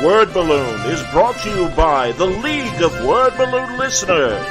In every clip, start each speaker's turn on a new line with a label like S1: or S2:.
S1: Word Balloon is brought to you by the League of Word Balloon Listeners.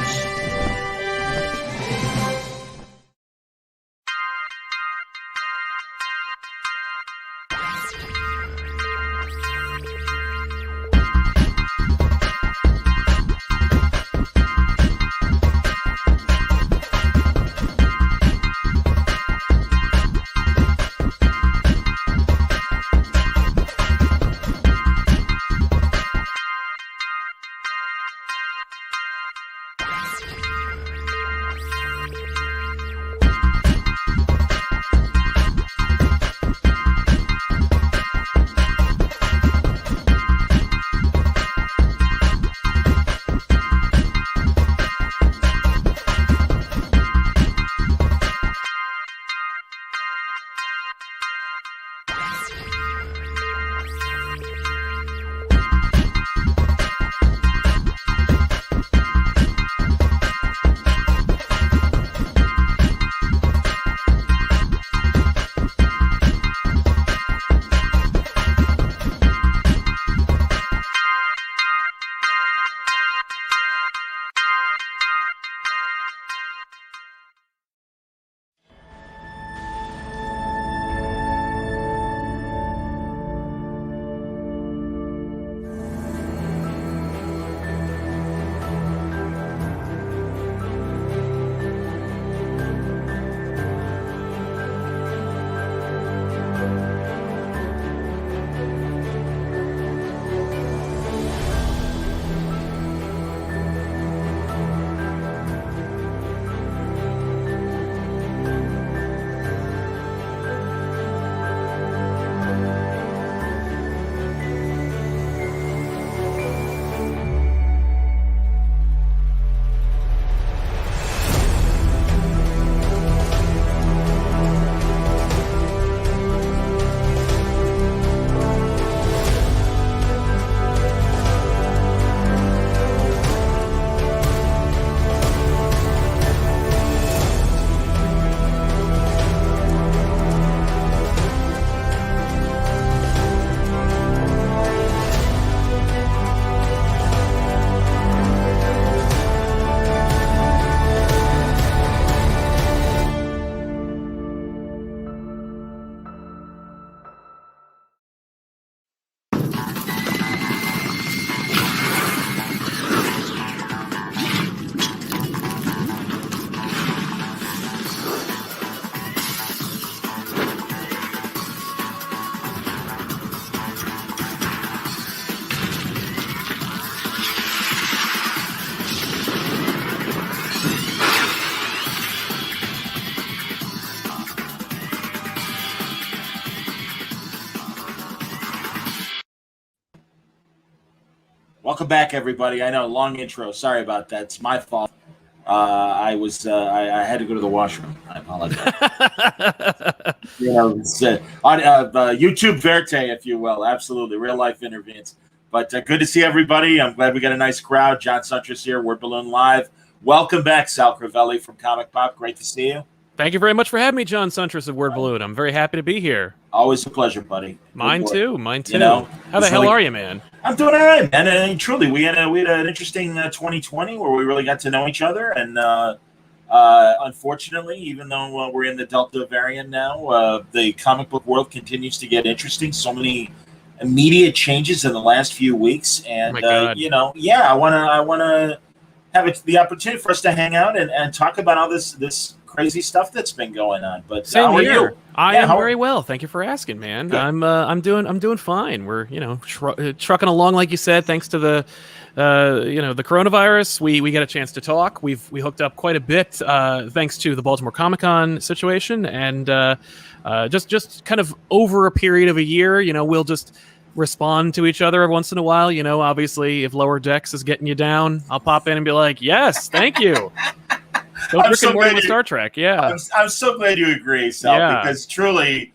S2: Welcome back, everybody. I know, long intro. Sorry about that. It's my fault. I had to go to the washroom. I apologize. It's, YouTube Verte, if you will. Absolutely. Real life intervenes. But good to see everybody. I'm glad we got a nice crowd. John Suntress here, Word Balloon Live. Welcome back, Sal Crivelli from Comic Pop. Great to see you.
S3: Thank you very much for having me, John Suntress of Word Balloon. I'm very happy to be here.
S2: Always a pleasure, buddy.
S3: Mine too. Mine too.
S2: You know,
S3: how the hell are you, man?
S2: I'm doing all right, man. And truly, we had an interesting 2020 where we really got to know each other. And unfortunately, even though we're in the Delta variant now, the comic book world continues to get interesting. So many immediate changes in the last few weeks, and I want to have the opportunity for us to hang out and talk about all this crazy stuff that's been going on. But
S3: same
S2: how
S3: here.
S2: Are you?
S3: I am very well. Thank you for asking, man.
S2: Good.
S3: I'm doing fine. We're trucking along, like you said, thanks to the the coronavirus. We got a chance to talk. We hooked up quite a bit thanks to the Baltimore Comic-Con situation, and just kind of over a period of a year, we'll just respond to each other once in a while. Obviously, if Lower Decks is getting you down, I'll pop in and be like, yes, thank you. Rick and Morty with Star Trek, yeah.
S2: I'm so glad you agree, Sal, because truly,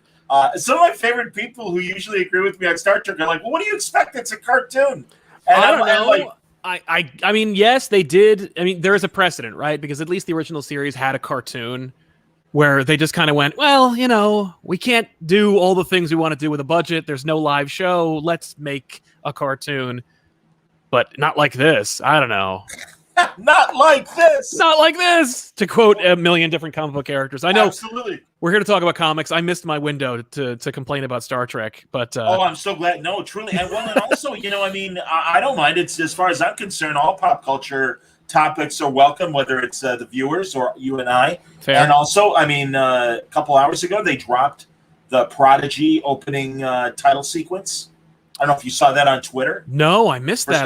S2: some of my favorite people who usually agree with me on Star Trek are like, well, what do you expect? It's a cartoon. And
S3: I don't know. I mean, yes, they did. I mean, there is a precedent, right? Because at least the original series had a cartoon. where they just kind of went, well, we can't do all the things we want to do with a budget. There's no live show. Let's make a cartoon, but not like this. I don't know.
S2: Not like this.
S3: Not like this. To quote a million different comic book characters. I know.
S2: Absolutely.
S3: We're here to talk about comics. I missed my window to complain about Star Trek, but
S2: I'm so glad. No, truly, and also, I don't mind. It's, as far as I'm concerned, all pop culture topics are welcome, whether it's the viewers or you and I.
S3: Fair.
S2: And also, a couple hours ago, they dropped the Prodigy opening title sequence. I don't know if you saw that on Twitter.
S3: No, I missed that.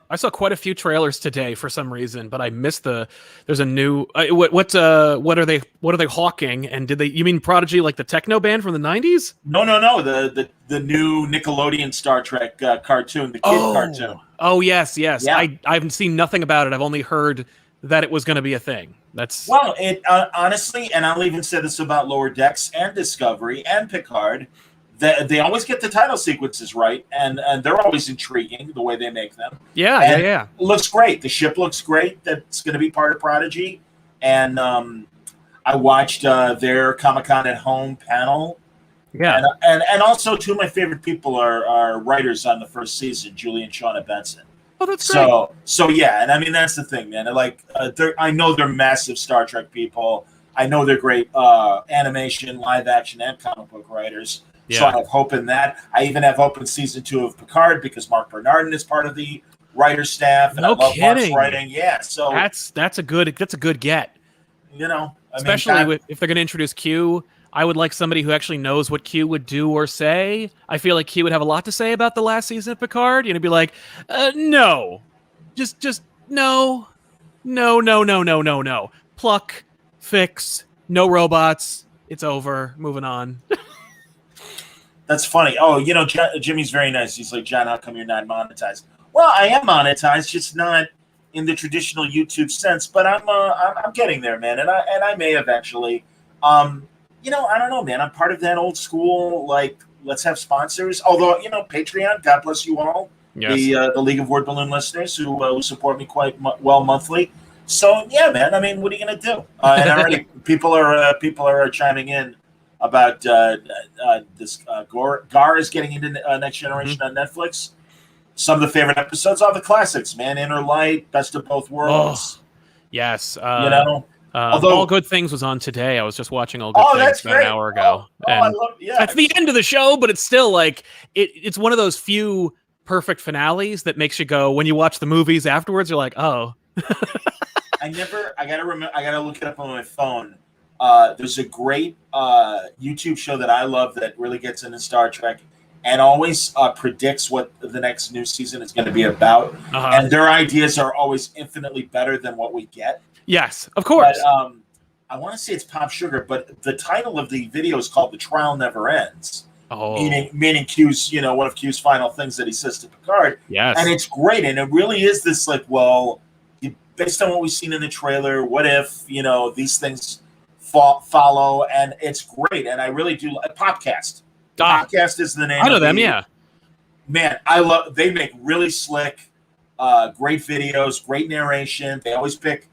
S3: I saw quite a few trailers today for some reason, but I missed there's a new what are they hawking, and you mean Prodigy, like the techno band from the 90s?
S2: No, the new Nickelodeon Star Trek cartoon, the kid cartoon.
S3: Oh, yes. Yeah. I haven't seen nothing about it. I've only heard that it was going to be a thing.
S2: It honestly, and I'll even say this about Lower Decks and Discovery and Picard. They always get the title sequences right, and they're always intriguing the way they make them.
S3: Yeah.
S2: It looks great. The ship looks great. That's going to be part of Prodigy. And I watched their Comic-Con at Home panel.
S3: Yeah.
S2: And also, two of my favorite people are writers on the first season, Julie and Shauna Benson.
S3: Oh, that's great.
S2: So yeah, and that's the thing, man. I know they're massive Star Trek people. I know they're great animation, live action, and comic book writers. Yeah. So I have hope in that. I even have hope in season 2 of Picard because Mark Bernardin is part of the writer staff, and I love Mark's writing. Yeah, so
S3: that's a good get. Especially if they're going to introduce Q, I would like somebody who actually knows what Q would do or say. I feel like Q would have a lot to say about the last season of Picard. Be like, no, just no, pluck, fix, no robots. It's over. Moving on.
S2: That's funny. Oh, Jimmy's very nice. He's like, John, how come you're not monetized? Well, I am monetized, just not in the traditional YouTube sense. But I'm getting there, man, and I may eventually. I don't know, man. I'm part of that old school, like, let's have sponsors. Although, Patreon, God bless you all. Yes. The League of Word Balloon listeners who support me quite well monthly. So yeah, man. What are you gonna do? And already people are chiming in about this. Gar is getting into Next Generation on Netflix. Some of the favorite episodes are the classics, man. Inner Light, Best of Both Worlds.
S3: Oh, yes.
S2: Although
S3: All Good Things was on today. I was just watching All Good Things about an hour ago.
S2: I love. Yeah,
S3: it's the end of the show, but it's still like it's one of those few perfect finales that makes you go, when you watch the movies afterwards, you're like, oh.
S2: I gotta look it up on my phone. There's a great YouTube show that I love that really gets into Star Trek and always predicts what the next new season is going to be about. Uh-huh. And their ideas are always infinitely better than what we get.
S3: Yes, of course.
S2: But, I want to say it's Pop Sugar, but the title of the video is called "The Trial Never Ends."
S3: Oh.
S2: Meaning Q's, one of Q's final things that he says to Picard.
S3: Yes.
S2: And it's great, and it really is this like, well, based on what we've seen in the trailer, what if these things follow? And it's great, and I really do. Popcast. Popcast is the name.
S3: I know them, yeah.
S2: Man, they make really slick, great videos, great narration. They always pick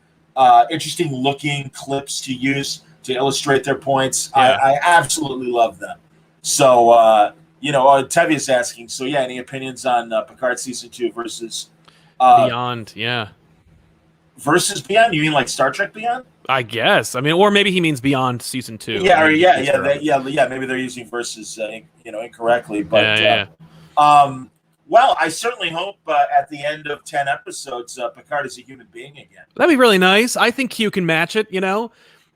S2: interesting looking clips to use to illustrate their points. Yeah. I absolutely love them. So, Tevia's asking, so yeah, any opinions on Picard Season 2 versus
S3: Beyond, yeah.
S2: Versus Beyond? You mean like Star Trek Beyond?
S3: I guess. Or maybe he means Beyond Season 2.
S2: Yeah, maybe they're using versus, incorrectly. But, well, I certainly hope at the end of 10 episodes, Picard is a human being again.
S3: That'd be really nice. I think Q can match it,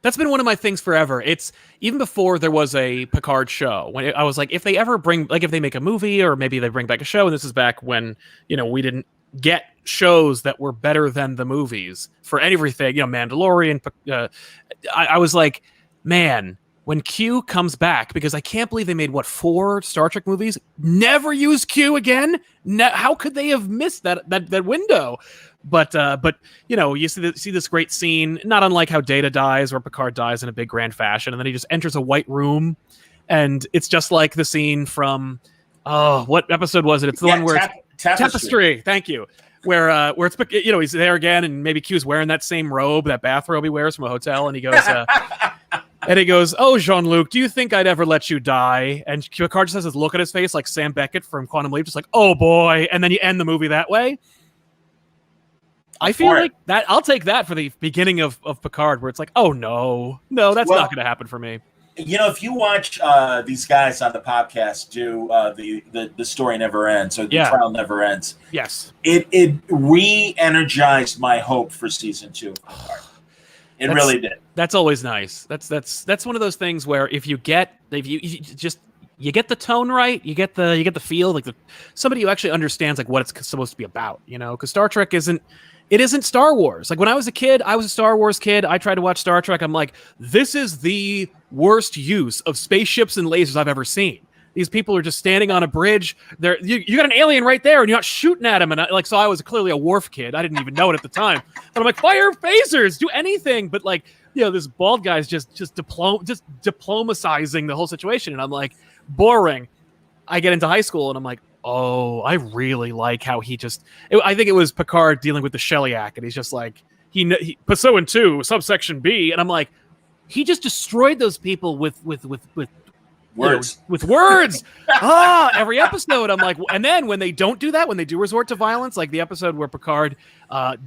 S3: That's been one of my things forever. It's even before there was a Picard show. When I was like, if they ever if they make a movie or maybe they bring back a show, and this is back when, we didn't get shows that were better than the movies for everything, Mandalorian. I was like, man, when Q comes back, because I can't believe they made 4 Star Trek movies, never use Q again. How could they have missed that window? But you see this great scene, not unlike how Data dies or Picard dies in a big grand fashion, and then he just enters a white room, and it's just like the scene from what episode was it? It's the one where Tapestry. Thank you. Where it's he's there again, and maybe Q's wearing that same robe, that bathrobe he wears from a hotel, and he goes, And he goes, "Oh, Jean-Luc, do you think I'd ever let you die?" And Picard just has this look at his face like Sam Beckett from Quantum Leap, just like, "Oh boy," and then you end the movie that way. I feel like that. I'll take that for the beginning of Picard, where it's like, "Oh no, that's not going to happen for me."
S2: If you watch these guys on the podcast do the story never ends, or the trial never ends.
S3: Yes,
S2: it re-energized my hope for season 2 of Picard. It really did.
S3: That's always nice. That's one of those things where if you get the tone right, you get the feel, like somebody who actually understands like what it's supposed to be about, because Star Trek isn't Star Wars. Like when I was a kid, I was a Star Wars kid. I tried to watch Star Trek. I'm like, this is the worst use of spaceships and lasers I've ever seen. These people are just standing on a bridge. You got an alien right there, and you're not shooting at him. And so I was clearly a Worf kid. I didn't even know it at the time. But I'm like, fire phasers, do anything. But like, this bald guy's just diplomatizing the whole situation, and I'm like, boring. I get into high school, and I'm like, oh, I really like how I think it was Picard dealing with the Shellyak, and he's just like, he pursuant to subsection B, and I'm like, he just destroyed those people with
S2: words.
S3: With words. Every episode, I'm like, and then when they don't do that, when they do resort to violence, like the episode where Picard,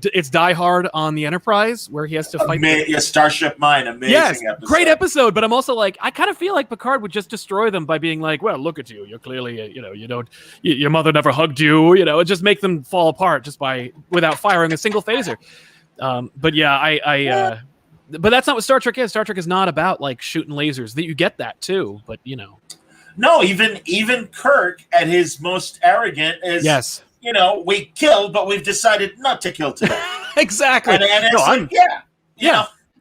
S3: it's Die Hard on the Enterprise, where he has to fight.
S2: Starship Mine, amazing episode.
S3: Great episode. But I'm also like, I kind of feel like Picard would just destroy them by being like, well, look at you. You're clearly, your mother never hugged you. It just make them fall apart just without firing a single phaser. But yeah, but that's not what Star Trek is. Star Trek is not about like shooting lasers. That you get that too, but
S2: No, even Kirk at his most arrogant is.
S3: Yes.
S2: We killed, but we've decided not to kill today.
S3: Exactly.
S2: And it's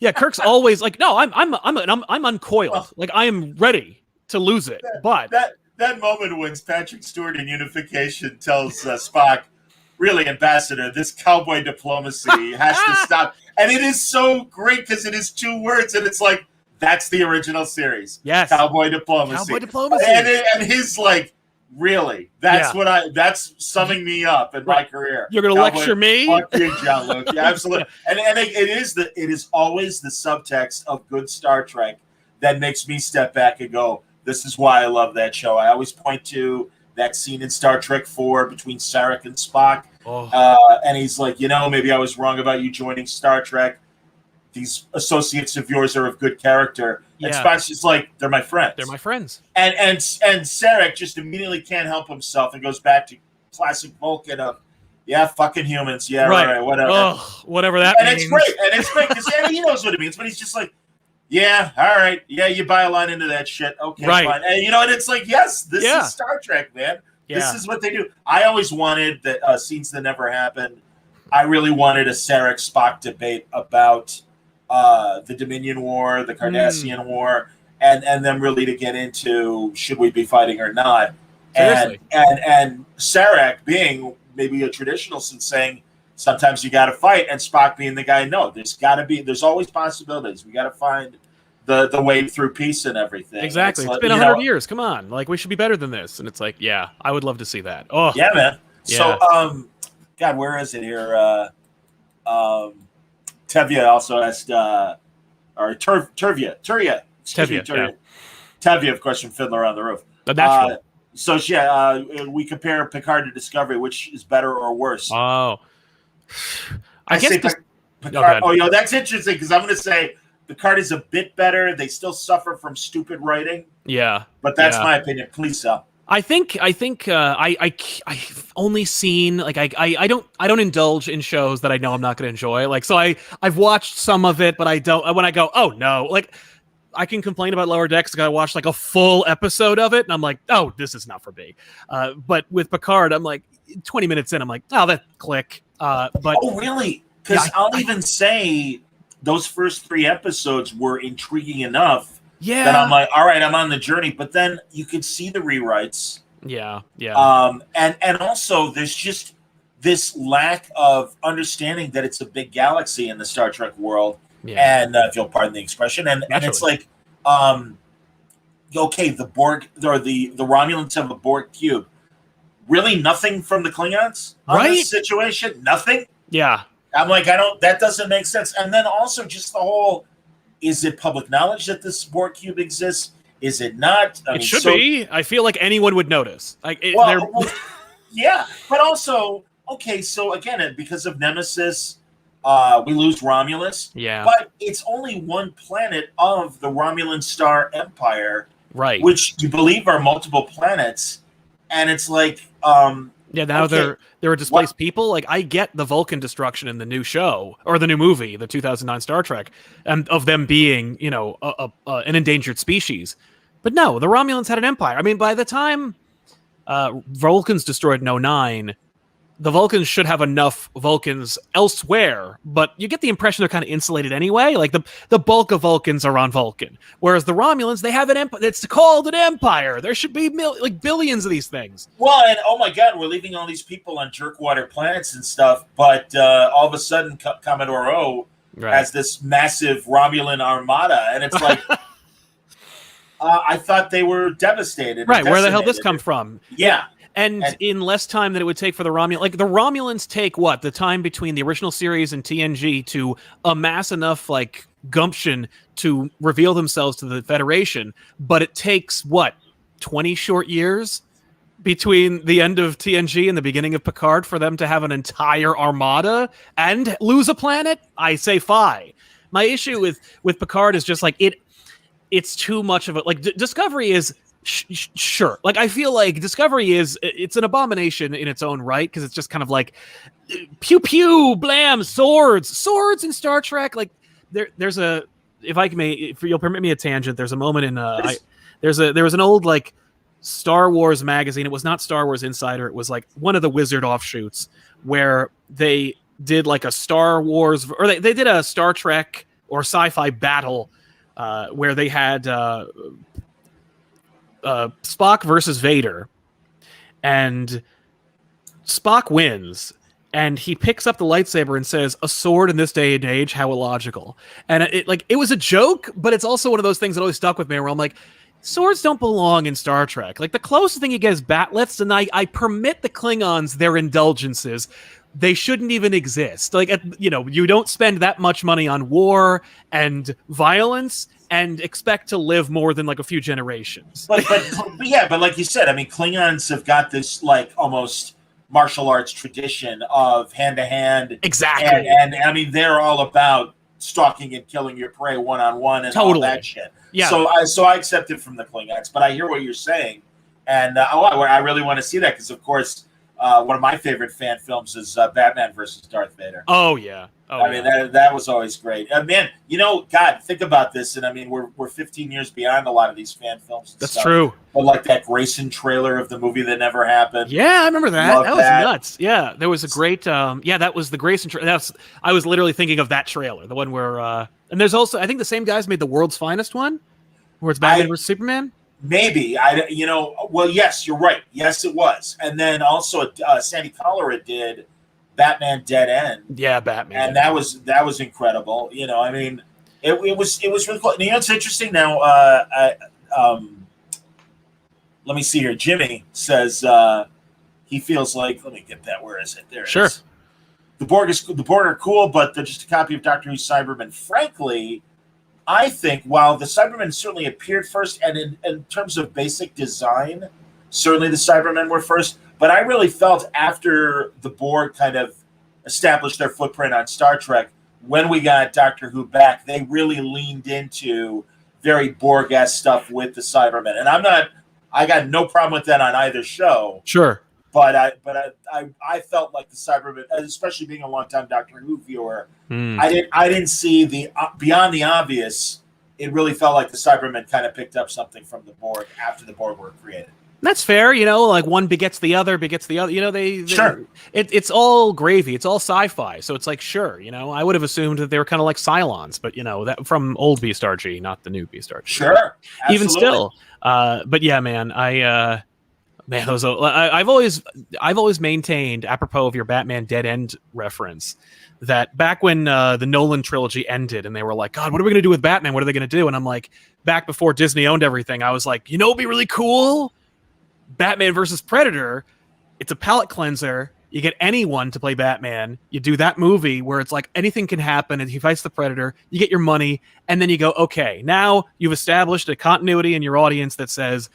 S3: yeah. Kirk's always like, no, I'm uncoiled. Like I am ready to lose it. But
S2: that moment when Patrick Stewart in Unification tells Spock, really, Ambassador, this cowboy diplomacy has to stop. And it is so great because it is 2 words, and it's like, that's the original series.
S3: Yes.
S2: Cowboy diplomacy. And his like, really, that's summing me up in my career.
S3: You're going to lecture me?
S2: Fuck you, Jean-Luc. Yeah, absolutely. and it is always the subtext of good Star Trek that makes me step back and go, this is why I love that show. I always point to that scene in Star Trek 4 between Sarek and Spock. And he's like, maybe I was wrong about you joining Star Trek. These associates of yours are of good character. And Spock's just like, they're my friends.
S3: They're my friends.
S2: And Sarek just immediately can't help himself and goes back to classic Vulcan of, fucking humans. Yeah, right, whatever.
S3: Oh, whatever that means.
S2: And it's great because he knows what it means, but he's just like, yeah, all right. Yeah, you buy a line into that shit. Okay, fine. And and it's like, yes, this is Star Trek, man. Yeah. This is what they do. I always wanted that scenes that never happened. I really wanted a Sarek Spock debate about the Dominion War, the Cardassian War, and them really to get into should we be fighting or not. And Sarek being maybe a traditionalist and saying sometimes you got to fight, and Spock being the guy, no, there's always possibilities. We got to find the way through peace and everything.
S3: Exactly. It's been 100 years. Come on. Like, we should be better than this. And it's like, yeah, I would love to see that. Oh,
S2: yeah, man. Yeah. So, God, where is it here? Tevya also asked, or Tervia. Tevya, of course, from Fiddler on the Roof. We compare Picard to Discovery. Which is better or worse?
S3: Oh.
S2: I guess Picard. That's interesting because I'm going to say Picard is a bit better. They still suffer from stupid writing.
S3: Yeah,
S2: but that's my opinion. Please, Sal.
S3: I think I've only seen like I don't indulge in shows that I know I'm not going to enjoy. Like so I've watched some of it, but I don't. When I go, oh no, like I can complain about Lower Decks. I watched like a full episode of it, and I'm like, oh, this is not for me. But with Picard, I'm like 20 minutes in, I'm like, oh, that click. But
S2: really? Because I'll even say those first 3 episodes were intriguing enough that I'm like, all right, I'm on the journey. But then you could see the rewrites.
S3: Yeah.
S2: And also there's just this lack of understanding that it's a big galaxy in the Star Trek world. Yeah. And if you'll pardon the expression. And it's like, okay, the Borg or the Romulans have a Borg cube. Really nothing from the Klingons on this situation? Nothing?
S3: Yeah.
S2: I'm like, that doesn't make sense. And then also just the whole is it public knowledge that this Borg cube exists? Is it not?
S3: It should be. I feel like anyone would notice.
S2: Yeah, but also, okay, so again, because of Nemesis, we lose Romulus.
S3: Yeah.
S2: But it's only one planet of the Romulan Star Empire,
S3: right?
S2: Which you believe are multiple planets, and it's like,
S3: now there are displaced people. Like, I get the Vulcan destruction in the new show or the new movie, the 2009 Star Trek, and of them being, an endangered species. But no, the Romulans had an empire. I mean, by the time Vulcans destroyed in 09, the Vulcans should have enough Vulcans elsewhere, but you get the impression they're kind of insulated anyway. Like, the bulk of Vulcans are on Vulcan, whereas the Romulans, they have an empire. It's called an empire. There should be billions of these things.
S2: Well, and oh my God, we're leaving all these people on jerkwater planets and stuff, but all of a sudden Commodore O has this massive Romulan armada, and it's like, I thought they were devastated.
S3: Right, where the hell did this come from?
S2: Yeah.
S3: And in less time than it would take for the Romulans, like the Romulans take what? The time between the original series and TNG to amass enough like gumption to reveal themselves to the Federation, but it takes what? 20 short years between the end of TNG and the beginning of Picard for them to have an entire armada and lose a planet? I say phi. My issue with Picard is just like it's too much of a like Discovery is sure. Like, I feel like Discovery it's an abomination in its own right, because it's just kind of like pew pew blam swords in Star Trek. Like, there's a, if you'll permit me a tangent, there's a moment in there was an old like Star Wars magazine. It was not Star Wars Insider. It was like one of the Wizard offshoots where they did like a Star Wars, or they did a Star Trek or sci-fi battle where they had Spock versus Vader, and Spock wins, and he picks up the lightsaber and says, "A sword in this day and age, how illogical." And it was a joke, but it's also one of those things that always stuck with me, where I'm like, swords don't belong in Star Trek. Like, the closest thing you get is batleths, and I permit the Klingons their indulgences. They shouldn't even exist. Like, you don't spend that much money on war and violence and expect to live more than like a few generations.
S2: But like you said, I mean, Klingons have got this like almost martial arts tradition of hand to hand.
S3: Exactly.
S2: And I mean, they're all about stalking and killing your prey one-on-one and all that shit.
S3: Yeah.
S2: So I accept it from the Klingons, but I hear what you're saying. And I really want to see that, because of course, one of my favorite fan films is Batman versus Darth Vader.
S3: Oh yeah.
S2: I mean, that was always great. Man, God, think about this. And I mean, we're 15 years beyond a lot of these fan films.
S3: That's true.
S2: But like that Grayson trailer of the movie that never happened.
S3: Yeah, I remember that. That was nuts. Yeah, there was a great. That was the Grayson trailer. I was literally thinking of that trailer, the one where. And there's also, I think the same guys made the World's Finest one, where it's Batman versus Superman.
S2: Maybe well, yes, you're right. Yes, it was. And then also Sandy Cholera did Batman Dead End.
S3: Yeah, Batman.
S2: And that was incredible. I mean, it was really cool. And it's interesting now. Let me see here. Jimmy says he feels like, let me get that. Where is it? There it is. The Borg are cool, but they're just a copy of Doctor Who's Cybermen. Frankly, I think while the Cybermen certainly appeared first, and in terms of basic design, certainly the Cybermen were first, but I really felt after the Borg kind of established their footprint on Star Trek, when we got Doctor Who back, they really leaned into very Borg-esque stuff with the Cybermen. And I got no problem with that on either show.
S3: Sure.
S2: But I felt like the Cybermen, especially being a longtime Doctor Who viewer, I didn't see the beyond the obvious. It really felt like the Cybermen kind of picked up something from the Borg after the Borg were created.
S3: That's fair, like one begets the other. They
S2: sure.
S3: It's all gravy. It's all sci-fi. So it's like, sure, I would have assumed that they were kind of like Cylons, but that from old BStarG, not the new BStarG.
S2: Sure. Absolutely.
S3: Even still. But yeah, man, I've always maintained, apropos of your Batman Dead End reference, that back when the Nolan trilogy ended and they were like, God, what are we going to do with Batman? What are they going to do? And I'm like, back before Disney owned everything, I was like, it'd be really cool? Batman versus Predator. It's a palate cleanser. You get anyone to play Batman. You do that movie where it's like anything can happen and he fights the Predator. You get your money. And then you go, okay, now you've established a continuity in your audience that says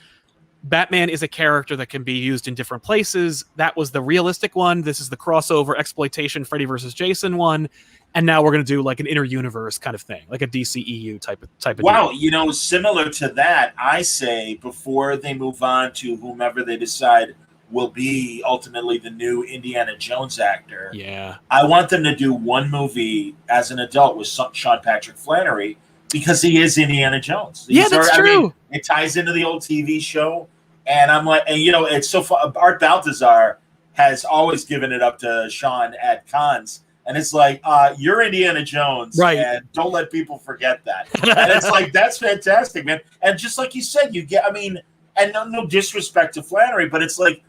S3: Batman is a character that can be used in different places. That was the realistic one. This is the crossover exploitation Freddy versus Jason one. And now we're going to do like an inter-universe kind of thing, like a DCEU type of
S2: Wow,
S3: deal.
S2: Similar to that, I say before they move on to whomever they decide will be ultimately the new Indiana Jones actor.
S3: Yeah.
S2: I want them to do one movie as an adult with Sean Patrick Flannery because he is Indiana Jones.
S3: That's true.
S2: It ties into the old TV show. And I'm like, and it's so fun. Art Baltazar has always given it up to Sean at cons. And it's like, you're Indiana Jones,
S3: right?
S2: And don't let people forget that. And it's like, that's fantastic, man. And just like you said, and no disrespect to Flannery, but it's like,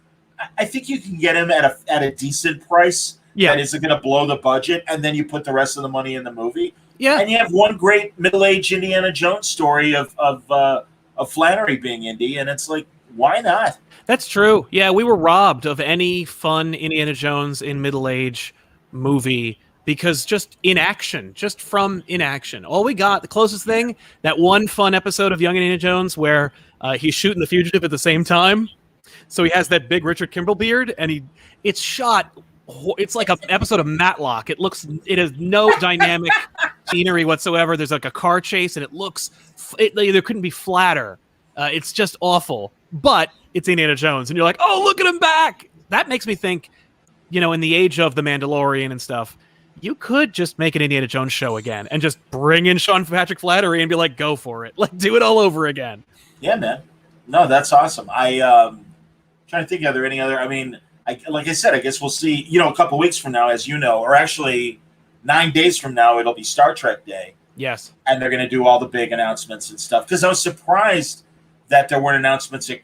S2: I think you can get him at a decent price.
S3: Yeah,
S2: that isn't going to blow the budget, and then you put the rest of the money in the movie.
S3: Yeah,
S2: and you have one great middle-aged Indiana Jones story of Flannery being Indy, and it's like, why not?
S3: That's true. Yeah, we were robbed of any fun Indiana Jones in middle age movie because just from inaction. All we got, the closest thing, that one fun episode of Young Indiana Jones where he's shooting the fugitive at the same time. So he has that big Richard Kimball beard, and it's shot. It's like an episode of Matlock. It has no dynamic scenery whatsoever. There's like a car chase, and there couldn't be flatter. It's just awful. But it's Indiana Jones, and you're like, oh, look at him back. That makes me think, in the age of The Mandalorian and stuff, you could just make an Indiana Jones show again and just bring in Sean Patrick Flannery and be like, go for it. Like, do it all over again.
S2: Yeah, man. No, that's awesome. Trying to think, are there any other, like I said, I guess we'll see, a couple weeks from now, as you know, or actually 9 days from now, it'll be Star Trek Day.
S3: Yes.
S2: And they're going to do all the big announcements and stuff. Because I was surprised that there weren't announcements at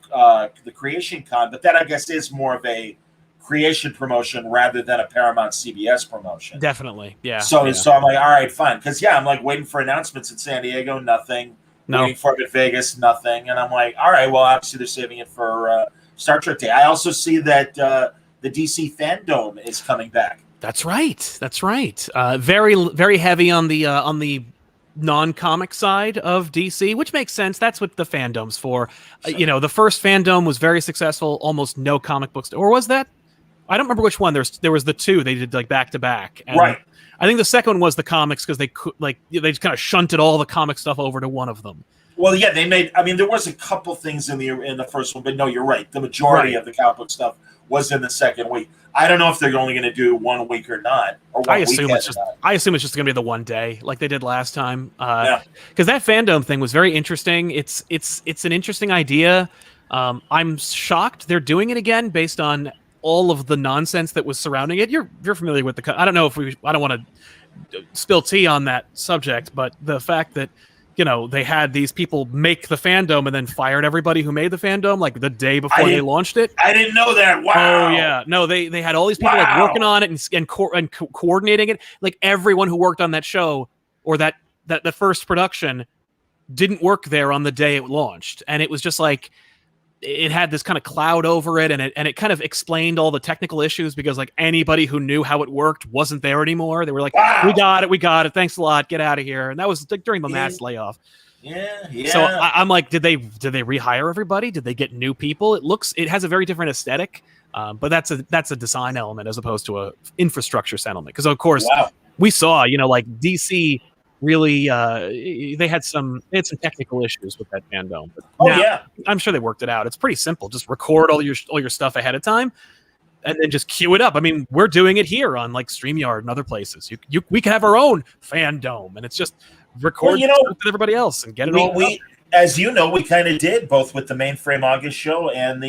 S2: the Creation Con, but that, I guess, is more of a creation promotion rather than a Paramount CBS promotion.
S3: Definitely, yeah.
S2: So I'm like, all right, fine. Because, I'm like waiting for announcements in San Diego, nothing.
S3: No.
S2: Waiting for it in Vegas, nothing. And I'm like, all right, well, obviously they're saving it for Star Trek Day. I also see that the DC Fandom is coming back.
S3: That's right. Very, very heavy on the non-comic side of DC, which makes sense. That's what the fandom's for. Sure. The first fandom was very successful, almost no comic books. Or was that? I don't remember which one. There was the two they did like back to back.
S2: Right.
S3: I think the second one was the comics because they just kind of shunted all the comic stuff over to one of them.
S2: Well, yeah, they made. There was a couple things in the first one, but no, you're right. The majority of the comic book stuff was in the second week. I don't know if they're only going to do 1 week or not, or
S3: I assume it's just going to be the one day, like they did last time. Because that fandom thing was very interesting. It's an interesting idea. I'm shocked they're doing it again based on all of the nonsense that was surrounding it. You're familiar with I don't know if I don't want to spill tea on that subject, but the fact that they had these people make the fandom and then fired everybody who made the fandom like the day before they launched it.
S2: I didn't know that. Wow.
S3: Oh yeah. No, they had all these people like working on it and coordinating it. Like everyone who worked on that show or that first production didn't work there on the day it launched, and it was just like it had this kind of cloud over it, and it kind of explained all the technical issues because like anybody who knew how it worked wasn't there anymore. They were like, we got it. Thanks a lot. Get out of here. And that was like during the mass layoff.
S2: Yeah.
S3: So I'm like, did they rehire everybody? Did they get new people? It has a very different aesthetic, but that's a design element as opposed to a infrastructure settlement. Because of course we saw, like DC really they had some technical issues with that fandom. But I'm sure they worked it out. It's pretty simple. Just record all your stuff ahead of time and then just queue it up. We're doing it here on like StreamYard and other places. We can have our own fandom, and it's just record with everybody else and get it all up.
S2: As you know, we kind of did both with the Mainframe August show and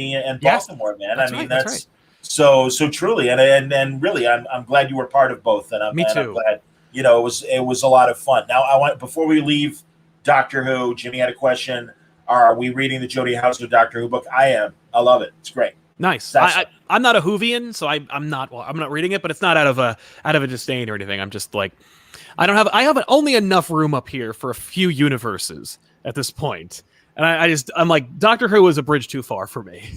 S2: Baltimore, man. That's right. So truly, and really, I'm glad you were part of both, and
S3: Me too.
S2: I'm glad. It was a lot of fun. Now, before we leave Doctor Who, Jimmy had a question. Are we reading the Jodie Houser Doctor Who book? I am. I love it. It's great.
S3: Nice. I'm not a Whovian, so I'm not reading it, but it's not out of a disdain or anything. I'm just like, I have only enough room up here for a few universes at this point, and I'm like, Doctor Who is a bridge too far for me,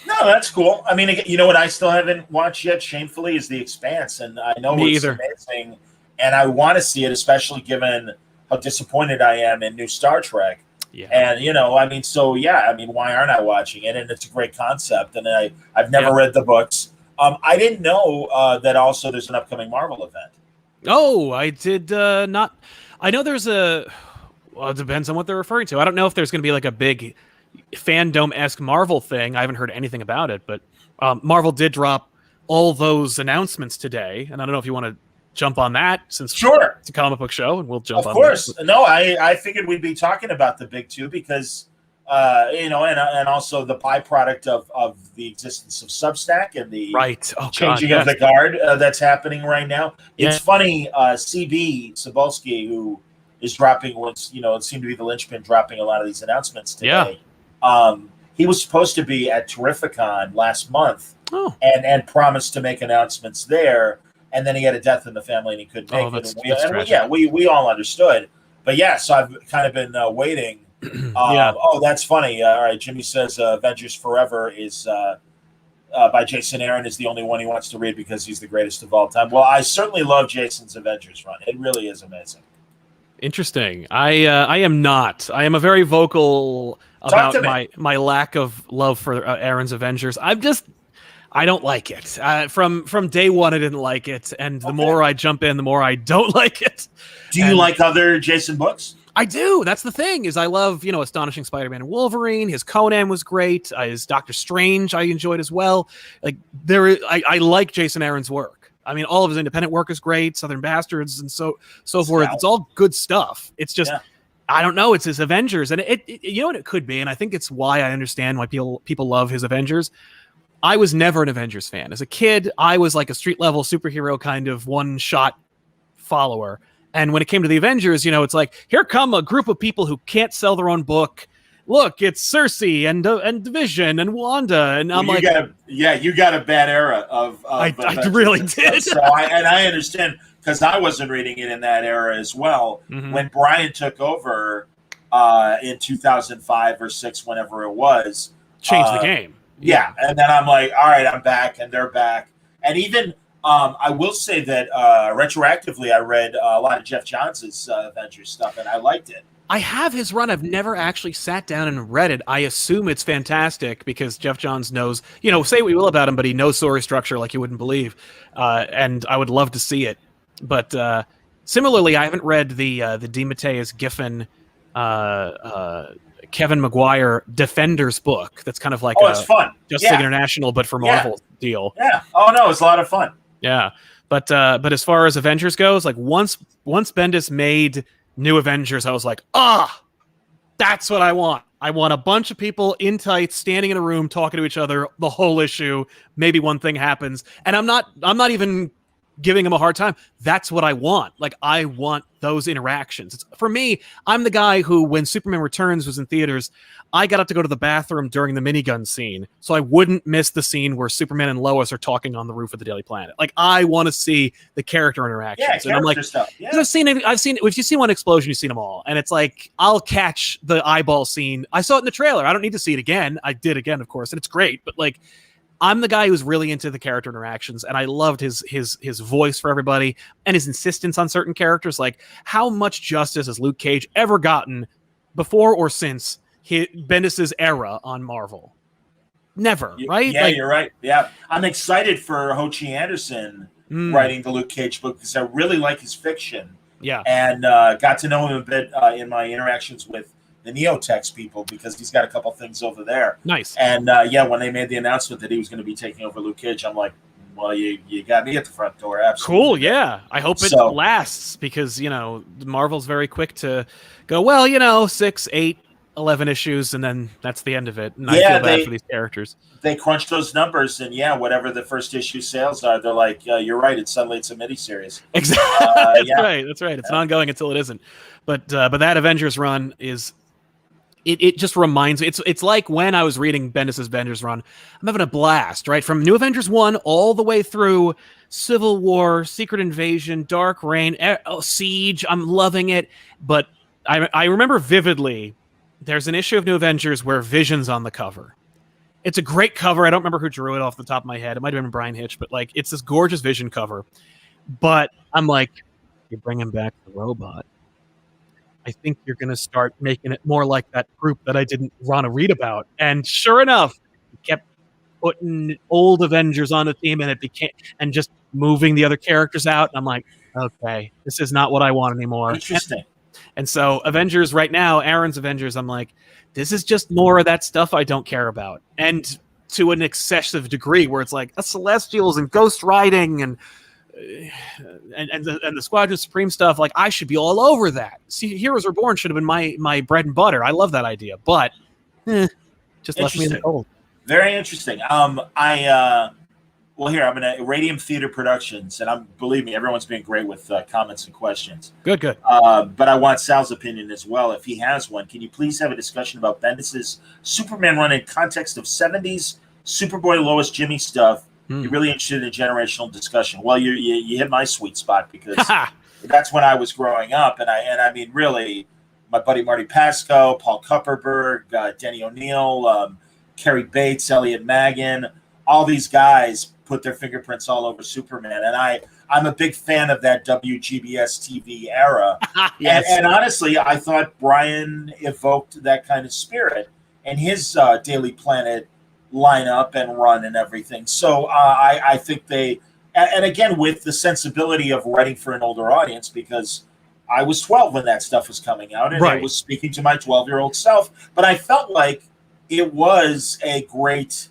S2: No, that's cool. I mean, you know what I still haven't watched yet, shamefully, is The Expanse, and I know it's amazing, and I want to see it, especially given how disappointed I am in new Star Trek.
S3: Yeah.
S2: And I mean, why aren't I watching it? And it's a great concept, and I've never read the books. I didn't know that also there's an upcoming Marvel event.
S3: Oh, I did not. I know there's a. Well, it depends on what they're referring to. I don't know if there's going to be like a big fandom-esque Marvel thing. I haven't heard anything about it, but Marvel did drop all those announcements today, and I don't know if you want to jump on that since it's a comic book show, and we'll jump on. Of
S2: course,
S3: that.
S2: No, I figured we'd be talking about the big two because and also the byproduct of the existence of Substack and the changing of the guard that's happening right now. It's funny, CB Cebulski, who is dropping it seemed to be the linchpin dropping a lot of these announcements today. He was supposed to be at Terrificon last month and promised to make announcements there, and then he had a death in the family and he couldn't make it. We all understood. But so I've kind of been waiting. Oh, that's funny. All right, Jimmy says Avengers Forever is by Jason Aaron is the only one he wants to read because he's the greatest of all time. Well, I certainly love Jason's Avengers run. It really is amazing.
S3: Interesting. I am not. I am a very vocal about my lack of love for Aaron's Avengers. I don't like it. From day one, I didn't like it, and the more I jump in, the more I don't like it.
S2: Do you like other Jason books?
S3: I do. That's the thing. Is I love Astonishing Spider-Man and Wolverine. His Conan was great. His Doctor Strange I enjoyed as well. Like I like Jason Aaron's work. I mean, all of his independent work is great. Southern Bastards and so forth. It's all good stuff. It's just I don't know. It's his Avengers, and it you know what it could be, and I think it's why I understand why people love his Avengers. I was never an Avengers fan. As a kid, I was like a street level superhero kind of one shot follower. And when it came to the Avengers, it's like, here come a group of people who can't sell their own book. Look, it's Cersei and Vision and Wanda, and I'm you
S2: got a bad era of
S3: I really did.
S2: So I understand because I wasn't reading it in that era as well. Mm-hmm. When Brian took over in 2005 or 6, whenever it was,
S3: changed the game.
S2: Yeah, and then I'm like, all right, I'm back, and they're back, and even. I will say that retroactively, I read a lot of Jeff Johns' Avengers stuff, and I liked it.
S3: I have his run. I've never actually sat down and read it. I assume it's fantastic because Jeff Johns knows, say what we will about him, but he knows story structure like you wouldn't believe. And I would love to see it. But similarly, I haven't read the DeMatteis Giffen Kevin Maguire Defenders book. That's kind of like
S2: it's fun.
S3: Justice International, but for Marvel deal.
S2: Yeah. Oh no, it's a lot of fun.
S3: Yeah. But as far as Avengers goes, like once Bendis made New Avengers, I was like, that's what I want. I want a bunch of people in tights standing in a room talking to each other the whole issue. Maybe one thing happens. And I'm not even giving him a hard time. That's what I want. Like, I want those interactions. For me, I'm the guy who, when Superman Returns was in theaters, I got up to go to the bathroom during the minigun scene so I wouldn't miss the scene where Superman and Lois are talking on the roof of the Daily Planet. Like, I want to see the character interactions. And I'm like,
S2: stuff. Yeah.
S3: I've seen, if you've seen one explosion, you've seen them all. And it's like, I'll catch the eyeball scene. I saw it in the trailer. I don't need to see it again. I did again, of course, and it's great. But like, I'm the guy who's really into the character interactions, and I loved his voice for everybody and his insistence on certain characters. Like, how much justice has Luke Cage ever gotten before or since Bendis' era on Marvel? Never, right?
S2: Yeah, you're right. Yeah, I'm excited for Ho Chi Anderson writing the Luke Cage book because I really like his fiction.
S3: Yeah,
S2: and got to know him a bit in my interactions with the Neotex people because he's got a couple things over there.
S3: Nice.
S2: And when they made the announcement that he was going to be taking over Luke Cage, I'm like, well, you got me at the front door. Absolutely.
S3: Cool. Yeah. I hope it lasts because, Marvel's very quick to go, well, 6, 8, 11 issues, and then that's the end of it. And I feel bad for these characters.
S2: They crunch those numbers, and whatever the first issue sales are, they're like, you're right. It's a miniseries.
S3: Exactly. That's right. It's ongoing until it isn't. But that Avengers run is. It just reminds me. It's like when I was reading Bendis' Avengers run, I'm having a blast, right? From New Avengers 1 all the way through Civil War, Secret Invasion, Dark Reign, Siege. I'm loving it. But I remember vividly, there's an issue of New Avengers where Vision's on the cover. It's a great cover. I don't remember who drew it off the top of my head. It might have been Brian Hitch, but like it's this gorgeous Vision cover. But I'm like, you're bringing back the robot. I think you're going to start making it more like that group that I didn't want to read about. And sure enough, he kept putting old Avengers on the team, and it became and just moving the other characters out. And I'm like, okay, this is not what I want anymore.
S2: Interesting.
S3: And so Avengers right now, Aaron's Avengers, I'm like, this is just more of that stuff I don't care about. And to an excessive degree where it's like Celestials and Ghost Riding and the Squadron Supreme stuff, like I should be all over that. See, Heroes Reborn should have been my bread and butter. I love that idea, but just left me in the cold.
S2: Very interesting. Well, here I'm in Radium Theater Productions, and believe me, everyone's been great with comments and questions.
S3: Good.
S2: But I want Sal's opinion as well, if he has one. Can you please have a discussion about Bendis's Superman run in context of 70s Superboy Lois Jimmy stuff? You're really interested in a generational discussion. Well, you hit my sweet spot because that's when I was growing up, and I mean, really, my buddy Marty Pasco, Paul Kupperberg, Denny O'Neil, Kerry Bates, Elliot Maggin, all these guys put their fingerprints all over Superman, and I'm a big fan of that WGBS TV era. Yes. and honestly, I thought Brian evoked that kind of spirit in his Daily Planet lineup and run and everything. So I think they, and again, with the sensibility of writing for an older audience, because I was 12 when that stuff was coming out, and I was speaking to my 12-year-old self, but I felt like it was a great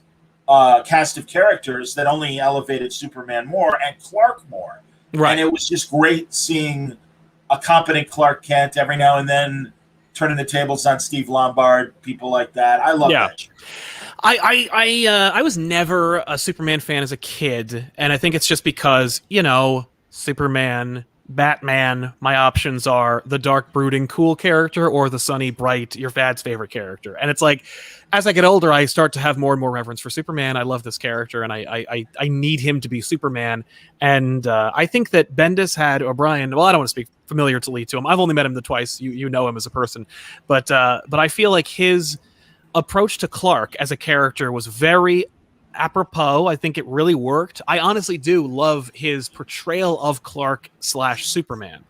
S2: cast of characters that only elevated Superman more and Clark more. Right. And it was just great seeing a competent Clark Kent every now and then turning the tables on Steve Lombard, people like that. I love that.
S3: I was never a Superman fan as a kid, and I think it's just because, Superman, Batman, my options are the dark, brooding, cool character or the sunny, bright, your dad's favorite character. And it's like, as I get older, I start to have more and more reverence for Superman. I love this character, and I need him to be Superman. And I think that Bendis had O'Brien. Well, I don't want to speak familiarly to him. I've only met him twice. You know him as a person, but I feel like his approach to Clark as a character was very apropos. I think it really worked. I honestly do love his portrayal of Clark / Superman.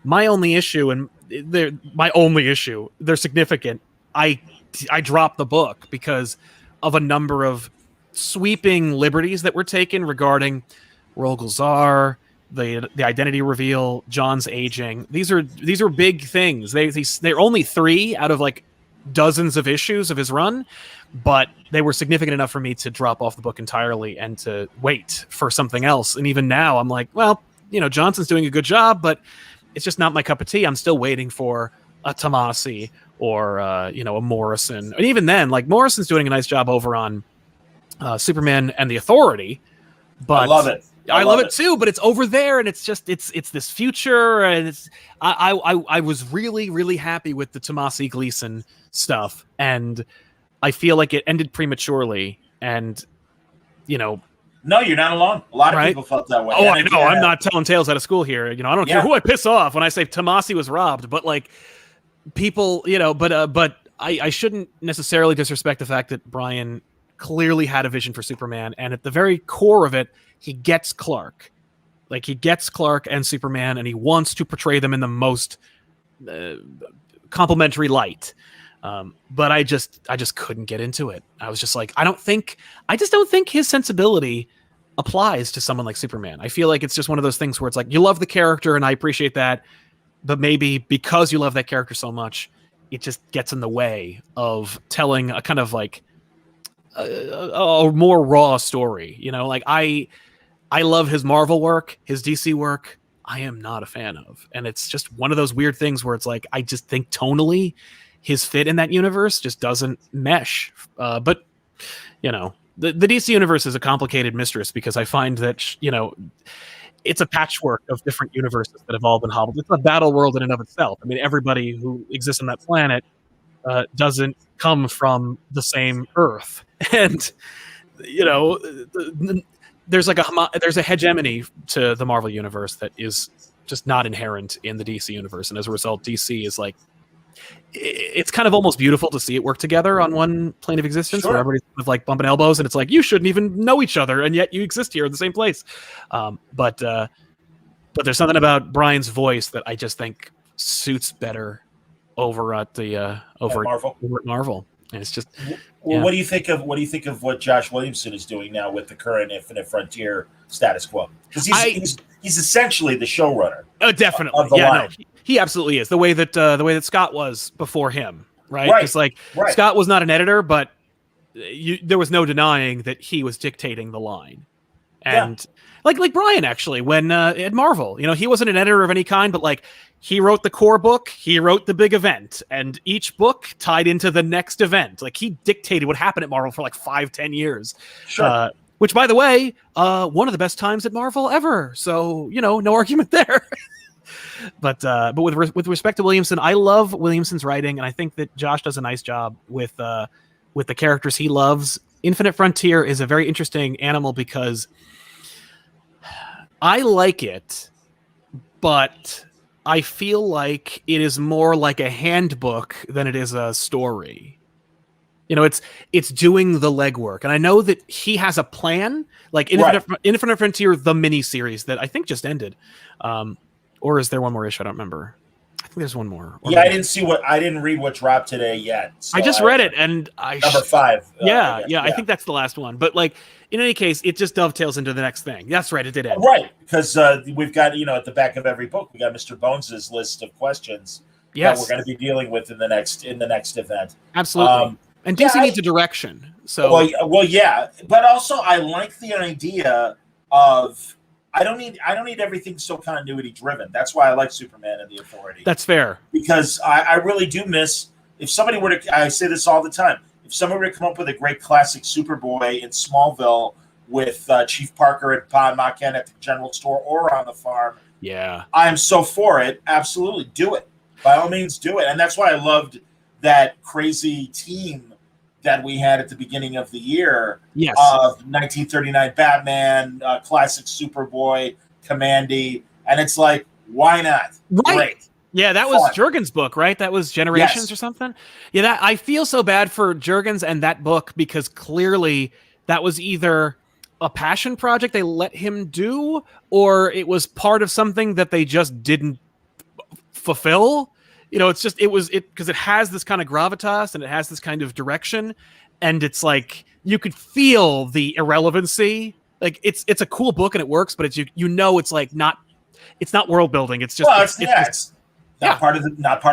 S3: My only issue, they're significant. I dropped the book because of a number of sweeping liberties that were taken regarding Raul Gulzar, the identity reveal, John's aging. These are big things. They're only 3 out of like dozens of issues of his run, but they were significant enough for me to drop off the book entirely and to wait for something else. And even now I'm like, well, Johnson's doing a good job, but it's just not my cup of tea. I'm still waiting for a Tomasi or a Morrison. And even then, like, Morrison's doing a nice job over on Superman and the Authority, but
S2: I love it.
S3: I love it too, but it's over there, and it's just it's this future, and it's I was really, really happy with the Tomasi Gleason stuff, and I feel like it ended prematurely, and No,
S2: you're not alone. A lot of people felt that way.
S3: Oh, I know. I'm not telling tales out of school here. I don't care who I piss off when I say Tomasi was robbed, but like people, but I shouldn't necessarily disrespect the fact that Brian clearly had a vision for Superman, and at the very core of it, he gets Clark. Like, he gets Clark and Superman, and he wants to portray them in the most complimentary light. But I just couldn't get into it. I was just like, I just don't think his sensibility applies to someone like Superman. I feel like it's just one of those things where it's like, you love the character, and I appreciate that, but maybe because you love that character so much, it just gets in the way of telling a kind of like a more raw story. Like I love his Marvel work, his DC work. I am not a fan of, and it's just one of those weird things where it's like, I just think tonally his fit in that universe just doesn't mesh. But the DC universe is a complicated mistress, because I find that it's a patchwork of different universes that have all been hobbled. It's a battle world in and of itself. I mean, everybody who exists on that planet doesn't come from the same Earth, and there's a hegemony to the Marvel universe that is just not inherent in the DC universe, and as a result, DC is like it's kind of almost beautiful to see it work together on one plane of existence,
S2: Sure.
S3: where everybody's kind of like bumping elbows, and it's like you shouldn't even know each other, and yet you exist here in the same place. But there's something about Brian's voice that I just think suits better over at the over at Marvel. And it's just
S2: What do you think of what Josh Williamson is doing now with the current Infinite Frontier status quo? Because he's essentially the showrunner.
S3: Oh, definitely.
S2: Of the line.
S3: No, he absolutely is. The way that Scott was before him, right? Because Scott was not an editor, but there was no denying that he was dictating the line. And like Brian, actually, when at Marvel, he wasn't an editor of any kind, but like he wrote the core book, he wrote the big event, and each book tied into the next event. Like he dictated what happened at Marvel for like 5-10 years.
S2: Sure.
S3: Which, by the way, one of the best times at Marvel ever. So, no argument there. But with respect to Williamson, I love Williamson's writing, and I think that Josh does a nice job with the characters he loves. Infinite Frontier is a very interesting animal because I like it, but I feel like it is more like a handbook than it is a story. It's doing the legwork, and I know that he has a plan, like Infinite Frontier, the miniseries that I think just ended, or is there one more issue? I don't remember. I think there's one more.
S2: Yeah, I didn't read what dropped today yet. So
S3: I just read it, and
S2: number 5.
S3: Yeah, I think that's the last one. But like in any case, it just dovetails into the next thing. That's right, it did end.
S2: Right, because we've got at the back of every book we got Mr. Bones's list of questions that we're going to be dealing with in the next event.
S3: Absolutely. And DC needs a direction. So
S2: well, yeah, but also I like the idea of I don't need everything so continuity driven. That's why I like Superman and the Authority.
S3: That's fair.
S2: Because I really do miss if somebody were to. I say this all the time. If somebody were to come up with a great classic Superboy in Smallville with Chief Parker and Pa Ma Ken at the general store or on the farm, I am so for it. Absolutely, do it. By all means, do it. And that's why I loved that crazy team that we had at the beginning of the year of 1939 Batman, classic Superboy, Commandy, and it's like, why not?
S3: Right.
S2: Great.
S3: Yeah, that was Jurgens' book, right? That was Generations or something? Yeah, I feel so bad for Jurgens and that book because clearly that was either a passion project they let him do or it was part of something that they just didn't fulfill. Because it has this kind of gravitas and it has this kind of direction, and it's like you could feel the irrelevancy. Like it's a cool book and it works, but it's it's not world building. It's just
S2: it's not part of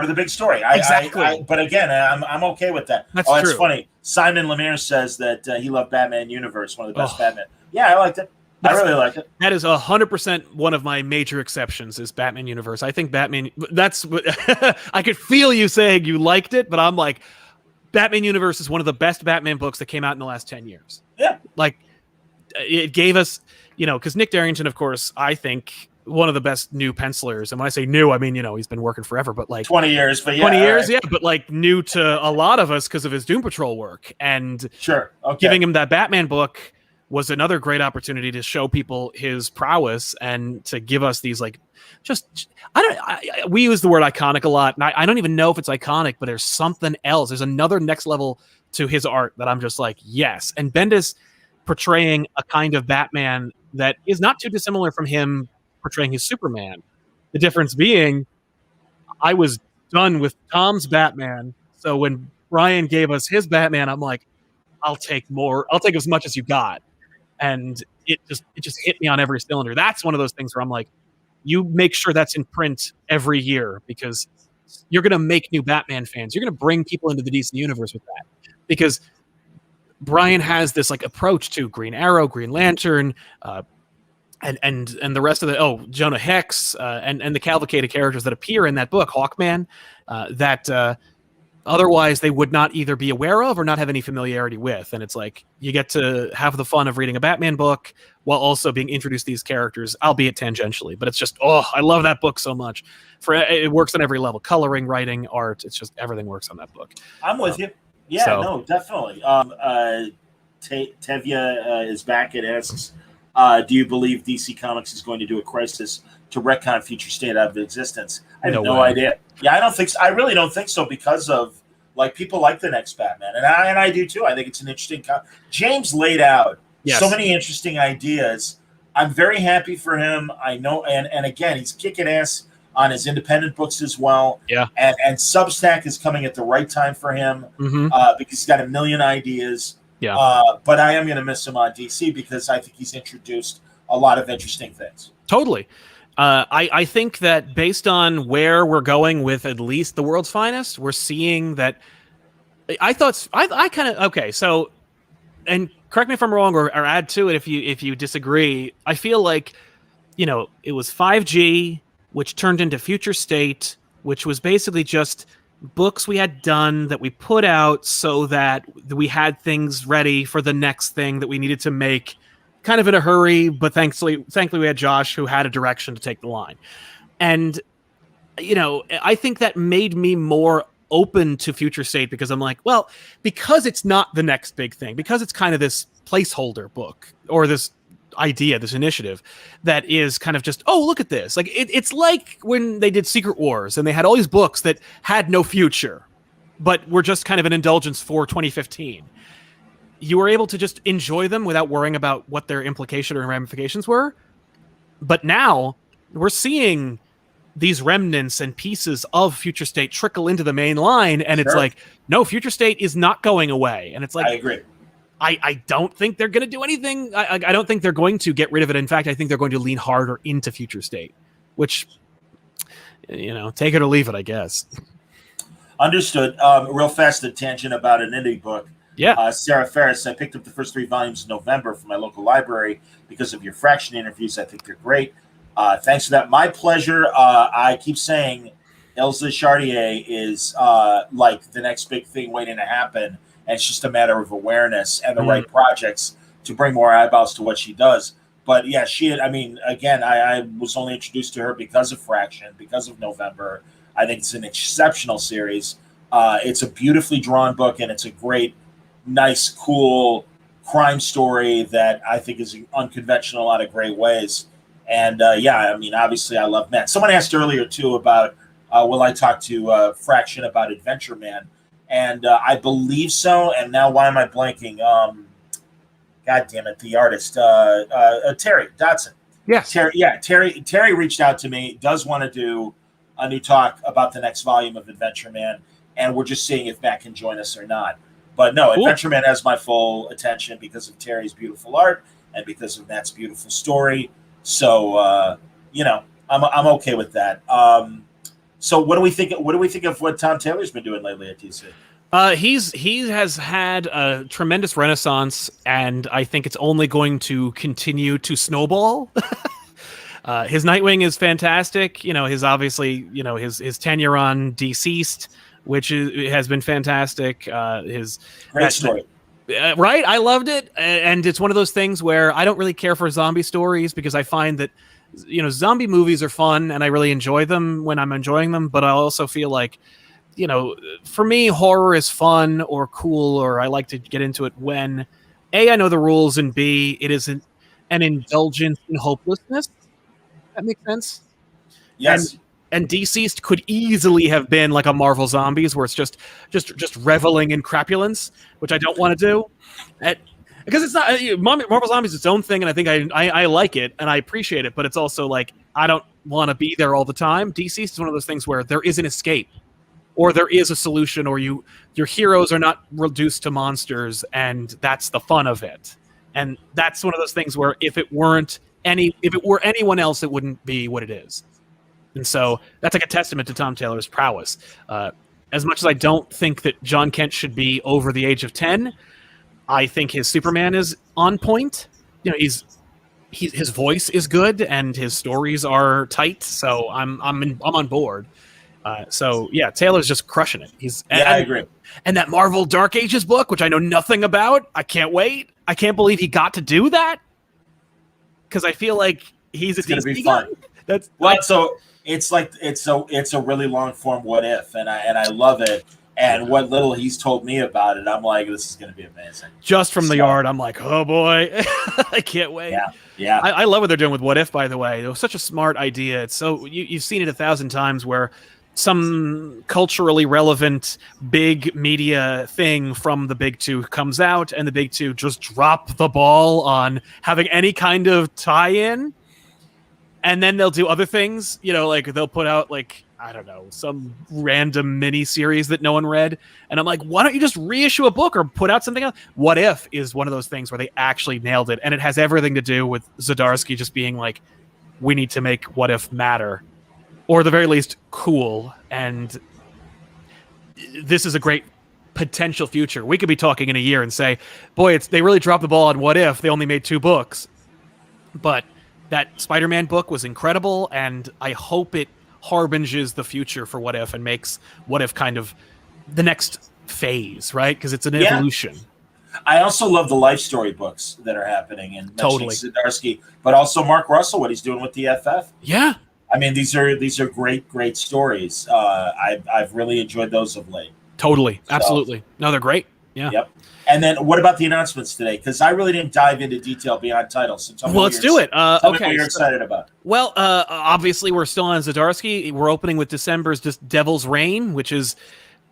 S2: the big story.
S3: Exactly.
S2: But again, I'm okay with that.
S3: That's
S2: true.
S3: That's
S2: funny. Simon Lemire says that he loved Batman Universe, one of the best Batman. Yeah, I liked it. I really like it.
S3: That is 100% one of my major exceptions is Batman Universe. I think Batman, that's what I could feel you saying you liked it, but I'm like, Batman Universe is one of the best Batman books that came out in the last 10 years.
S2: Yeah.
S3: Like it gave us, because Nick Darrington, of course, I think one of the best new pencilers. And when I say new, I mean, he's been working forever, but like
S2: 20 years, but
S3: 20 years. Yeah. But like new to a lot of us because of his Doom Patrol work and giving him that Batman book was another great opportunity to show people his prowess and to give us these like, we use the word iconic a lot. And I don't even know if it's iconic, but there's something else. There's another next level to his art that I'm just like, yes. And Bendis portraying a kind of Batman that is not too dissimilar from him portraying his Superman. The difference being I was done with Tom's Batman. So when Brian gave us his Batman, I'm like, I'll take more. I'll take as much as you got. And it just hit me on every cylinder. That's one of those things where I'm like, you make sure that's in print every year because you're going to make new Batman fans. You're going to bring people into the DC universe with that because Brian has this like approach to Green Arrow, Green Lantern, and the rest of the Jonah Hex and the cavalcade of characters that appear in that book, Hawkman, that otherwise they would not either be aware of or not have any familiarity with. And it's like you get to have the fun of reading a Batman book while also being introduced to these characters, albeit tangentially. But it's just, I love that book so much. It works on every level. Coloring, writing, art. It's just everything works on that book.
S2: I'm with you. Yeah, no, definitely. Tevya is back and asks, Do you believe DC Comics is going to do a crisis to retcon Future State out of existence? I have no idea. Yeah, I don't think so. I really don't think so because of people like the next Batman, and I do too. I think it's an interesting. James laid out so many interesting ideas. I'm very happy for him. I know, and again, he's kicking ass on his independent books as well.
S3: Yeah,
S2: and Substack is coming at the right time for him because he's got a million ideas.
S3: Yeah,
S2: but I am going to miss him on DC because I think he's introduced a lot of interesting things.
S3: Totally. I think that based on where we're going with at least the World's Finest, we're seeing that. I kind of okay. So, and correct me if I'm wrong, or add to it if you disagree. I feel like, it was 5G, which turned into Future State, which was basically just books we had done that we put out so that we had things ready for the next thing that we needed to make. Kind of in a hurry, but thankfully we had Josh who had a direction to take the line. And, I think that made me more open to Future State because I'm like, well, because it's not the next big thing, because it's kind of this placeholder book or this idea, this initiative that is kind of just, oh, look at this. Like it's like when they did Secret Wars and they had all these books that had no future, but were just kind of an indulgence for 2015. You were able to just enjoy them without worrying about what their implication or ramifications were. But now we're seeing these remnants and pieces of Future State trickle into the main line. And it's like, no, Future State is not going away. And it's like,
S2: I agree.
S3: I don't think they're going to do anything. I don't think they're going to get rid of it. In fact, I think they're going to lean harder into Future State, which, take it or leave it, I guess.
S2: Understood. Real fast, a tangent about an indie book.
S3: Yeah.
S2: Sarah Ferris, I picked up the first 3 volumes in November from my local library because of your Fraction interviews. I think they're great. Thanks for that. My pleasure. I keep saying Elsa Chartier is like the next big thing waiting to happen. And it's just a matter of awareness and the right projects to bring more eyeballs to what she does. But yeah, I was only introduced to her because of Fraction, because of November. I think it's an exceptional series. It's a beautifully drawn book, and it's a great, nice, cool crime story that I think is unconventional in a lot of great ways. And obviously I love Matt. Someone asked earlier too about will I talk to Fraction about Adventure Man, and I believe so. And now why am I blanking? God damn it, the artist Terry Dodson.
S3: Yes.
S2: Terry reached out to me. Does want to do a new talk about the next volume of Adventure Man, and we're just seeing if Matt can join us or not. But no, cool. Adventure Man has my full attention because of Terry's beautiful art and because of Matt's beautiful story. So I'm okay with that. So what do we think? What do we think of what Tom Taylor's been doing lately at DC?
S3: He has had a tremendous renaissance, and I think it's only going to continue to snowball. His Nightwing is fantastic. His tenure on Deceased, which has been fantastic. His
S2: great story.
S3: Right, I loved it, and it's one of those things where I don't really care for zombie stories because I find that zombie movies are fun and I really enjoy them when I'm enjoying them, but I also feel like for me horror is fun or cool, or I like to get into it when A, I know the rules, and B, it isn't an indulgence in hopelessness. That makes sense.
S2: Yes.
S3: And Deceased could easily have been like a Marvel Zombies, where it's just reveling in crapulence, which I don't want to do. Because it's not Marvel Zombies is its own thing, and I think I like it and I appreciate it, but it's also like I don't want to be there all the time. Deceased is one of those things where there is an escape, or there is a solution, or your heroes are not reduced to monsters, and that's the fun of it. And that's one of those things where if it were anyone else, it wouldn't be what it is. And so that's like a testament to Tom Taylor's prowess. As much as I don't think that John Kent should be over the age of 10, I think his Superman is on point. His voice is good and his stories are tight. So I'm on board. So yeah, Taylor's just crushing it.
S2: I agree.
S3: And that Marvel Dark Ages book, which I know nothing about, I can't wait. I can't believe he got to do that, because I feel like he's
S2: going to be fun.
S3: That's
S2: so it's a really long form what if, and I love it And what little he's told me about it, I'm like, this is going to be amazing.
S3: Just from the art, I'm like, oh boy, I can't wait.
S2: Yeah.
S3: I love what they're doing with What If, by the way. It was such a smart idea. It's so you've seen it 1,000 times where some culturally relevant big media thing from the big two comes out, and the big two just drop the ball on having any kind of tie-in, and then they'll do other things. Like they'll put out I don't know, some random mini series that no one read. And I'm like, why don't you just reissue a book or put out something else? What If is one of those things where they actually nailed it. And it has everything to do with Zdarsky just being like, we need to make What If matter, or at the very least cool. And this is a great potential future. We could be talking in a year and say, boy, they really dropped the ball on What If. They only made 2 books. But that Spider-Man book was incredible. And I hope it harbinges the future for What If and makes What If kind of the next phase, right? Because it's an evolution.
S2: I also love the life story books that are happening, and
S3: totally
S2: Zdarsky, but also Mark Russell, what he's doing with the FF.
S3: Yeah,
S2: I mean, these are great stories. I've really enjoyed those of late.
S3: Totally, absolutely. No, they're great. Yeah.
S2: Yep. And then what about the announcements today? Because I really didn't dive into detail beyond titles. So
S3: let's do it.
S2: Tell me what you're excited about.
S3: Well, obviously, we're still on Zdarsky. We're opening with December's Devil's Reign, which is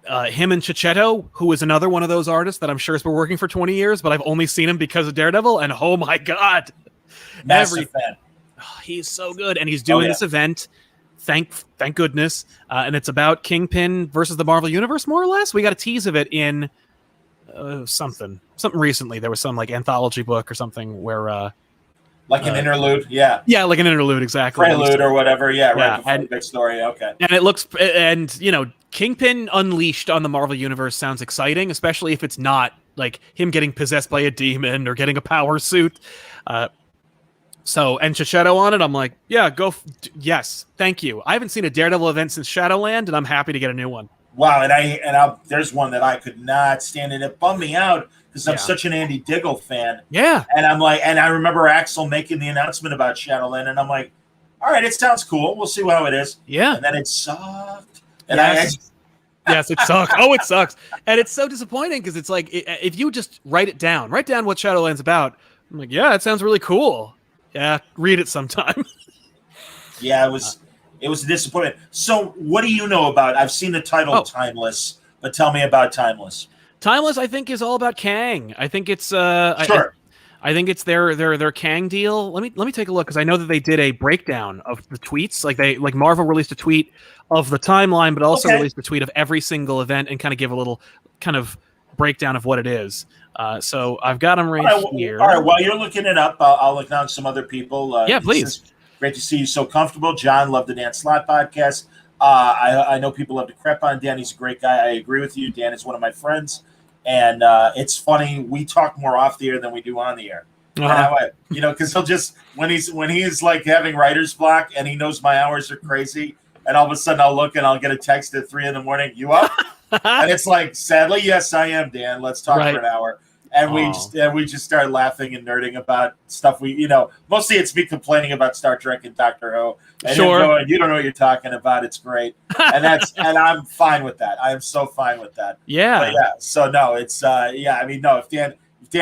S3: him and Cicchetto, who is another one of those artists that I'm sure has been working for 20 years, but I've only seen him because of Daredevil. And oh my God.
S2: Massive fan.
S3: He's so good. And he's doing this event. Thank goodness. And it's about Kingpin versus the Marvel Universe, more or less. We got a tease of it in something recently. There was some anthology book or something where
S2: like an interlude, like
S3: an interlude, exactly,
S2: prelude or whatever, right before the big story. Okay.
S3: And it looks, and Kingpin Unleashed on the Marvel Universe sounds exciting, especially if it's not like him getting possessed by a demon or getting a power suit. And Cicchetto on it, I'm like, yes, thank you. I haven't seen a Daredevil event since Shadowland, and I'm happy to get a new one.
S2: Wow, and there's one that I could not stand, and it bummed me out because I'm such an Andy Diggle fan.
S3: Yeah,
S2: and I'm like, and I remember Axel making the announcement about Shadowland, and I'm like, all right, it sounds cool. We'll see how it is.
S3: Yeah,
S2: and then it sucked. And
S3: yes, it sucks. Oh, it sucks, and it's so disappointing because it's like if you just write down what Shadowland's about. I'm like, yeah, it sounds really cool. Yeah, read it sometime.
S2: Yeah, it was a disappointment. So what do you know about, I've seen the title Timeless, but tell me about Timeless.
S3: Timeless, I think, is all about Kang. I think it's I think it's their Kang deal. Let me take a look, because I know that they did a breakdown of the tweets. Like Marvel released a tweet of the timeline, but also released a tweet of every single event and kind of give a little kind of breakdown of what it is. So I've got them here.
S2: All right, while you're looking it up, I'll acknowledge some other people.
S3: Yeah, please.
S2: Great to see you so comfortable. John, love the Dan Slott podcast. I know people love to crap on Dan. He's a great guy. I agree with you. Dan is one of my friends. And it's funny, we talk more off the air than we do on the air. Because he'll just, when he's like having writer's block and he knows my hours are crazy, and all of a sudden I'll look and I'll get a text at 3 a.m. You up? And it's like, sadly, yes, I am, Dan. Let's talk for an hour. And we just start laughing and nerding about stuff mostly it's me complaining about Star Trek and Doctor Who. And him going, you don't know what you're talking about. It's great. And and I'm fine with that. I am so fine with that.
S3: Yeah.
S2: But yeah. So no, it's if Dan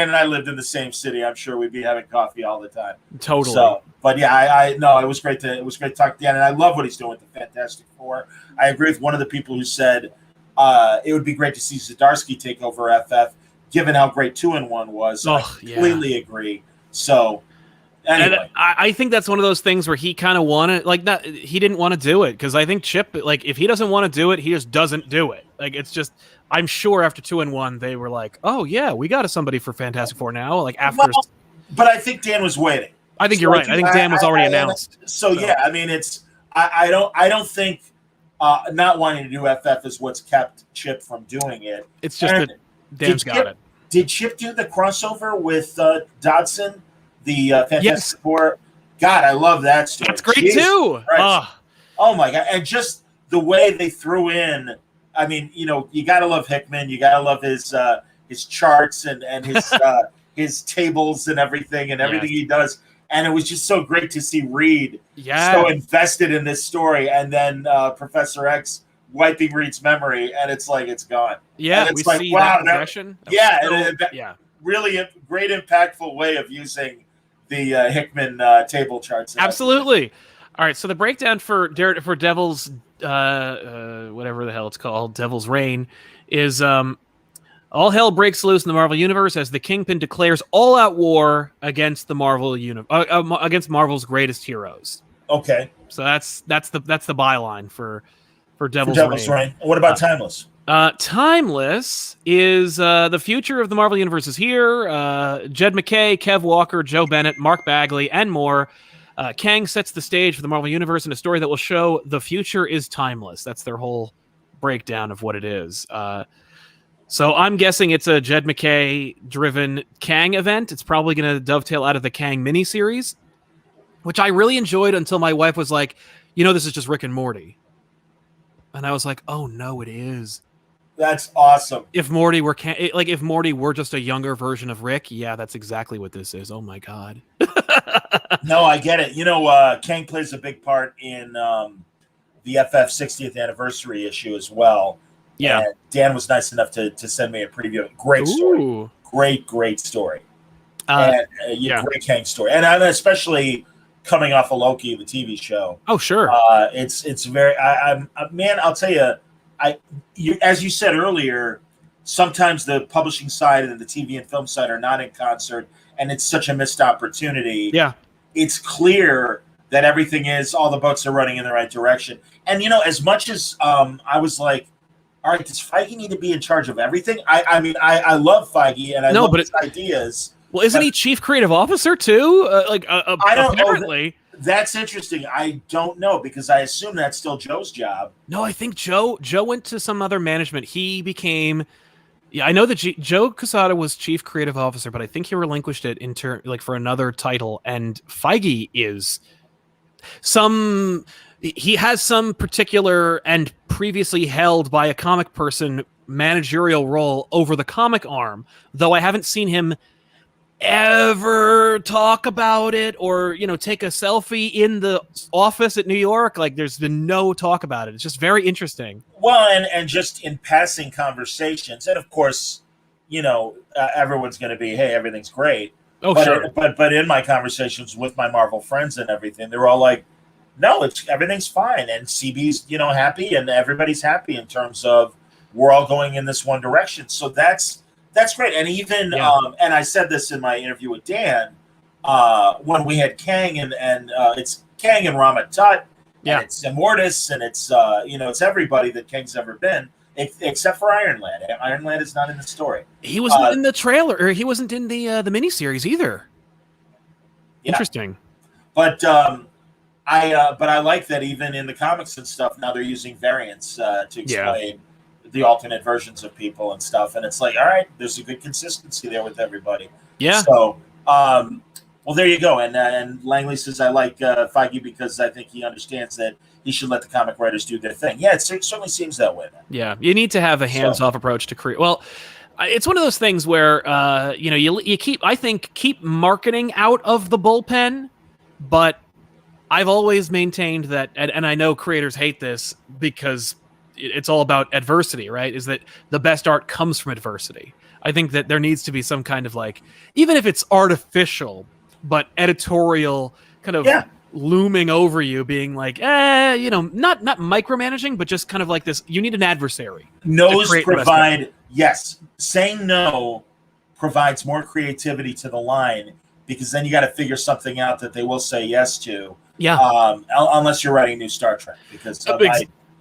S2: and I lived in the same city, I'm sure we'd be having coffee all the time.
S3: Totally.
S2: So, but yeah, it was great to talk to Dan, and I love what he's doing with the Fantastic Four. I agree with one of the people who said it would be great to see Zdarsky take over FF, given how great 2-in-1 was. I completely agree. So, anyway.
S3: And I think that's one of those things where he kind of wanted, he didn't want to do it, because I think Chip, if he doesn't want to do it, he just doesn't do it. It's just, I'm sure after 2-in-1, they were like, oh, yeah, we got somebody for Fantastic Four now.
S2: But I think Dan was waiting.
S3: I think you're right. I think Dan was already announced.
S2: So, yeah, I mean, I don't think not wanting to do FF is what's kept Chip from doing it.
S3: It's just that Dan's got it.
S2: Did Chip do the crossover with Dodson, the Fantastic Four? God, I love that story.
S3: That's great too.
S2: Oh my God! And just the way they threw in. I mean, you gotta love Hickman. You gotta love his charts and his his tables and everything he does. And it was just so great to see Reed so invested in this story, and then Professor X wiping Reed's memory, and it's like it's gone.
S3: Yeah,
S2: and it's
S3: we
S2: like,
S3: see
S2: wow,
S3: that progression.
S2: Yeah, really great, impactful way of using the Hickman table charts.
S3: Absolutely. All right, so the breakdown for Devil's whatever the hell it's called, Devil's Reign, is all hell breaks loose in the Marvel Universe as the Kingpin declares all-out war against the Marvel against Marvel's greatest heroes.
S2: Okay,
S3: so that's the byline for Devil's
S2: Reign. What about Timeless?
S3: Timeless is the future of the Marvel Universe is here. Jed MacKay, Kev Walker, Joe Bennett, Mark Bagley, and more. Kang sets the stage for the Marvel Universe in a story that will show the future is timeless. That's their whole breakdown of what it is. So I'm guessing it's a Jed MacKay-driven Kang event. It's probably going to dovetail out of the Kang miniseries, which I really enjoyed until my wife was like, this is just Rick and Morty. And I was like, oh, no, it is.
S2: That's awesome.
S3: If Morty were just a younger version of Rick, yeah, that's exactly what this is. Oh, my God.
S2: No, I get it. Kang plays a big part in the FF 60th anniversary issue as well.
S3: Yeah.
S2: And Dan was nice enough to send me a preview. Great story.
S3: Ooh.
S2: Great story. Great Kang story. And I'm especially coming off of Loki, the TV show.
S3: Oh, sure.
S2: It's very, man, I'll tell you, as you said earlier, sometimes the publishing side and the TV and film side are not in concert, and it's such a missed opportunity.
S3: Yeah.
S2: It's clear that all the boats are running in the right direction. And, as much as I was like, all right, does Feige need to be in charge of everything? I love Feige, and I love his ideas.
S3: Well, isn't he chief creative officer too? I don't apparently.
S2: That's interesting. I don't know, because I assume that's still Joe's job.
S3: No, I think Joe went to some other management. He became. Yeah, I know that Joe Quesada was chief creative officer, but I think he relinquished it for another title. And Feige is he has some particular and previously held by a comic person managerial role over the comic arm, though I haven't seen him ever talk about it or take a selfie in the office at New York. Like, there's been no talk about it. It's just very interesting.
S2: Well, and just in passing conversations, and of course, everyone's going to be, hey, everything's great.
S3: Oh,
S2: but
S3: sure.
S2: But in my conversations with my Marvel friends and everything, they're all like, no, everything's fine, and CB's happy, and everybody's happy in terms of we're all going in this one direction. So that's great. And even and I said this in my interview with Dan when we had Kang and it's Kang and Ramat Tut, and it's Immortus, and it's it's everybody that Kang's ever been, except for Iron Lad. Iron Lad is not in the story.
S3: He wasn't in the trailer, or he wasn't in the miniseries either.
S2: Yeah.
S3: Interesting.
S2: But I like that even in the comics and stuff now they're using variants to explain the alternate versions of people and stuff, and it's like, all right, there's a good consistency there with everybody.
S3: Yeah.
S2: So, well, there you go. And Langley says, I like Feige because I think he understands that he should let the comic writers do their thing. Yeah, it certainly seems that way, man.
S3: Yeah, you need to have a hands-off approach to create. Well, it's one of those things where you keep marketing out of the bullpen, but I've always maintained that, and I know creators hate this because it's all about adversity, right? Is that the best art comes from adversity. I think that there needs to be some kind of even if it's artificial, but editorial kind of looming over you, being not micromanaging, but just kind of like this. You need an adversary.
S2: Saying no provides more creativity to the line, because then you got to figure something out that they will say yes to.
S3: Yeah.
S2: Unless you're writing new Star Trek, because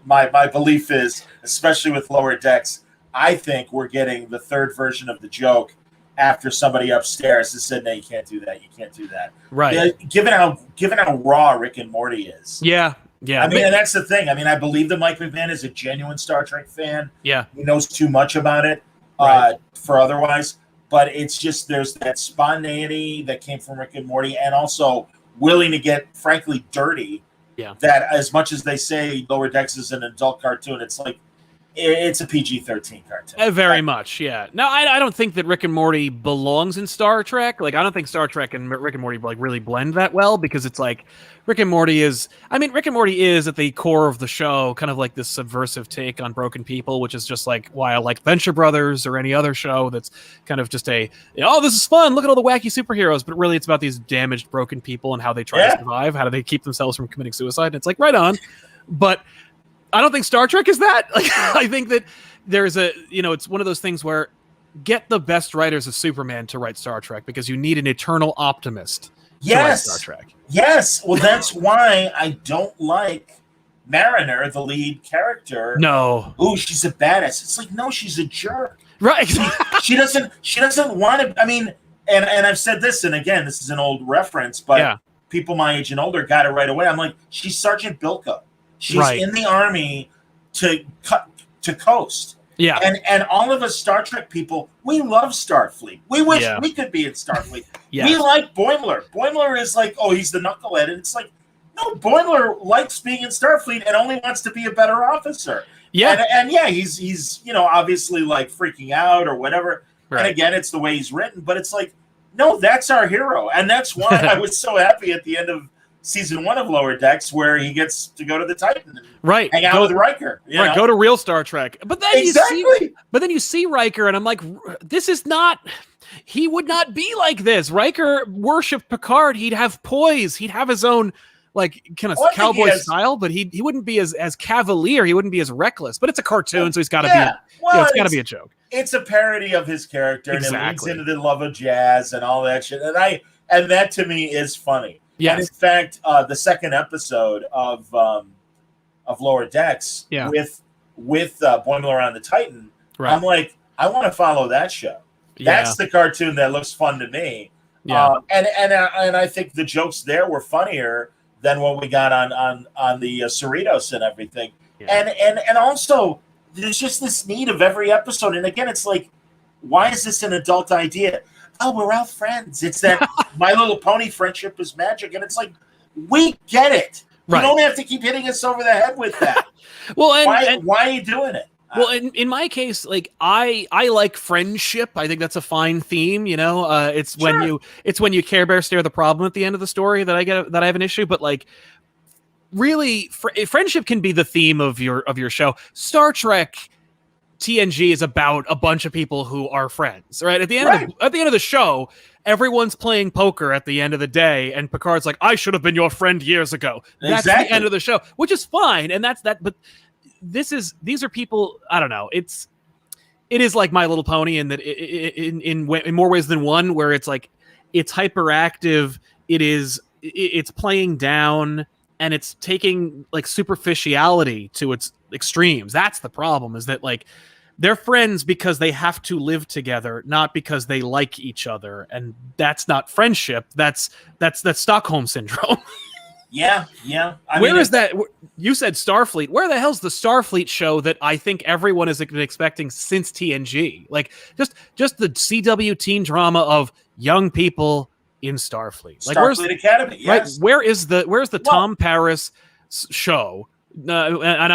S2: my belief is, especially with Lower Decks, I think we're getting the third version of the joke after somebody upstairs has said, no, you can't do that. You can't do that.
S3: Right.
S2: Given how raw Rick and Morty is.
S3: Yeah. Yeah.
S2: And that's the thing. I believe that Mike McMahon is a genuine Star Trek fan.
S3: Yeah.
S2: He knows too much about it for otherwise. But it's just, there's that spontaneity that came from Rick and Morty, and also willing to get, frankly, dirty.
S3: Yeah.
S2: That as much as they say Lower Decks is an adult cartoon, it's like, it's a PG-13 cartoon.
S3: Very much, yeah. No, I don't think that Rick and Morty belongs in Star Trek. Like, I don't think Star Trek and Rick and Morty like really blend that well, because it's like Rick and Morty is at the core of the show kind of like this subversive take on broken people, which is just like why I like Venture Brothers or any other show that's kind of just this is fun, look at all the wacky superheroes, but really it's about these damaged, broken people and how they try to survive, how do they keep themselves from committing suicide, and it's like, right on. But I don't think Star Trek is that. Like, I think that there's it's one of those things where get the best writers of Superman to write Star Trek, because you need an eternal optimist to write Star Trek.
S2: Yes. Well, that's why I don't like Mariner, the lead character.
S3: No.
S2: Ooh, she's a badass. It's like, no, she's a jerk.
S3: Right.
S2: She doesn't want to. I mean, and I've said this, and again, this is an old reference, but people my age and older got it right away. I'm like, she's Sergeant Bilko. She's in the army to coast. Yeah. And all of us Star Trek people, we love Starfleet. We wish we could be in Starfleet. We like Boimler. Boimler is like, oh, he's the knucklehead. And it's like, no, Boimler likes being in Starfleet and only wants to be a better officer. Yeah. And he's obviously like freaking out or whatever. Right. And again, it's the way he's written, but it's like, no, that's our hero. And that's why I was so happy at the end of season 1 of Lower Decks, where he gets to go to the Titan and hang out with Riker.
S3: Go to real Star Trek. But then you see Riker, and I'm like, this is not. He would not be like this. Riker worshipped Picard. He'd have poise. He'd have his own like kind of cowboy style, but he wouldn't be as cavalier. He wouldn't be as reckless. But it's a cartoon, so he's got to be. It's got to be a joke.
S2: It's a parody of his character, and it leads into the love of jazz and all that shit. And that to me is funny. Yes. And in fact, the second episode of Lower Decks with Boimler on the Titan, I'm like, I want to follow that show. That's the cartoon that looks fun to me. Yeah. And I think the jokes there were funnier than what we got on the Cerritos and everything. Yeah. And also, there's just this need of every episode. And again, it's like, why is this an adult idea? Oh, we're all friends. It's that My Little Pony friendship is magic. And it's like, we get it. Right. You don't have to keep hitting us over the head with that. Well, why are you doing it?
S3: Well, in my case, like I like friendship. I think that's a fine theme. It's when you Care Bear stare the problem at the end of the story that I have an issue. But like, really, friendship can be the theme of your show. Star Trek TNG is about a bunch of people who are friends, right? At the end of the show, everyone's playing poker at the end of the day, and Picard's like, "I should have been your friend years ago." That's the end of the show, which is fine, and that's that. But these are people. I don't know. It is like My Little Pony in that in more ways than one, where it's like it's hyperactive. It's playing down, and it's taking like superficiality to its extremes. That's the problem. Is that like they're friends because they have to live together, not because they like each other, and that's not friendship. That's Stockholm syndrome.
S2: Yeah.
S3: Where is that? You said Starfleet. Where the hell's the Starfleet show that I think everyone has been expecting since TNG? Like just the CW teen drama of young people in Starfleet. Like
S2: Starfleet Academy. Yes.
S3: Right. Where's the Tom Paris show? And I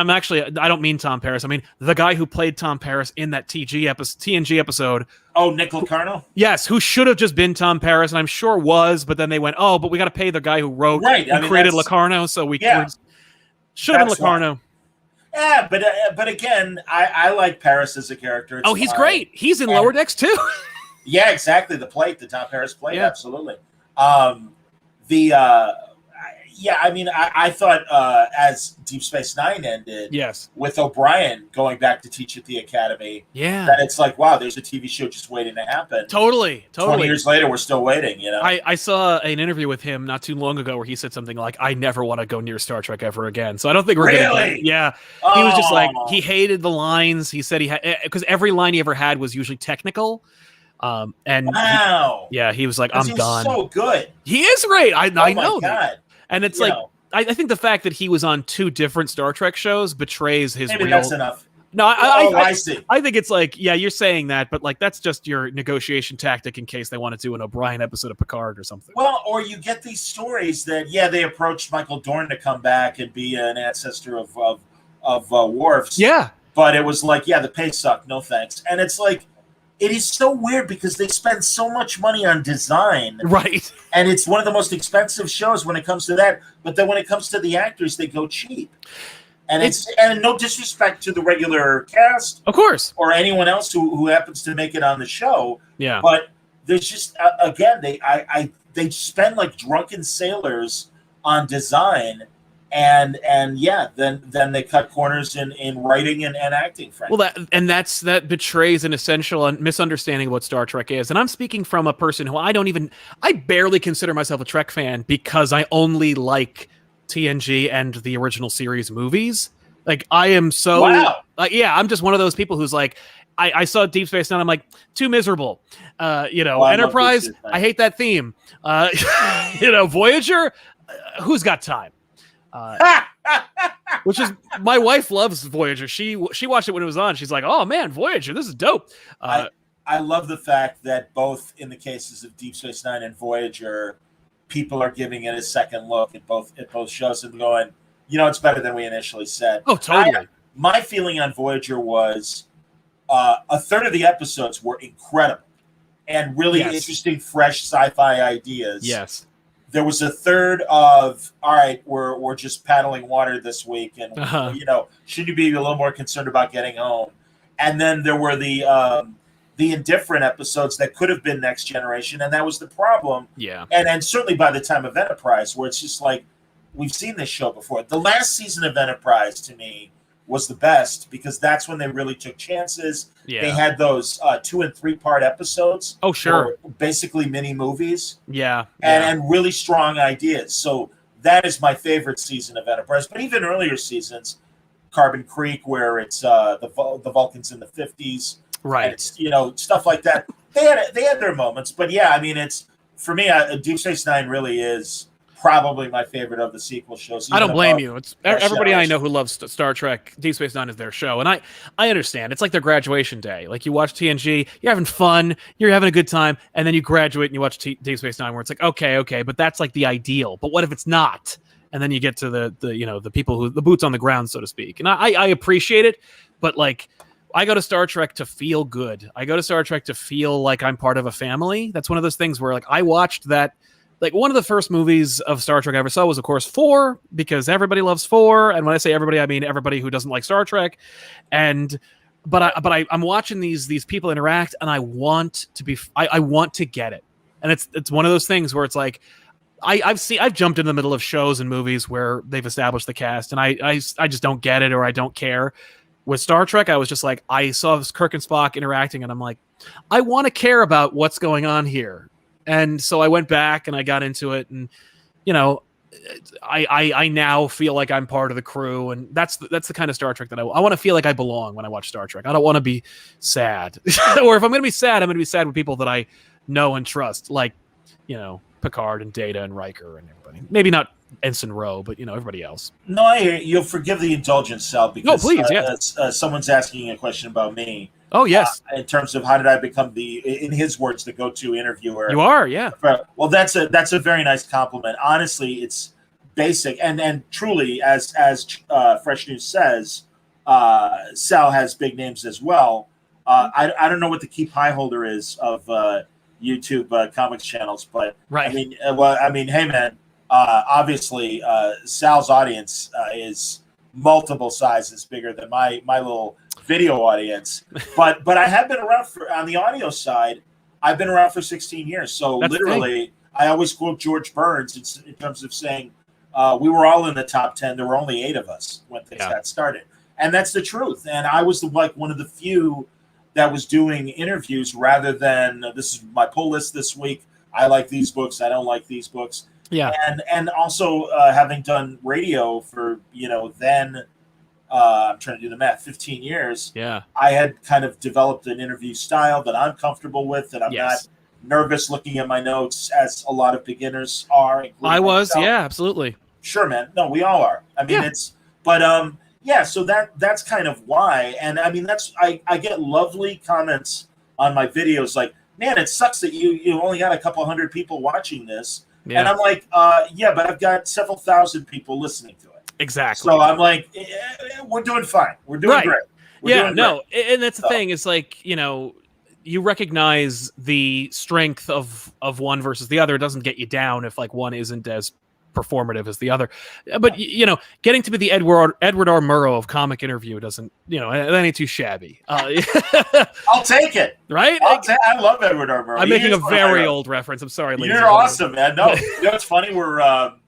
S3: don't mean Tom Paris. I mean the guy who played Tom Paris in that TNG episode.
S2: Oh, Nick Locarno?
S3: Yes, who should have just been Tom Paris, and I'm sure was, but then they went, oh, but we got to pay the guy who wrote and created Locarno, so we should have been Locarno.
S2: Yeah, but again, I like Paris as a character.
S3: He's great. He's in Lower Decks too.
S2: Yeah, exactly. The Tom Paris plate, absolutely. I thought as Deep Space Nine ended, with O'Brien going back to teach at the Academy, that it's like, wow, there's a TV show just waiting to happen.
S3: Totally.
S2: 20 years later, we're still waiting.
S3: I saw an interview with him not too long ago where he said something like, "I never want to go near Star Trek ever again." So I don't think we're
S2: really.
S3: He was just like he hated the lines. He said he had because every line he ever had was usually technical. And
S2: wow,
S3: he was like, "I'm done."
S2: So good.
S3: He is great. I know.
S2: God.
S3: And it's I think the fact that he was on 2 different Star Trek shows betrays his
S2: Maybe that's enough.
S3: No, I
S2: see.
S3: I think it's like, you're saying that, but like that's just your negotiation tactic in case they want to do an O'Brien episode of Picard or something.
S2: Well, or you get these stories that they approached Michael Dorn to come back and be an ancestor of Worf's.
S3: Yeah.
S2: but it was like, yeah, the pay sucked. No thanks. And it's like, it is so weird because they spend so much money on design.
S3: Right.
S2: And it's one of the most expensive shows when it comes to that. But then when it comes to the actors, they go cheap. And and no disrespect to the regular cast,
S3: of course,
S2: or anyone else who happens to make it on the show.
S3: Yeah.
S2: But there's just again, they spend like drunken sailors on design. And yeah, then they cut corners in writing and acting. Frankly.
S3: Well, that betrays an essential misunderstanding of what Star Trek is. And I'm speaking from a person who I barely consider myself a Trek fan because I only like TNG and the original series movies. Like I am so
S2: wow.
S3: I'm just one of those people who's like, I saw Deep Space Nine. I'm like, too miserable. Enterprise. I hate that theme. Voyager. Who's got time? Which is, my wife loves Voyager. She watched it when it was on. She's like, oh man, Voyager, this is dope.
S2: I love the fact that both in the cases of Deep Space Nine and Voyager, people are giving it a second look at both shows and going, it's better than we initially said.
S3: Oh, totally.
S2: My feeling on Voyager was a third of the episodes were incredible and really interesting, fresh sci-fi ideas.
S3: Yes.
S2: There was a third of, all right, we're just paddling water this week, and should you be a little more concerned about getting home? And then there were the indifferent episodes that could have been Next Generation, and that was the problem.
S3: Yeah.
S2: And certainly by the time of Enterprise, where it's just like, we've seen this show before. The last season of Enterprise, to me, was the best because that's when they really took chances.
S3: Yeah.
S2: They had those 2 and 3 part episodes.
S3: Oh, sure.
S2: Basically mini movies.
S3: Yeah.
S2: And really strong ideas. So that is my favorite season of Enterprise. But even earlier seasons, Carbon Creek, where it's the Vulcans in the 50s.
S3: Right.
S2: It's, stuff like that. They had their moments. But yeah, I mean, it's, for me, Deep Space Nine really is probably my favorite of the sequel shows.
S3: I don't blame you. It's everybody I know who loves Star Trek. Deep Space Nine is their show, and I understand. It's like their graduation day. Like you watch TNG, you're having fun, you're having a good time, and then you graduate and you watch Deep Space Nine, where it's like, okay, but that's like the ideal. But what if it's not? And then you get to the people who the boots on the ground, so to speak. And I appreciate it, but like, I go to Star Trek to feel good. I go to Star Trek to feel like I'm part of a family. That's one of those things where like I watched that. Like one of the first movies of Star Trek I ever saw was, of course, 4, because everybody loves 4. And when I say everybody, I mean everybody who doesn't like Star Trek. But I'm watching these people interact, and I want to get it. And it's one of those things where it's like I've jumped in the middle of shows and movies where they've established the cast, and I just don't get it, or I don't care. With Star Trek, I was just like, I saw Kirk and Spock interacting, and I'm like, I want to care about what's going on here. And so I went back and I got into it, and I now feel like I'm part of the crew, and that's the kind of Star Trek that I want to feel like I belong when I watch Star Trek. I don't want to be sad, or if I'm going to be sad, I'm going to be sad with people that I know and trust, like Picard and Data and Riker and everybody. Maybe not Ensign Rowe, but everybody else.
S2: No, I hear you. You'll forgive the indulgence, Sal, because
S3: please, yeah.
S2: Someone's asking a question about me.
S3: Oh, yes.
S2: In terms of how did I become in his words, the go-to interviewer.
S3: You are, yeah.
S2: Well, that's a very nice compliment. Honestly, it's basic. And truly, as Fresh News says, Sal has big names as well. I don't know what the keep high holder is of YouTube comics channels, but
S3: right.
S2: I mean, hey, man, obviously, Sal's audience is multiple sizes bigger than my little video audience, but I have been around on the audio side. I've been around for 16 years, so that's literally, I always quote George Burns in terms of saying we were all in the top 10. There were only 8 of us when things got started, and that's the truth. And I was one of the few that was doing interviews rather than this is my pull list this week. I like these books. I don't like these books.
S3: Yeah,
S2: and also having done radio for then. I'm trying to do the math, 15 years.
S3: Yeah.
S2: I had kind of developed an interview style that I'm comfortable with, that I'm not nervous looking at my notes as a lot of beginners are.
S3: I was, yeah, absolutely.
S2: Sure, man. No, we all are. I mean, so that's kind of why. And I mean, I get lovely comments on my videos like, man, it sucks that you only got a couple hundred people watching this. Yeah. And I'm like, but I've got several thousand people listening to it.
S3: Exactly.
S2: So I'm like, we're doing fine. We're doing great. doing great.
S3: And that's the thing. It's like, you recognize the strength of one versus the other. It doesn't get you down if like one isn't as performative as the other. But getting to be the Edward R. Murrow of Comic Interview doesn't, that ain't too shabby.
S2: I'll take it.
S3: Right?
S2: I love Edward R. Murrow.
S3: I'm making a very old reference. I'm sorry, ladies.
S2: You're awesome, man. No, it's funny. We're on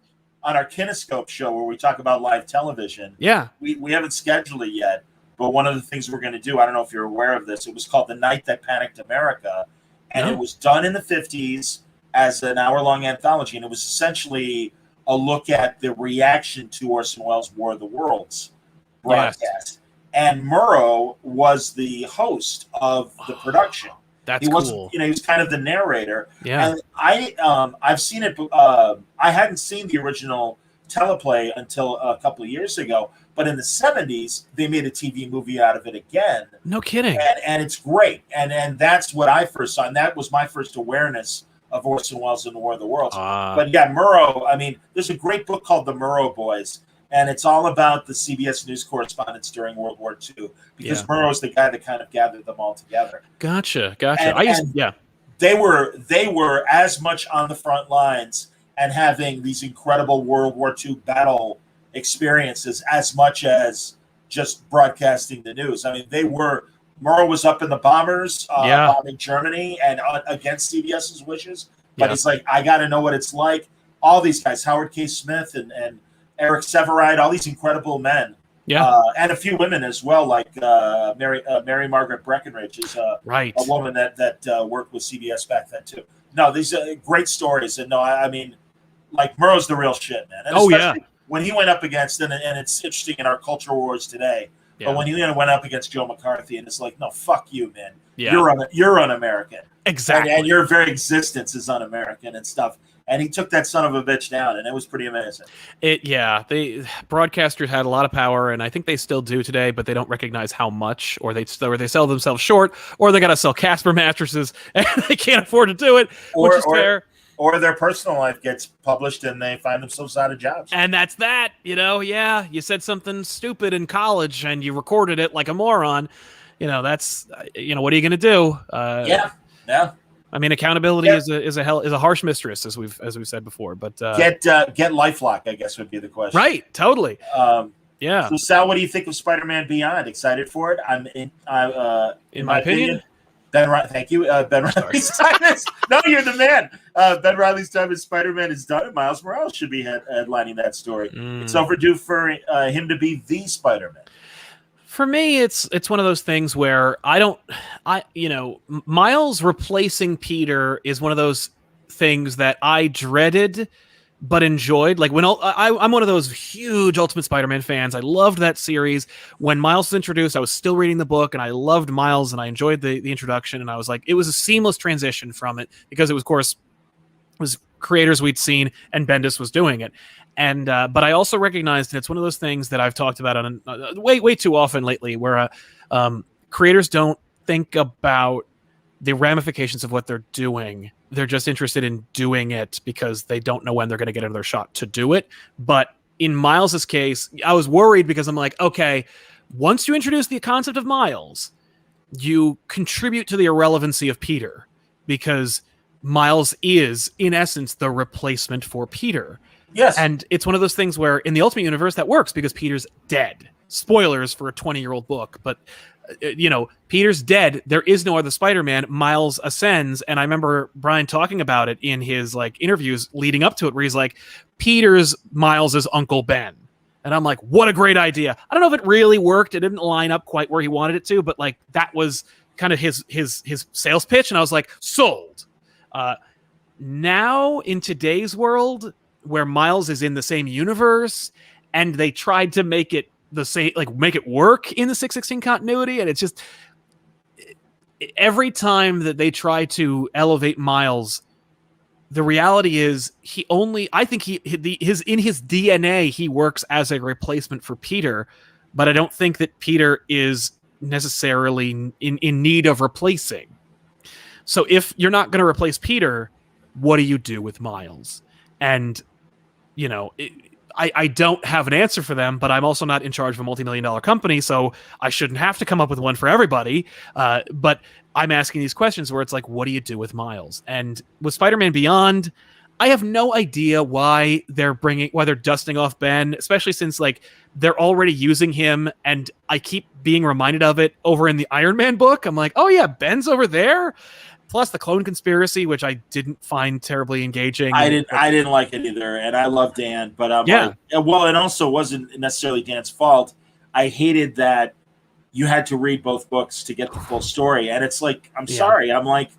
S2: our Kinescope show where we talk about live television.
S3: Yeah.
S2: We haven't scheduled it yet, but one of the things we're going to do, I don't know if you're aware of this, it was called The Night That Panicked America, and it was done in the 50s as an hour-long anthology, and it was essentially a look at the reaction to Orson Welles' War of the Worlds broadcast. Yes. And Murrow was the host of the production.
S3: That's cool.
S2: He was kind of the narrator.
S3: Yeah.
S2: And I've seen it. I hadn't seen the original teleplay until a couple of years ago, but in the 70s, they made a TV movie out of it again.
S3: No kidding.
S2: And it's great. And that's what I first saw. And that was my first awareness of Orson Welles in the War of the Worlds. But yeah, Murrow, there's a great book called The Murrow Boys, and it's all about the CBS News correspondents during World War II, because Murrow is the guy that kind of gathered them all together.
S3: Gotcha.
S2: They were as much on the front lines and having these incredible World War II battle experiences as much as just broadcasting the news. Murrow was up in the bombers, bombing Germany, and against CBS's wishes. But he's like, I got to know what it's like. All these guys, Howard K. Smith and Eric Severide, all these incredible men.
S3: Yeah.
S2: And a few women as well, like Mary Margaret Breckinridge is a woman that worked with CBS back then, too. No, these are great stories. And Murrow's the real shit, man. And when he went up against, and it's interesting in our cultural wars today, but when he went up against Joe McCarthy, and it's like, no, fuck you, man. Yeah. You're un-American.
S3: Exactly.
S2: And your very existence is un-American and stuff. And he took that son of a bitch down, and it was pretty amazing.
S3: The broadcasters had a lot of power, and I think they still do today, but they don't recognize how much, or they sell themselves short, or they got to sell Casper mattresses, and they can't afford to do it, which is fair.
S2: Or their personal life gets published and they find themselves out of jobs.
S3: And that's that, you said something stupid in college and you recorded it like a moron. That's, what are you going to do?
S2: Yeah.
S3: Accountability is a harsh mistress, as we've said before, but
S2: get LifeLock, I guess, would be the question.
S3: Right. Totally.
S2: So Sal, what do you think of Spider-Man Beyond? Excited for it? In my opinion, thank you. Ben Reilly's time is... No, you're the man. Ben Reilly's time as Spider-Man is done, and Miles Morales should be headlining that story. It's overdue for him to be the Spider-Man.
S3: For me, it's one of those things where Miles replacing Peter is one of those things that I dreaded but enjoyed. Like I'm one of those huge Ultimate Spider-Man fans. I loved that series. When Miles was introduced, I was still reading the book, and I loved Miles, and I enjoyed the introduction. And I was like, it was a seamless transition from it because it was, of course, creators we'd seen, and Bendis was doing it. And but I also recognized, and it's one of those things that I've talked about on way too often lately, where creators don't think about the ramifications of what they're doing. They're just interested in doing it because they don't know when they're going to get another shot to do it. But in Miles's case, I was worried because I'm like, okay, once you introduce the concept of Miles, you contribute to the irrelevancy of Peter, because Miles is, in essence, the replacement for Peter.
S2: Yes.
S3: And it's one of those things where in the Ultimate Universe that works because Peter's dead. Spoilers for a 20-year-old book, but Peter's dead. There is no other Spider-Man. Miles ascends, and I remember Brian talking about it in his interviews leading up to it, where he's like, Peter's Miles's Uncle Ben. And I'm like, what a great idea. I don't know if it really worked. It didn't line up quite where he wanted it to, but that was kind of his sales pitch, and I was like, sold. Now in today's world, where Miles is in the same universe, and they tried to make it the same, make it work in the 616 continuity, and it's just every time that they try to elevate Miles, the reality is I think in his DNA he works as a replacement for Peter, but I don't think that Peter is necessarily in need of replacing. So if you're not going to replace Peter, what do you do with Miles? And I don't have an answer for them, but I'm also not in charge of a multi-million-dollar company, so I shouldn't have to come up with one for everybody. But I'm asking these questions where it's like, what do you do with Miles? And with Spider-Man Beyond, I have no idea why they're dusting off Ben, especially since like they're already using him, and I keep being reminded of it over in the Iron Man book. I'm like, oh yeah, Ben's over there. Plus the clone conspiracy, which I didn't find terribly engaging.
S2: I didn't like it either, and I love Dan, but like, well, it also wasn't necessarily Dan's fault. I hated that you had to read both books to get the full story, and it's like, I'm sorry, I'm like,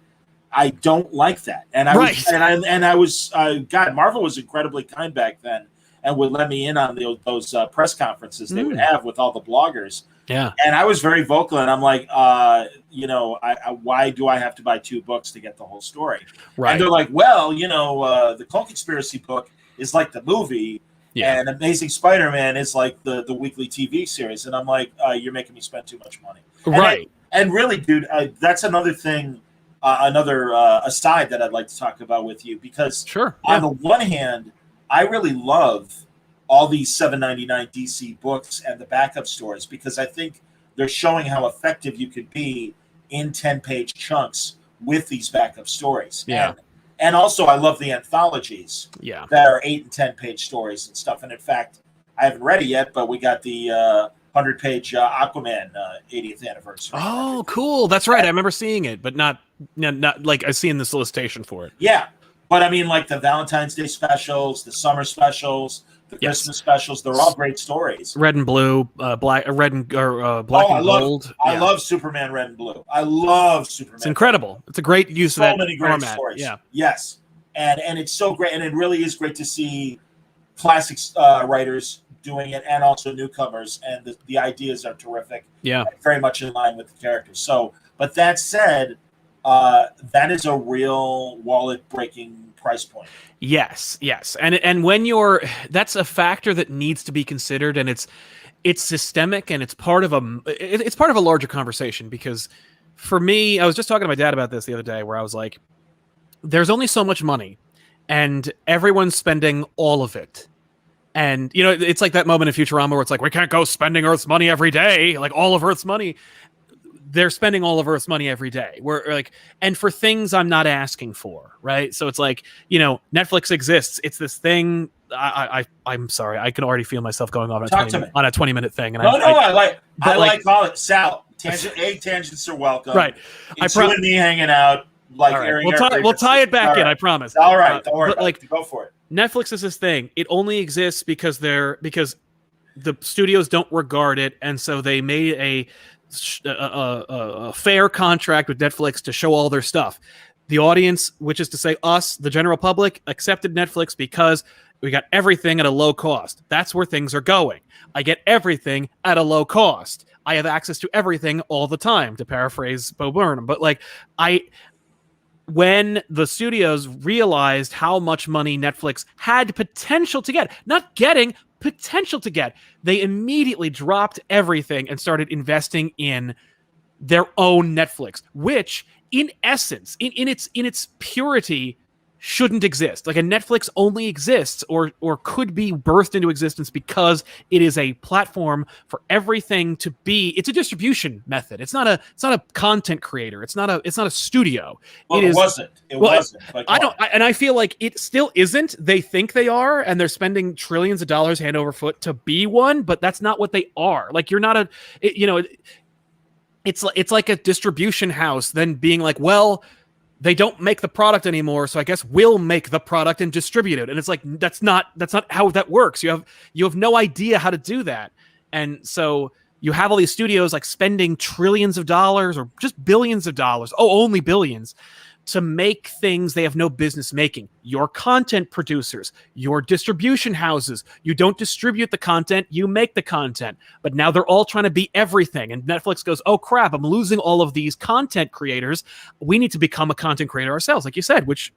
S2: I don't like that, and I was God, Marvel was incredibly kind back then, and would let me in on those press conferences they would have with all the bloggers.
S3: Yeah,
S2: and I was very vocal, and I'm like, why do I have to buy 2 books to get the whole story? Right. And they're like, well, the Clone Conspiracy book is like the movie, and Amazing Spider-Man is like the weekly TV series, and I'm like, you're making me spend too much money.
S3: Right.
S2: And really, dude, that's another thing. Another aside that I'd like to talk about with you, because on the one hand, I really love all these $7.99 DC books and the backup stories, because I think they're showing how effective you could be in 10-page chunks with these backup stories.
S3: Yeah.
S2: And also I love the anthologies that are 8 and 10-page stories and stuff. And in fact, I haven't read it yet, but we got the 100-page Aquaman 80th anniversary.
S3: Oh, cool. That's right. I remember seeing it, but not like I see in the solicitation for it.
S2: Yeah. But I mean, like the Valentine's Day specials, the summer specials, the Christmas specials, they're all great stories.
S3: Red and blue, black and gold.
S2: I love Superman Red and Blue. I love Superman.
S3: It's incredible. It's a great use of that
S2: many great
S3: format.
S2: Stories.
S3: Yeah.
S2: Yes. And it's so great. And it really is great to see classic writers doing it, and also newcomers, and the ideas are terrific.
S3: Yeah.
S2: Very much in line with the characters. So, but that said, that is a real wallet-breaking price point.
S3: Yes, and when that's a factor that needs to be considered, and it's systemic, and it's part of a larger conversation. Because for me, I was just talking to my dad about this the other day, where I was like, there's only so much money, and everyone's spending all of it. And it's like that moment in Futurama where it's like, we can't go spending Earth's money every day, like all of Earth's money. They're spending all of Earth's money every day. We're like, and for things I'm not asking for, right? So it's like, Netflix exists. It's this thing. I'm sorry, I can already feel myself going off on a 20-minute thing. And
S2: I like call it Sal. Tangents are welcome.
S3: Right.
S2: It's you and me hanging out. Like,
S3: all right. We'll tie it back in. I promise.
S2: All right. Don't worry. But go for it.
S3: Netflix is this thing. It only exists because the studios don't regard it, and so they made a fair contract with Netflix to show all their stuff. The audience, which is to say us, the general public, accepted Netflix because we got everything at a low cost. That's where things are going. I get everything at a low cost. I have access to everything all the time, to paraphrase Bo Burnham. But when the studios realized how much money Netflix had potential to get, not getting, potential to get, they immediately dropped everything and started investing in their own Netflix, which in essence, in its purity, shouldn't exist. Like, a Netflix only exists or could be birthed into existence because it is a platform for everything to be. It's a distribution method. It's not a content creator. It's not a studio.
S2: Well, it wasn't.
S3: I feel like it still isn't. They think they are, and they're spending trillions of dollars hand over foot to be one, but that's not what they are. Like, you're not it's like a distribution house then being like, well, they don't make the product anymore, so I guess we'll make the product and distribute it. And it's like, that's not how that works. You have no idea how to do that. And so you have all these studios like spending trillions of dollars or just billions of dollars, only billions, to make things they have no business making. Your content producers, your distribution houses, you don't distribute the content, you make the content. But now they're all trying to be everything. And Netflix goes, oh crap, I'm losing all of these content creators. We need to become a content creator ourselves, like you said, which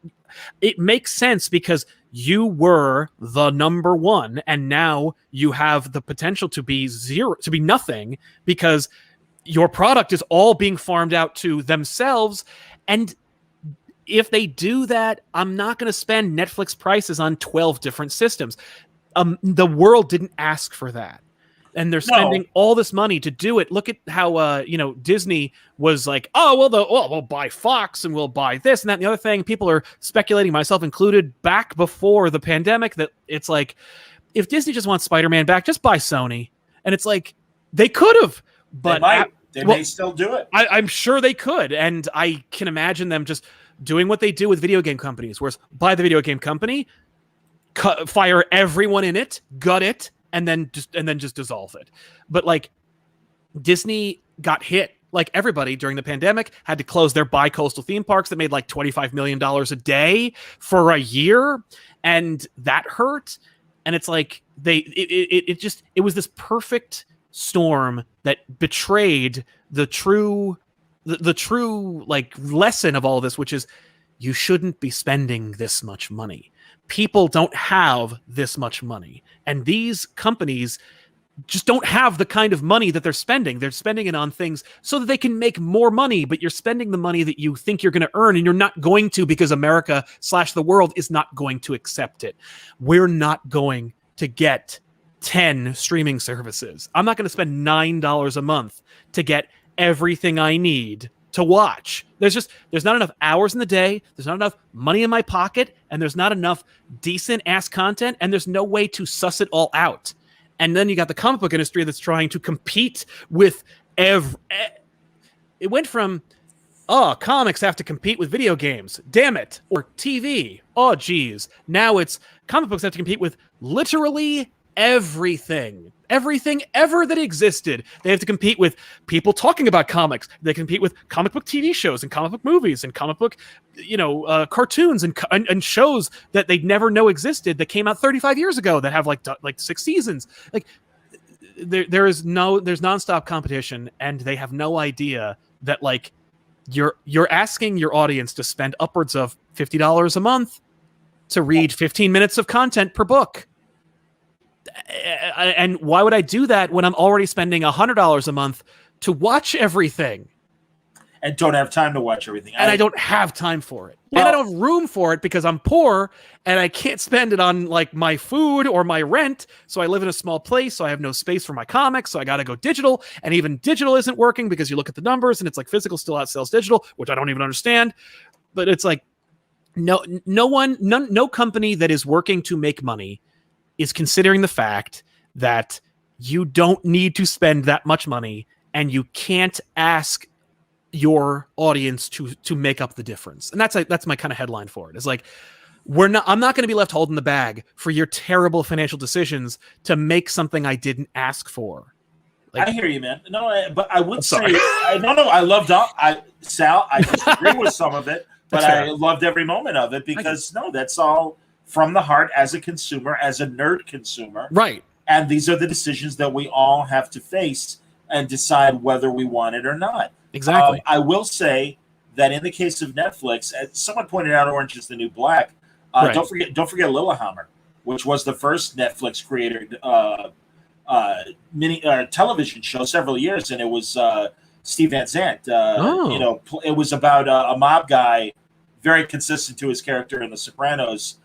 S3: it makes sense because you were the number one, and now you have the potential to be zero, to be nothing, because your product is all being farmed out to themselves. And if they do that, I'm not going to spend Netflix prices on 12 different systems. The world didn't ask for that. And they're spending all this money to do it. Look at how Disney was like, oh well, we'll buy Fox and we'll buy this and that and the other thing. People are speculating, myself included, back before the pandemic, that it's like, if Disney just wants Spider-Man back, just buy Sony. And it's like, they could have, but
S2: they may still do it.
S3: I'm sure they could, and I can imagine them just doing what they do with video game companies, whereas buy the video game company, fire everyone in it, gut it, and then just dissolve it. But like, Disney got hit like everybody during the pandemic, had to close their bi-coastal theme parks that made like $25 million a day for a year, and that hurt. And it's like it was this perfect storm that betrayed the true like lesson of all of this, which is you shouldn't be spending this much money. People don't have this much money, and these companies just don't have the kind of money that they're spending. They're spending it on things so that they can make more money, but you're spending the money that you think you're going to earn, and you're not going to, because America/the world is not going to accept it. We're not going to get 10 streaming services. I'm not going to spend $9 a month to get everything I need to watch. There's not enough hours in the day, there's not enough money in my pocket, and there's not enough decent ass content, and there's no way to suss it all out. And then you got the comic book industry that's trying to compete with it went from, comics have to compete with video games, damn it, or TV, oh geez. Now it's comic books have to compete with literally everything ever that existed. They have to compete with people talking about comics. They compete with comic book TV shows and comic book movies and comic book, cartoons and shows that they'd never know existed that came out 35 years ago that have like 6 seasons. Like there's nonstop competition, and they have no idea that like you're asking your audience to spend upwards of $50 a month to read 15 minutes of content per book. And why would I do that when I'm already spending $100 a month to watch everything?
S2: And don't have time to watch everything.
S3: And I don't have time for it. Well, and I don't have room for it because I'm poor and I can't spend it on like my food or my rent. So I live in a small place, so I have no space for my comics. So I got to go digital, and even digital isn't working because you look at the numbers and it's like physical still outsells digital, which I don't even understand. But it's like no company that is working to make money is considering the fact that you don't need to spend that much money, and you can't ask your audience to make up the difference. And that's my kind of headline for it. It's like, I'm not going to be left holding the bag for your terrible financial decisions to make something I didn't ask for. Like,
S2: I hear you, man. No, but I would say, I loved Sal. I disagree with some of it, but I loved every moment of it because that's all from the heart as a consumer, as a nerd consumer.
S3: Right.
S2: And these are the decisions that we all have to face and decide whether we want it or not.
S3: Exactly.
S2: I will say that in the case of Netflix, as someone pointed out, Orange is the New Black. Right. Don't forget Lillehammer, which was the first Netflix created television show several years, and it was Steve Van Zandt. It was about a mob guy, very consistent to his character in The Sopranos,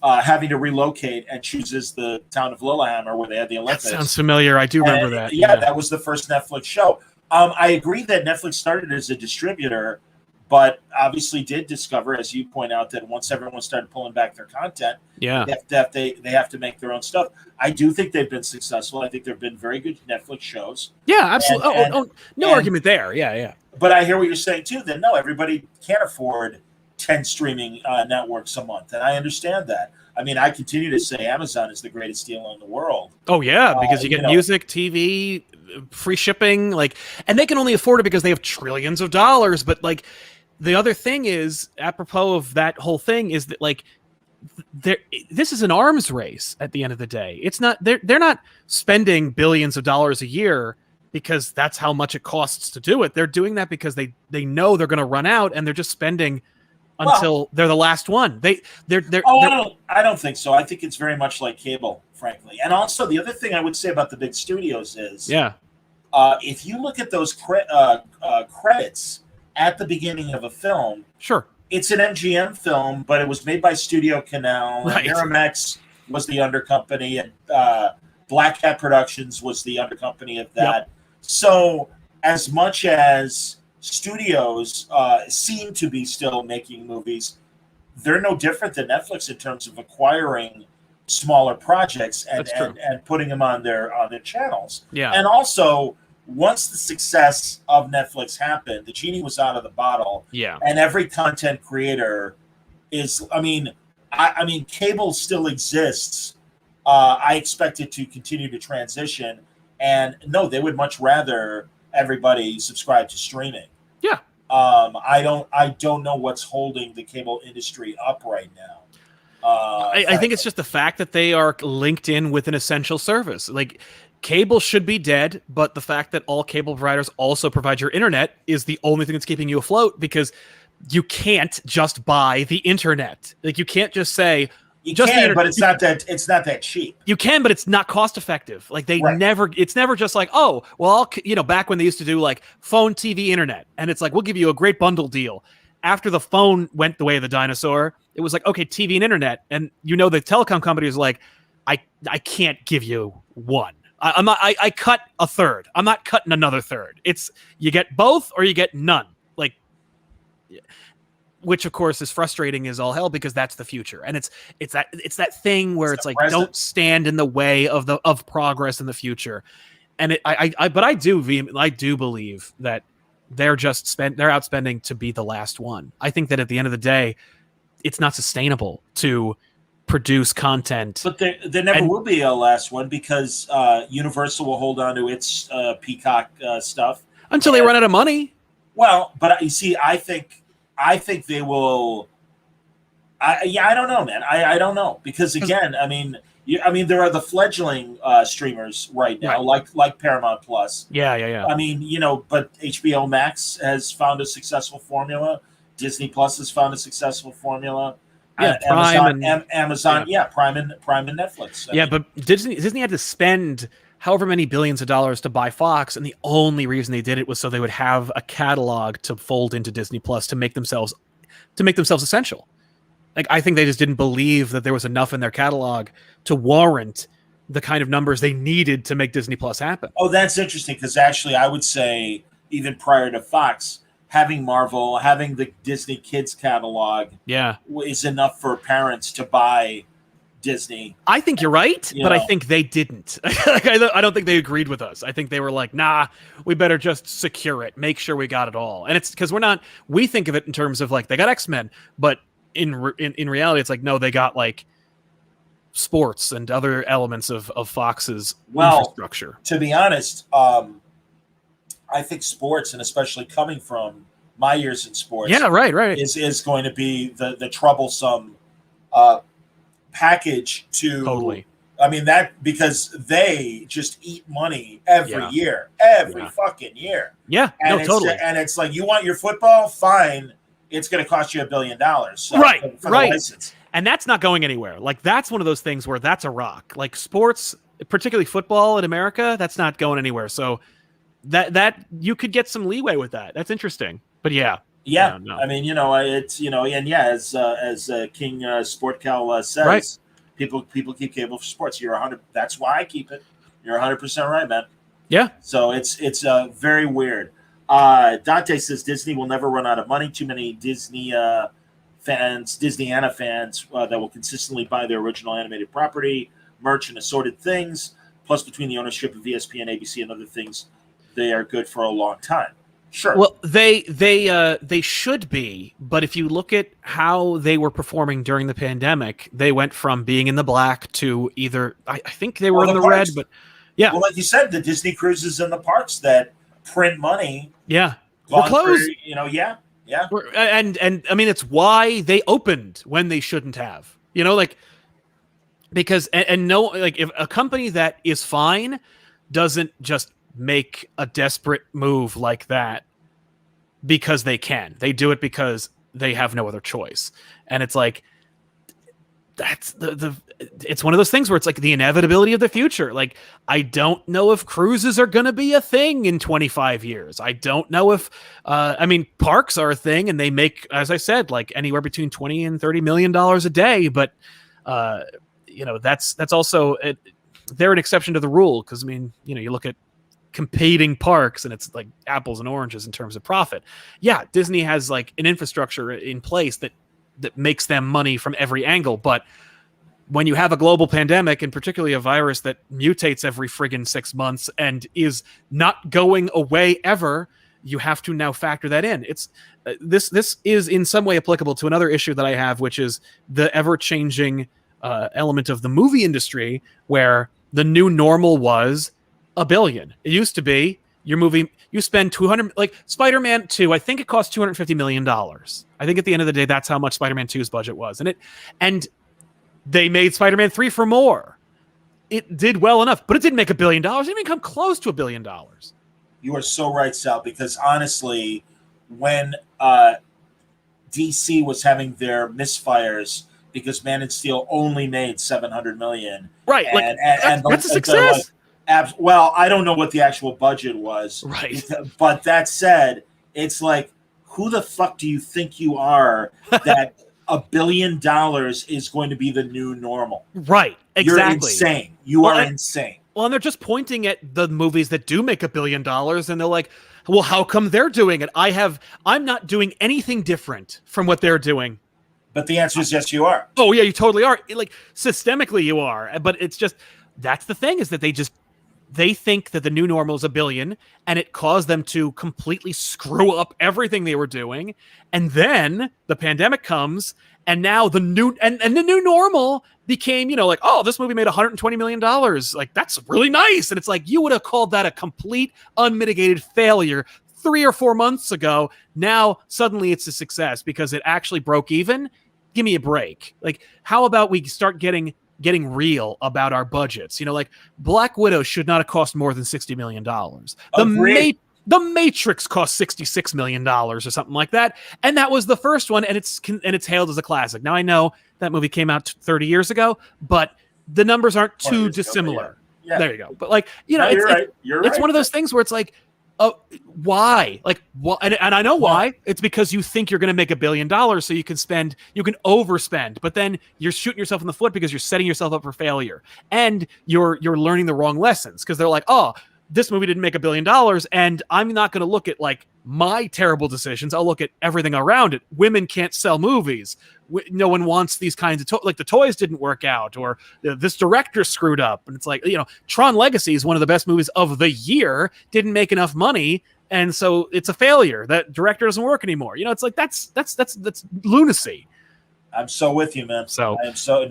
S2: having to relocate, and chooses the town of Lillehammer where they had the Olympics.
S3: That sounds familiar. I do remember that.
S2: Yeah, that was the first Netflix show. I agree that Netflix started as a distributor, but obviously did discover, as you point out, that once everyone started pulling back their content, they have to make their own stuff. I do think they've been successful. I think there have been very good Netflix shows.
S3: Yeah, absolutely. No argument there. Yeah.
S2: But I hear what you're saying, too, that no, everybody can't afford 10 streaming networks a month, and I understand that. I mean, I continue to say Amazon is the greatest deal in the world.
S3: Oh, yeah, because you get music, TV, free shipping, and they can only afford it because they have trillions of dollars. But the other thing is, apropos of that whole thing, is that this is an arms race at the end of the day. It's not they're not spending billions of dollars a year because that's how much it costs to do it. They're doing that because they know they're going to run out, and they're just spending until they're the last one. I
S2: don't think so. I think it's very much like cable, frankly. And also, the other thing I would say about the big studios is, if you look at those credits at the beginning of a film,
S3: sure,
S2: it's an MGM film, but it was made by Studio Canal, Miramax was the undercompany, and Black Hat Productions was the undercompany of that. Yep. So as much as studios seem to be still making movies, they're no different than Netflix in terms of acquiring smaller projects and putting them on their channels.
S3: Yeah.
S2: And also, once the success of Netflix happened, the genie was out of the bottle.
S3: Yeah.
S2: And every content creator is, I mean, cable still exists. I expect it to continue to transition. And no, they would much rather everybody subscribe to streaming.
S3: Yeah.
S2: I don't know what's holding the cable industry up right now.
S3: I think it's just the fact that they are linked in with an essential service. Like, cable should be dead, but the fact that all cable providers also provide your internet is the only thing that's keeping you afloat, because you can't just buy the internet. Like, you can't just say
S2: you can, but it's not that cheap.
S3: You can, but it's not cost effective. Like, it's never just like, oh, well, back when they used to do like phone, TV, internet, and it's like, we'll give you a great bundle deal. After the phone went the way of the dinosaur, it was like, okay, TV and internet. And the telecom company is like, I can't give you one. I cut a third. I'm not cutting another third. It's you get both or you get none. Like, which of course is frustrating as all hell, because that's the future. And it's that thing where it's like, don't stand in the way of progress in the future. And I do believe that they're outspending to be the last one. I think that at the end of the day, it's not sustainable to produce content.
S2: But there never will be a last one, because Universal will hold on to its Peacock stuff
S3: until they run out of money.
S2: Well, but you see, I think they will. I don't know, man. I don't know, because again, I mean, there are the fledgling streamers right now, like Paramount Plus.
S3: Yeah.
S2: I mean, but HBO Max has found a successful formula. Disney Plus has found a successful formula.
S3: Yeah,
S2: Amazon, Prime and Netflix.
S3: But Disney had to spend however many billions of dollars to buy Fox, and the only reason they did it was so they would have a catalog to fold into Disney Plus to make themselves essential. Like, I think they just didn't believe that there was enough in their catalog to warrant the kind of numbers they needed to make Disney Plus happen.
S2: Oh, that's interesting, because actually I would say even prior to Fox, having Marvel, having the Disney Kids catalog is enough for parents to buy Disney.
S3: I think you're right, but I think they didn't. I don't think they agreed with us. I think they were like, nah, we better just secure it, make sure we got it all. And it's because we think of it in terms of like, they got X-Men, but in reality, it's like, no, they got like sports and other elements of Fox's infrastructure.
S2: To be honest, I think sports, and especially coming from my years in sports,
S3: right,
S2: is going to be the troublesome package to.
S3: Totally.
S2: I mean, that, because they just eat money every year, fucking year.
S3: Yeah, totally.
S2: And it's like, you want your football? Fine. It's going to cost you $1 billion. So
S3: right.
S2: For the license.
S3: And that's not going anywhere. Like, that's one of those things where that's a rock. Like, sports, particularly football in America, that's not going anywhere. So that you could get some leeway with that. That's interesting. But
S2: yeah.
S3: No.
S2: I mean, it's and as King Sportcal says,
S3: right.
S2: People keep cable for sports. You're 100. That's why I keep it. You're 100% right, man.
S3: Yeah.
S2: So it's very weird. Dante says Disney will never run out of money. Too many Disneyana fans that will consistently buy their original animated property, merch, and assorted things. Plus, between the ownership of ESPN, ABC, and other things, they are good for a long time. Sure.
S3: Well, they should be, but if you look at how they were performing during the pandemic, they went from being in the black to either I think they were in the red, but yeah.
S2: Well, like you said, the Disney cruises in the parks that print money.
S3: Yeah. We're closed.
S2: Yeah.
S3: And I mean, it's why they opened when they shouldn't have. Because if a company that is fine doesn't just make a desperate move like that because they can. They do it because they have no other choice. And it's like, that's it's one of those things where it's like the inevitability of the future. Like, I don't know if cruises are going to be a thing in 25 years. I don't know if, parks are a thing and they make, as I said, like anywhere between 20 and $30 million a day. But that's also they're an exception to the rule, because I mean, you look at competing parks and it's like apples and oranges in terms of profit. Yeah, Disney has like an infrastructure in place that makes them money from every angle, but when you have a global pandemic, and particularly a virus that mutates every friggin' 6 months and is not going away ever, you have to now factor that in. It's this is in some way applicable to another issue that I have, which is the ever-changing element of the movie industry, where the new normal was $1 billion. It used to be your movie, you spend 200, like Spider-Man 2, I think it cost $250 million. I think at the end of the day, that's how much Spider-Man 2's budget was. And they made Spider-Man 3 for more. It did well enough, but it didn't make $1 billion. It didn't even come close to $1 billion.
S2: You are so right, Sal, because honestly, when DC was having their misfires because Man of Steel only made $700 million.
S3: Right. That's a success.
S2: Well, I don't know what the actual budget was.
S3: Right.
S2: But that said, it's like, who the fuck do you think you are that $1 billion is going to be the new normal?
S3: Right. Exactly.
S2: You're insane. You are insane.
S3: Well, and they're just pointing at the movies that do make $1 billion, and they're like, well, how come they're doing it? I'm not doing anything different from what they're doing.
S2: But the answer is yes, you are.
S3: Oh, yeah, you totally are. Like, systemically, you are. But it's just, that's the thing, is that they think that the new normal is $1 billion, and it caused them to completely screw up everything they were doing. And then the pandemic comes, and now the new normal became, like, oh, this movie made $120 million. Like, that's really nice. And it's like, you would have called that a complete unmitigated failure 3 or 4 months ago. Now suddenly it's a success because it actually broke even. Give me a break. Like, how about we start getting real about our budgets? Like, Black Widow should not have cost more than $60 million. The Matrix cost $66 million or something like that. And that was the first one, and it's hailed as a classic. Now, I know that movie came out 30 years ago, but the numbers aren't too dissimilar. Yeah. There you go. But like,
S2: you're right.
S3: It's one of those things where it's like, why? Like, what? And I know why. It's because you think you're going to make $1 billion, so you can overspend, but then you're shooting yourself in the foot because you're setting yourself up for failure, and you're learning the wrong lessons, because they're like, oh, this movie didn't make $1 billion, and I'm not going to look at like my terrible decisions. I'll look at everything around it. Women can't sell movies. No one wants these kinds of like the toys didn't work out, or this director screwed up. And it's like, Tron Legacy is one of the best movies of the year, didn't make enough money, and so it's a failure. That director doesn't work anymore. It's like that's lunacy.
S2: I'm so with you, man.
S3: So
S2: I am so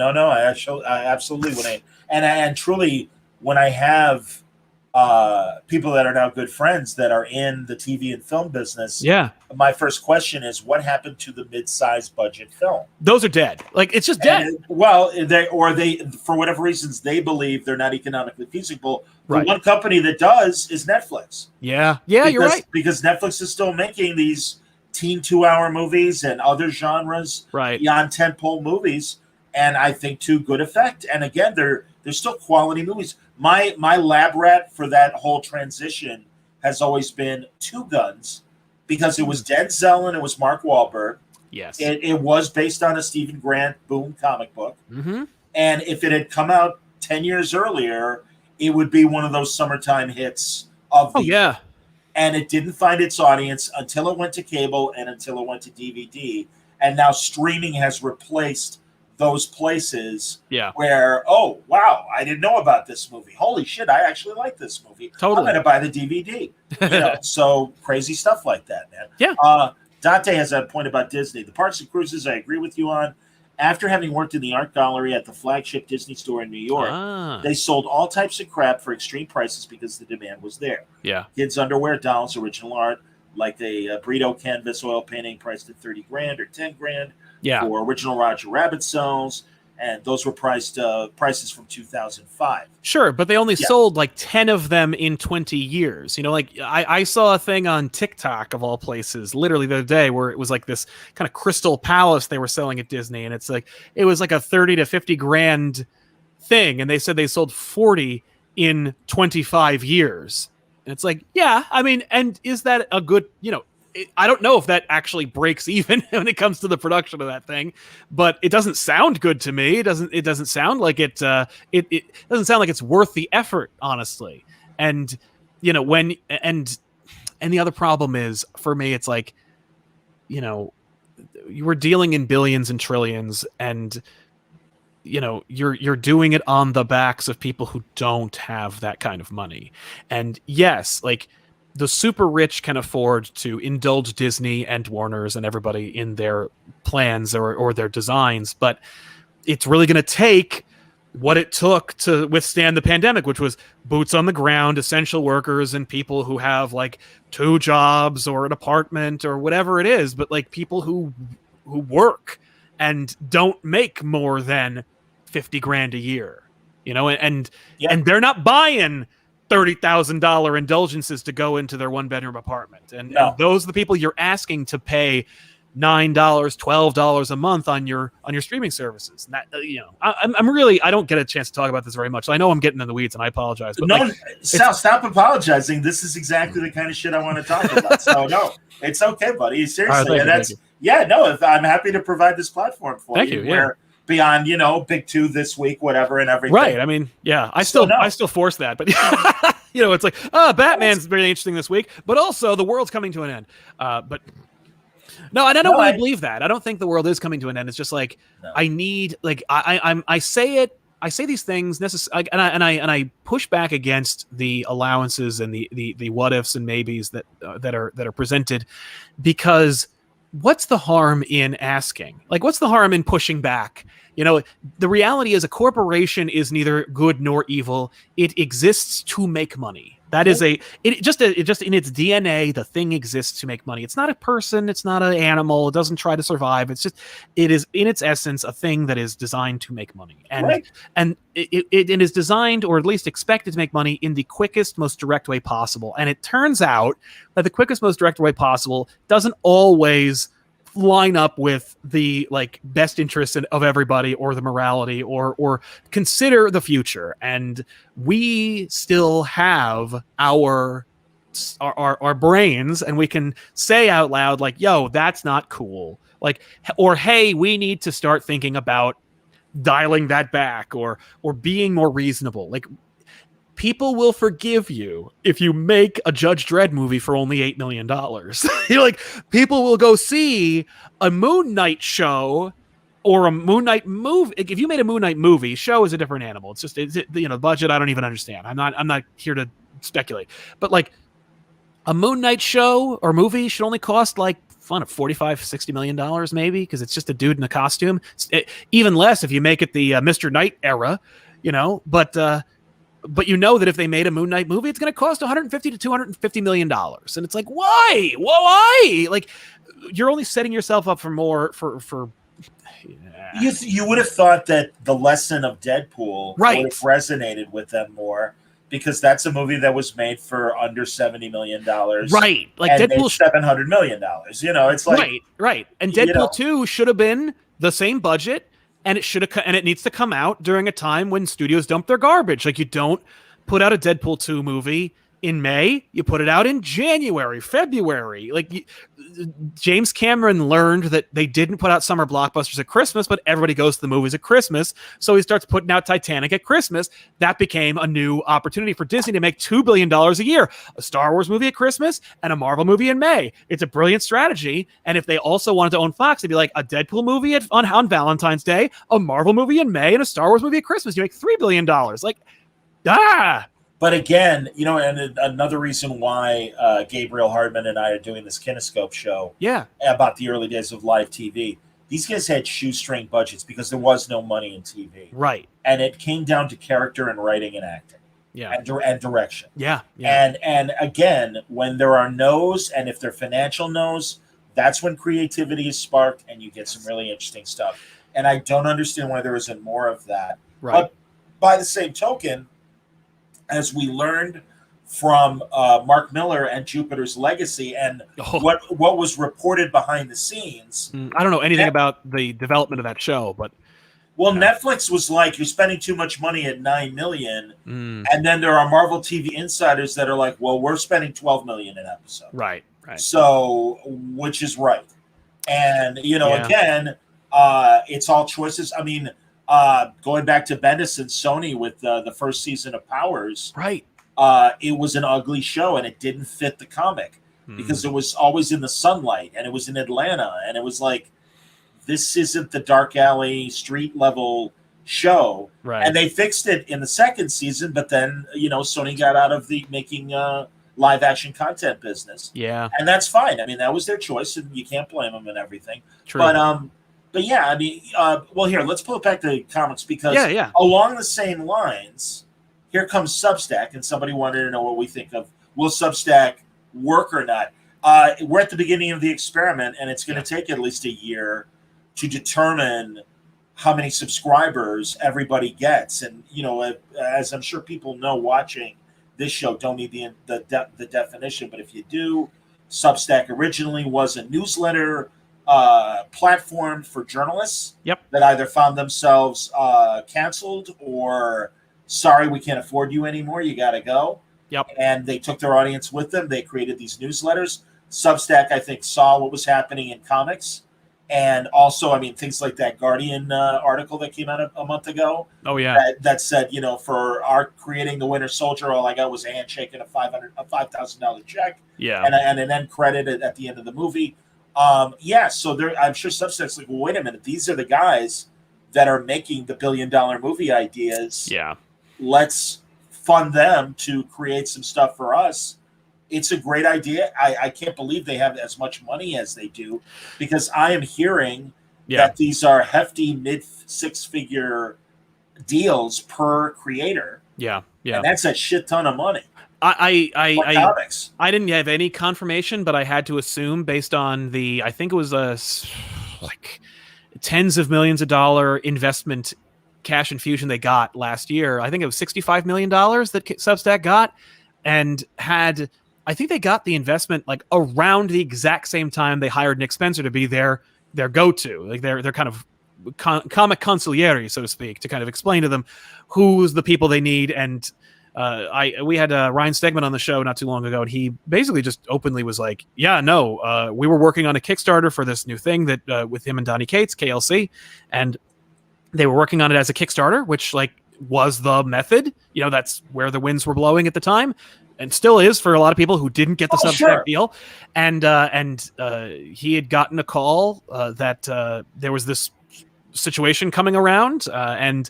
S2: I absolutely truly, when I have people that are now good friends that are in the TV and film business.
S3: Yeah.
S2: My first question is, what happened to the mid-sized budget film?
S3: Those are dead. Like, it's just dead.
S2: They for whatever reasons, they believe they're not economically feasible.
S3: Right.
S2: The one company that does is Netflix.
S3: Yeah. Yeah, you're right.
S2: Because Netflix is still making these teen 2-hour movies and other genres,
S3: right,
S2: beyond tentpole movies, and I think to good effect. And again, they're still quality movies. My lab rat for that whole transition has always been Two Guns, because it was Denzel and it was Mark Wahlberg.
S3: Yes.
S2: It was based on a Stephen Grant Boom comic book.
S3: Mm-hmm.
S2: And if it had come out 10 years earlier, it would be one of those summertime hits of the
S3: year.
S2: And it didn't find its audience until it went to cable and until it went to DVD. And now streaming has replaced those places where, oh, wow, I didn't know about this movie. Holy shit, I actually like this movie.
S3: Totally.
S2: I'm going to buy the DVD. So crazy stuff like that, man.
S3: Yeah.
S2: Dante has a point about Disney. The parks and cruises, I agree with you on. After having worked in the art gallery at the flagship Disney store in New York, they sold all types of crap for extreme prices because the demand was there.
S3: Yeah.
S2: Kids' underwear, dolls, original art, like a Brito canvas oil painting priced at $30,000 or $10,000.
S3: Yeah.
S2: For original Roger Rabbit cells, and those were prices from 2005.
S3: Sure, but they only sold like 10 of them in 20 years. Like I saw a thing on TikTok, of all places, literally the other day, where it was like this kind of crystal palace they were selling at Disney, and it was like a 30 to 50 grand thing, and they said they sold 40 in 25 years. And it's like, yeah, I mean, and is that a good, I don't know if that actually breaks even when it comes to the production of that thing, but it doesn't sound good to me. It doesn't sound like it doesn't sound like it's worth the effort, honestly. And and the other problem is, for me, it's like, you were dealing in billions and trillions, and you're doing it on the backs of people who don't have that kind of money. And yes, like, the super rich can afford to indulge Disney and Warner's and everybody in their plans or their designs, but it's really going to take what it took to withstand the pandemic, which was boots on the ground, essential workers, and people who have like 2 jobs or an apartment or whatever it is, but like people who work and don't make more than 50 grand a year, and they're not buying $30,000 indulgences to go into their 1-bedroom apartment. And those are the people you're asking to pay $9, $12 a month on your streaming services. And that, I'm really, I don't get a chance to talk about this very much. So I know I'm getting in the weeds, and I apologize. But
S2: no, Sal, stop apologizing. This is exactly the kind of shit I want to talk about. So no, it's okay, buddy. Seriously. I'm happy to provide this platform for you. Thank you. Beyond, Big 2 this week, whatever, and everything.
S3: Right. I mean, yeah, I still force that, but it's like, Batman's very interesting this week, but also the world's coming to an end. But no, and I don't really believe that. I don't think the world is coming to an end. It's just like, I need, like, I say these things and I push back against the allowances and the what ifs and maybes that are presented, because what's the harm in asking? Like, what's the harm in pushing back? The reality is, a corporation is neither good nor evil. It exists to make money. That is just in its DNA, the thing exists to make money. It's not a person. It's not an animal. It doesn't try to survive. It is in its essence a thing that is designed to make money. And it is designed, or at least expected, to make money in the quickest, most direct way possible. And it turns out that the quickest, most direct way possible doesn't always line up with the best interests of everybody, or the morality, or consider the future. And we still have our brains, and we can say out loud, like, yo, that's not cool, or hey, we need to start thinking about dialing that back, or being more reasonable. Like, people will forgive you if you make a Judge Dredd movie for only $8 million. People will go see a Moon Knight show or a Moon Knight movie. If you made a Moon Knight movie, show is a different animal. It's just, the budget, I don't even understand. I'm not here to speculate. But a Moon Knight show or movie should only cost $45-60 million, maybe, because it's just a dude in a costume. Even less if you make it the Mr. Knight era, But that if they made a Moon Knight movie, it's going to cost $150 to $250 million. And it's like, why? Why? Like, you're only setting yourself up for more for. Yeah.
S2: You would have thought that the lesson of Deadpool would have resonated with them more, because that's a movie that was made for under $70 million.
S3: Right. Like,
S2: and
S3: Deadpool
S2: $700 million. It's like,
S3: right. And Deadpool 2 should have been the same budget. And it needs to come out during a time when studios dump their garbage. Like, you don't put out a Deadpool 2 movie in May. You put it out in January, February. James Cameron learned that they didn't put out summer blockbusters at Christmas, but everybody goes to the movies at Christmas. So he starts putting out Titanic at Christmas. That became a new opportunity for Disney to make $2 billion a year. A Star Wars movie at Christmas and a Marvel movie in May. It's a brilliant strategy. And if they also wanted to own Fox, it'd be like a Deadpool movie on Valentine's Day, a Marvel movie in May, and a Star Wars movie at Christmas. You make $3 billion.
S2: But again, and another reason why Gabriel Hardman and I are doing this Kinescope show about the early days of live TV. These guys had shoestring budgets because there was no money in TV.
S3: Right.
S2: And it came down to character and writing and acting.
S3: Yeah.
S2: And direction.
S3: Yeah.
S2: And again, when there are no's, and if they're financial no's, that's when creativity is sparked and you get some really interesting stuff. And I don't understand why there isn't more of that.
S3: Right.
S2: But by the same token, as we learned from Mark Miller and Jupiter's Legacy, and what was reported behind the scenes.
S3: I don't know anything about the development of that show, but
S2: Well, Netflix was like, you're spending too much money at $9 million, and then there are Marvel TV insiders that are like, well, we're spending $12 million an episode.
S3: Right.
S2: So, which is right. And, again, it's all choices. I mean, going back to Bendis and Sony with the first season of Powers,
S3: right?
S2: It was an ugly show, and it didn't fit the comic because it was always in the sunlight, and it was in Atlanta, and it was like, this isn't the dark alley street level show.
S3: Right.
S2: And they fixed it in the second season, but then, Sony got out of the making live action content business.
S3: Yeah.
S2: And that's fine. I mean, that was their choice, and you can't blame them and everything.
S3: True.
S2: But yeah, I mean, well, here, let's pull it back to comics because along the same lines, here comes Substack, and somebody wanted to know what we think of, will Substack work or not? We're at the beginning of the experiment, and it's going to take at least a year to determine how many subscribers everybody gets. And, as I'm sure people know watching this show, don't need the definition, but if you do, Substack originally was a newsletter platform for journalists that either found themselves canceled or, sorry, we can't afford you anymore, you got to go. And they took their audience with them. They created these newsletters. Substack, I think, saw what was happening in comics. And also, I mean, things like that Guardian article that came out a month ago.
S3: Oh, yeah.
S2: That said, for our creating the Winter Soldier, all I got was a handshake and a $5,000 check.
S3: Yeah.
S2: And an end credit at the end of the movie. So I'm sure Substack's like, well, wait a minute. These are the guys that are making the $1 billion movie ideas.
S3: Yeah.
S2: Let's fund them to create some stuff for us. It's a great idea. I can't believe they have as much money as they do, because I am hearing that these are hefty mid-six-figure deals per creator.
S3: Yeah.
S2: And that's a shit ton of money.
S3: I didn't have any confirmation, but I had to assume based on I think it was like tens of millions of dollar investment cash infusion they got last year. I think it was $65 million that Substack got, and I think they got the investment like around the exact same time they hired Nick Spencer to be their go-to, like their kind of comic consigliere, so to speak, to kind of explain to them who's the people they need. And we had Ryan Stegman on the show not too long ago, and he basically just openly was like, we were working on a Kickstarter for this new thing that with him and Donnie Cates, KLC, and they were working on it as a Kickstarter, which like was the method. That's where the winds were blowing at the time. And still is for a lot of people who didn't get the Substack deal. And he had gotten a call that there was this situation coming around, and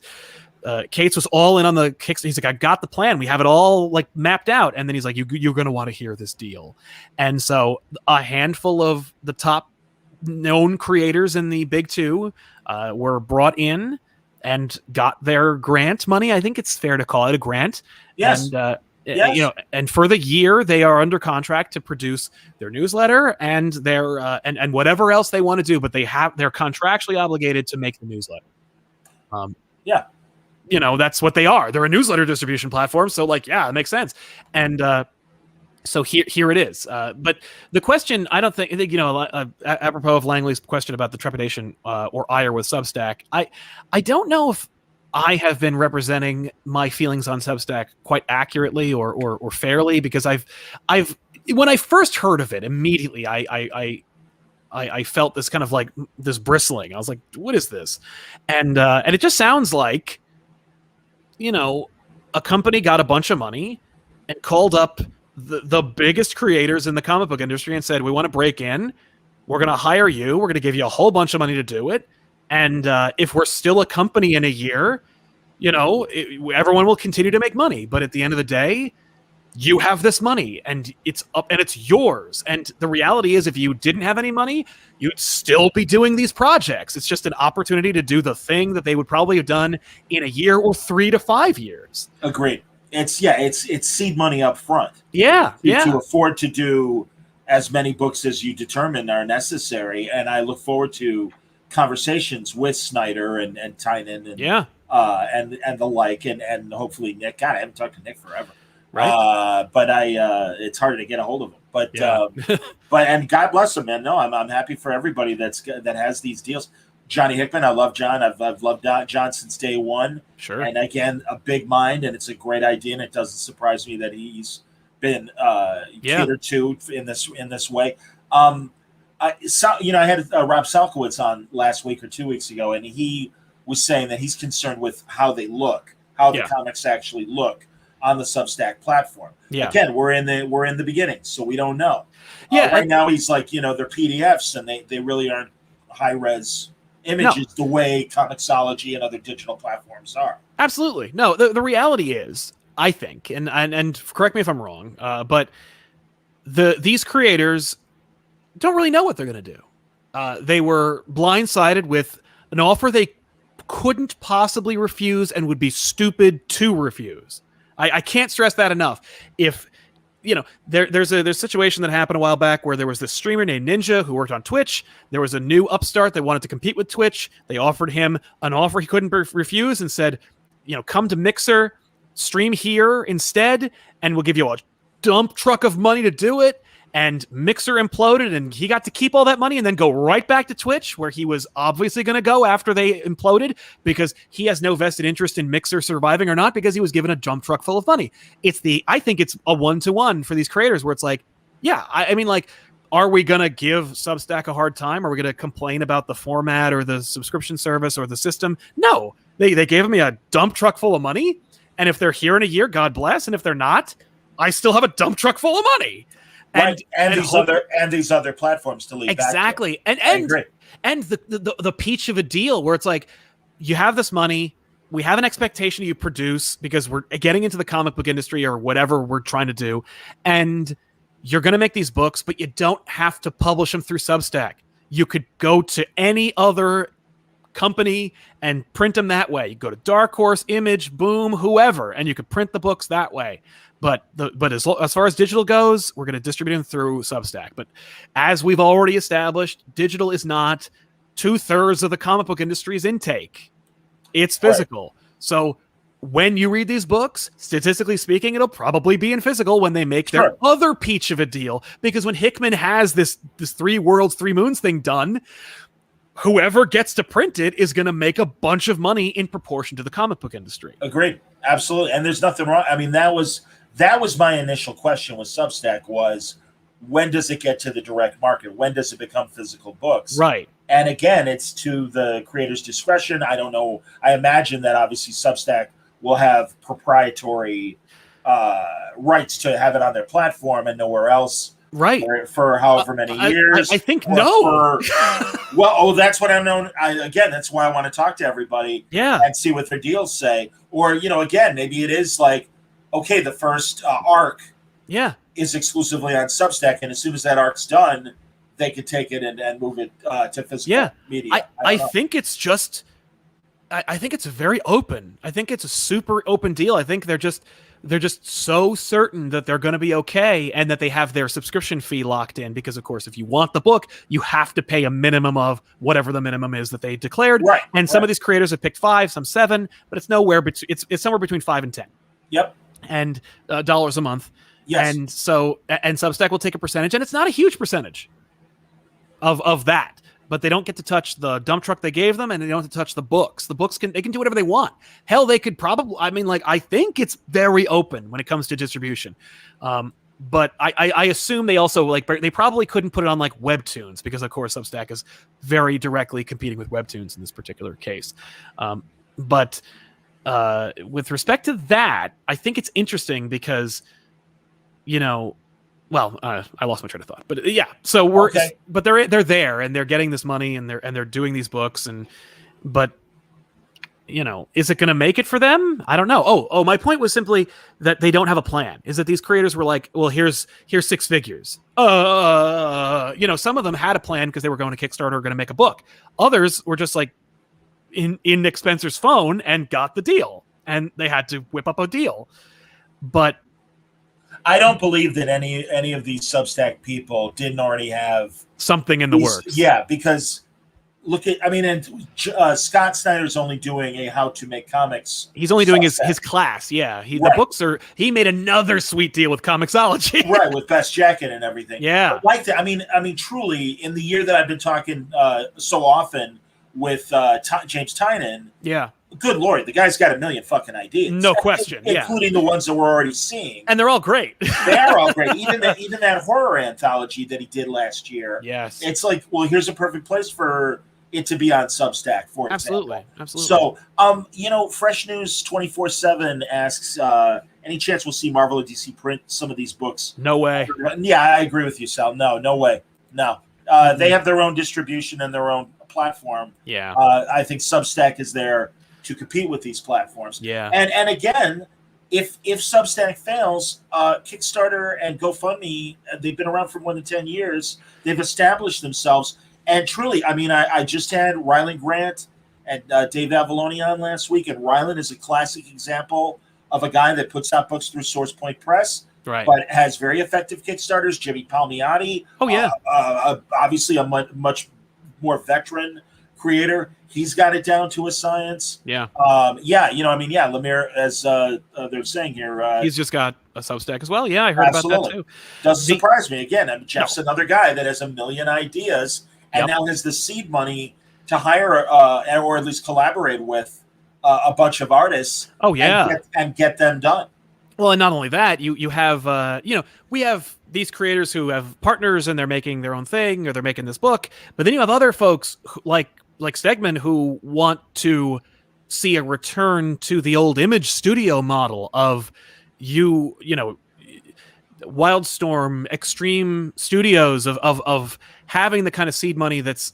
S3: Cates was all in on the Kickstarter. He's like, I got the plan. We have it all like mapped out. And then he's like, you're going to want to hear this deal. And so a handful of the top known creators in the big two were brought in and got their grant money. I think it's fair to call it a grant.
S2: Yes.
S3: And, and for the year they are under contract to produce their newsletter and their and whatever else they want to do, but they're contractually obligated to make the newsletter. That's what they are. They're a newsletter distribution platform, so like, it makes sense. And so here it is. But the question, I think apropos of Langley's question about the trepidation or ire with Substack, I don't know if I have been representing my feelings on Substack quite accurately or fairly, because I've when I first heard of it, immediately I felt this kind of like this bristling. I was like, what is this? And it just sounds like, a company got a bunch of money and called up the biggest creators in the comic book industry and said, we want to break in. We're going to hire you. We're going to give you a whole bunch of money to do it. And if we're still a company in a year, everyone will continue to make money. But at the end of the day, you have this money and it's up and it's yours. And the reality is, if you didn't have any money, you'd still be doing these projects. It's just an opportunity to do the thing that they would probably have done in a year or 3 to 5 years.
S2: Agreed. It's seed money up front.
S3: To
S2: afford to do as many books as you determine are necessary. And I look forward to conversations with Snyder and Tynan and the like, and hopefully Nick. God, I haven't talked to Nick forever.
S3: Right.
S2: But it's harder to get a hold of him. But and God bless him, man. No, I'm happy for everybody that has these deals. Johnny Hickman. I love John. I've loved John since day one.
S3: Sure.
S2: And again, a big mind, and it's a great idea, and it doesn't surprise me that he's been catered to in this way. I had Rob Salkowitz on last week or 2 weeks ago, and he was saying that he's concerned with how they look, how the comics actually look on the Substack platform.
S3: Yeah.
S2: Again, we're in the beginning, so we don't know.
S3: Yeah.
S2: Right now, he's like, they're PDFs, and they really aren't high-res images the way Comixology and other digital platforms are.
S3: Absolutely. No, the reality is, I think, and correct me if I'm wrong, but these creators don't really know what they're going to do. They were blindsided with an offer they couldn't possibly refuse and would be stupid to refuse. I can't stress that enough. If there's a situation that happened a while back where there was this streamer named Ninja who worked on Twitch. There was a new upstart that wanted to compete with Twitch. They offered him an offer he couldn't refuse and said, come to Mixer, stream here instead, and we'll give you a dump truck of money to do it. And Mixer imploded, and he got to keep all that money and then go right back to Twitch, where he was obviously going to go after they imploded, because he has no vested interest in Mixer surviving or not, because he was given a dump truck full of money. I think it's a 1-to-1 for these creators, where it's like, are we going to give Substack a hard time? Are we going to complain about the format or the subscription service or the system? No, they gave me a dump truck full of money. And if they're here in a year, God bless. And if they're not, I still have a dump truck full of money.
S2: And these other platforms to lead
S3: exactly.
S2: Back to.
S3: And the peach of a deal where it's like, you have this money, we have an expectation you produce because we're getting into the comic book industry or whatever we're trying to do, and you're going to make these books, but you don't have to publish them through Substack. You could go to any other company and print them that way. You go to Dark Horse, Image, Boom, whoever, and you could print the books that way. But as far as digital goes, we're going to distribute them through Substack. But as we've already established, digital is not 2/3 of the comic book industry's intake. It's physical. Right. So when you read these books, statistically speaking, it'll probably be in physical when they make their other peach of a deal. Because when Hickman has this 3 worlds, 3 moons thing done, whoever gets to print it is going to make a bunch of money in proportion to the comic book industry.
S2: Agreed. Absolutely. And there's nothing wrong. I mean, that was my initial question with Substack was, when does it get to the direct market? When does it become physical books?
S3: Right.
S2: And again, it's to the creator's discretion. I don't know. I imagine that obviously Substack will have proprietary rights to have it on their platform and nowhere else.
S3: Right.
S2: For however many years.
S3: I think no.
S2: That's what I'm known. That's why I want to talk to everybody.
S3: Yeah.
S2: And see what their deals say. Or, again, maybe it is like, okay, the first arc is exclusively on Substack, and as soon as that arc's done, they could take it and move it to physical media.
S3: I think it's just, I think it's very open. I think it's a super open deal. I think they're just so certain that they're going to be okay and that they have their subscription fee locked in, because of course, if you want the book, you have to pay a minimum of whatever the minimum is that they declared.
S2: Right.
S3: And some of these creators have picked 5, some 7, but it's it's somewhere between 5 and 10.
S2: Yep.
S3: And dollars a month.
S2: Yes.
S3: And so, and Substack will take a percentage, and it's not a huge percentage of that, but they don't get to touch the dump truck they gave them, and they don't have to touch the books. The books they can do whatever they want. Hell, they could probably, I think it's very open when it comes to distribution. But I assume they also they probably couldn't put it on like Webtoons, because of course Substack is very directly competing with Webtoons in this particular case. But with respect to that, I think it's interesting because, I lost my train of thought, but yeah. So but they're there and they're getting this money and they're doing these books but is it going to make it for them? I don't know. Oh, my point was simply that they don't have a plan. Is that these creators were like, well, here's 6 figures. Some of them had a plan because they were going to Kickstarter or going to make a book. Others were just like in Nick Spencer's phone and got the deal, and they had to whip up a deal. But
S2: I don't believe that any of these Substack people didn't already have
S3: something in the works.
S2: Yeah, because Scott Snyder's only doing a how to make comics.
S3: He's only doing his class. Yeah. The books he made another sweet deal with Comixology.
S2: Right. With Best Jacket and everything.
S3: Yeah.
S2: Truly in the year that I've been talking so often with James Tynion.
S3: Yeah.
S2: Good Lord, the guy's got a million fucking ideas.
S3: No question.
S2: Including the ones that we're already seeing.
S3: And they're all great.
S2: They are all great. Even that horror anthology that he did last year.
S3: Yes.
S2: It's like, well, here's a perfect place for it to be on Substack, for example.
S3: Absolutely.
S2: So, Fresh News 24/7 asks, any chance we'll see Marvel or DC print some of these books?
S3: No way.
S2: Yeah, I agree with you, Sal. No way. No. They have their own distribution and their own platform.
S3: Yeah.
S2: I think Substack is there to compete with these platforms.
S3: Yeah.
S2: And again, if Substack fails, Kickstarter and GoFundMe, they've been around for more than 10 years. They've established themselves. And truly, I mean, I just had Ryland Grant and Dave Avalone on last week, and Ryland is a classic example of a guy that puts out books through Source Point Press,
S3: right,
S2: but has very effective Kickstarters. Jimmy Palmiotti, obviously a much more veteran creator. He's got it down to a science.
S3: Yeah.
S2: Lemire, as they're saying here,
S3: he's just got a Substack as well. Yeah, I heard about that too.
S2: Doesn't surprise me. Again, Jeff's another guy that has a million ideas and now has the seed money to hire or at least collaborate with a bunch of artists.
S3: Oh yeah,
S2: and get them done.
S3: Well, and not only that, you have we have these creators who have partners and they're making their own thing or they're making this book, but then you have other folks like Stegman who want to see a return to the old Image studio model of Wildstorm, Extreme Studios of having the kind of seed money that's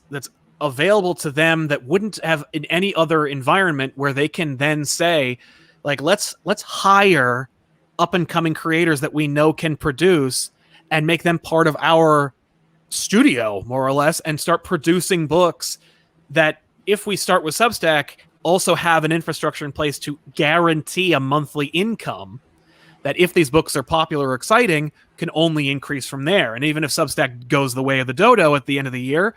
S3: available to them that wouldn't have in any other environment, where they can then say, like, let's hire up and coming creators that we know can produce and make them part of our studio, more or less, and start producing books that, if we start with Substack, also have an infrastructure in place to guarantee a monthly income that, if these books are popular or exciting, can only increase from there. And even if Substack goes the way of the dodo at the end of the year,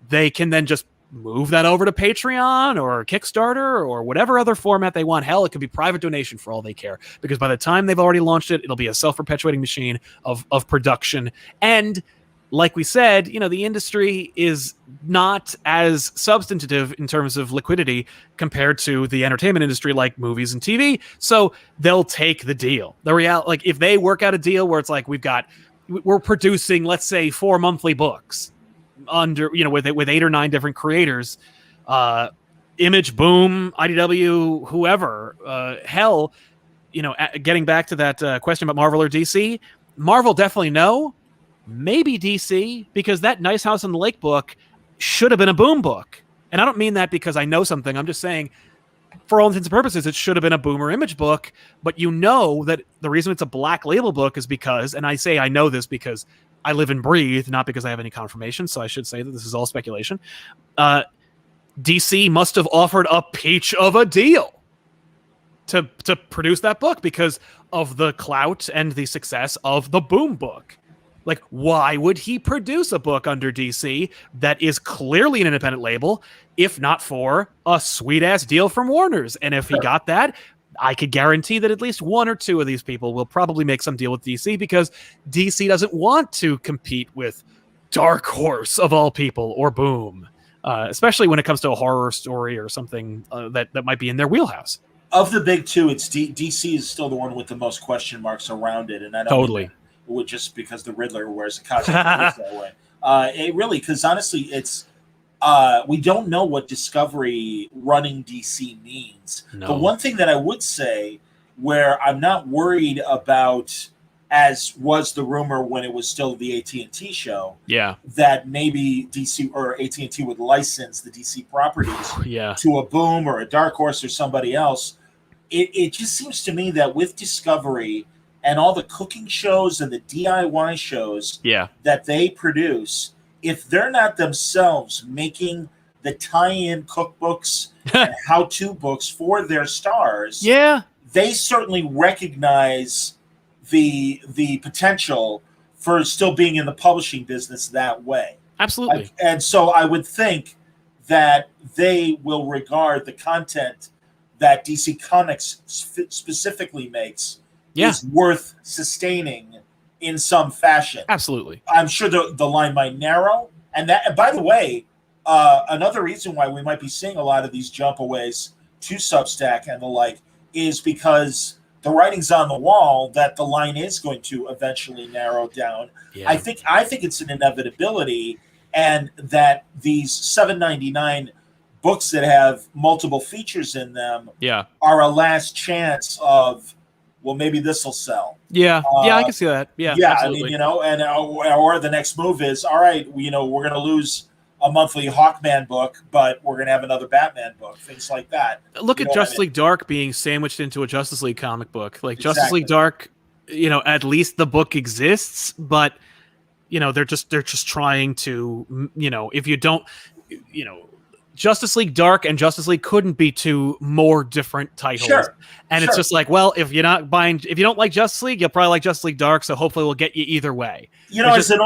S3: they can then just move that over to Patreon or Kickstarter or whatever other format they want. Hell, it could be private donation for all they care, because by the time they've already launched it, it'll be a self-perpetuating machine of production. And like we said, the industry is not as substantive in terms of liquidity compared to the entertainment industry, like movies and TV. So they'll take the deal. The reality, like, if they work out a deal where it's like, we're producing, let's say, 4 monthly books under, with 8 or 9 different creators, Image, Boom, IDW, whoever, hell, getting back to that question about Marvel or DC, Marvel definitely no. Maybe DC, because that Nice House on the Lake book should have been a Boom book. And I don't mean that because I know something. I'm just saying, for all intents and purposes, it should have been a Boom or Image book. But that the reason it's a Black Label book is because, and I say I know this because I live and breathe, not because I have any confirmation, so I should say that this is all speculation. DC must have offered a peach of a deal to produce that book because of the clout and the success of the Boom book. Like, why would he produce a book under DC that is clearly an independent label, if not for a sweet-ass deal from Warner's? And if he got that, I could guarantee that at least 1 or 2 of these people will probably make some deal with DC, because DC doesn't want to compete with Dark Horse, of all people, or Boom, especially when it comes to a horror story or something that might be in their wheelhouse.
S2: Of the big 2, it's DC is still the one with the most question marks around it, and I don't
S3: totally.
S2: Just because the Riddler wears a costume that way. It really, because honestly, it's we don't know what Discovery running DC means.
S3: No.
S2: The one thing that I would say, where I'm not worried about, as was the rumor when it was still the AT&T show, that maybe DC or AT&T would license the DC properties to a Boom or a Dark Horse or somebody else. It just seems to me that with Discovery and all the cooking shows and the DIY shows that they produce, if they're not themselves making the tie-in cookbooks and how-to books for their stars, they certainly recognize the potential for still being in the publishing business that way.
S3: Absolutely.
S2: And so I would think that they will regard the content that DC Comics specifically makes is worth sustaining in some fashion.
S3: Absolutely.
S2: I'm sure the line might narrow. And that, by the way, another reason why we might be seeing a lot of these jumpaways to Substack and the like is because the writing's on the wall that the line is going to eventually narrow down.
S3: Yeah.
S2: I think it's an inevitability, and that these $7.99 books that have multiple features in them are a last chance of, well, maybe this will sell.
S3: Yeah, I can see that. Yeah, absolutely.
S2: I mean, and or the next move is, all right, we're going to lose a monthly Hawkman book, but we're going to have another Batman book, things like that.
S3: Look at Justice League Dark being sandwiched into a Justice League comic book. Like Justice League Dark, at least the book exists, but they're just trying to, if you don't, Justice League Dark and Justice League couldn't be two more different titles.
S2: Sure.
S3: And it's just like, well, if you don't like Justice League, you'll probably like Justice League Dark, so hopefully we'll get you either way.
S2: As an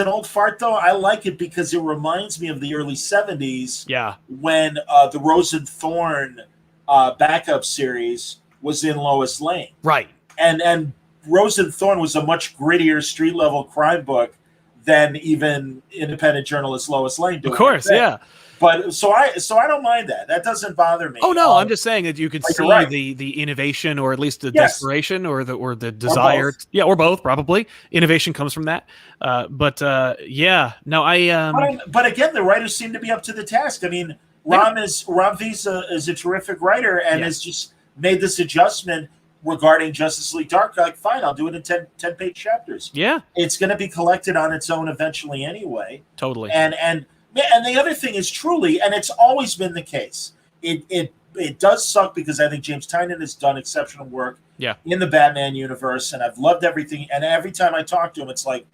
S2: old fart though, I like it because it reminds me of the early 70s.
S3: Yeah.
S2: When the Rose and Thorn backup series was in Lois Lane.
S3: Right.
S2: And Rose and Thorn was a much grittier street level crime book than even independent journalist Lois Lane doing.
S3: Of course, yeah.
S2: But so I don't mind that. That doesn't bother me.
S3: Oh no, I'm just saying that you can see the innovation, or at least the desperation, or the desire. Or both, probably. Innovation comes from that. But
S2: again, the writers seem to be up to the task. I mean, Ram Visa is a terrific writer and has just made this adjustment regarding Justice League Dark. Like, fine, I'll do it in 10-page chapters.
S3: Yeah,
S2: it's going to be collected on its own eventually, anyway.
S3: Totally.
S2: And the other thing is, truly, and it's always been the case, it does suck because I think James Tynion has done exceptional work in the Batman universe, and I've loved everything. And every time I talk to him, it's like,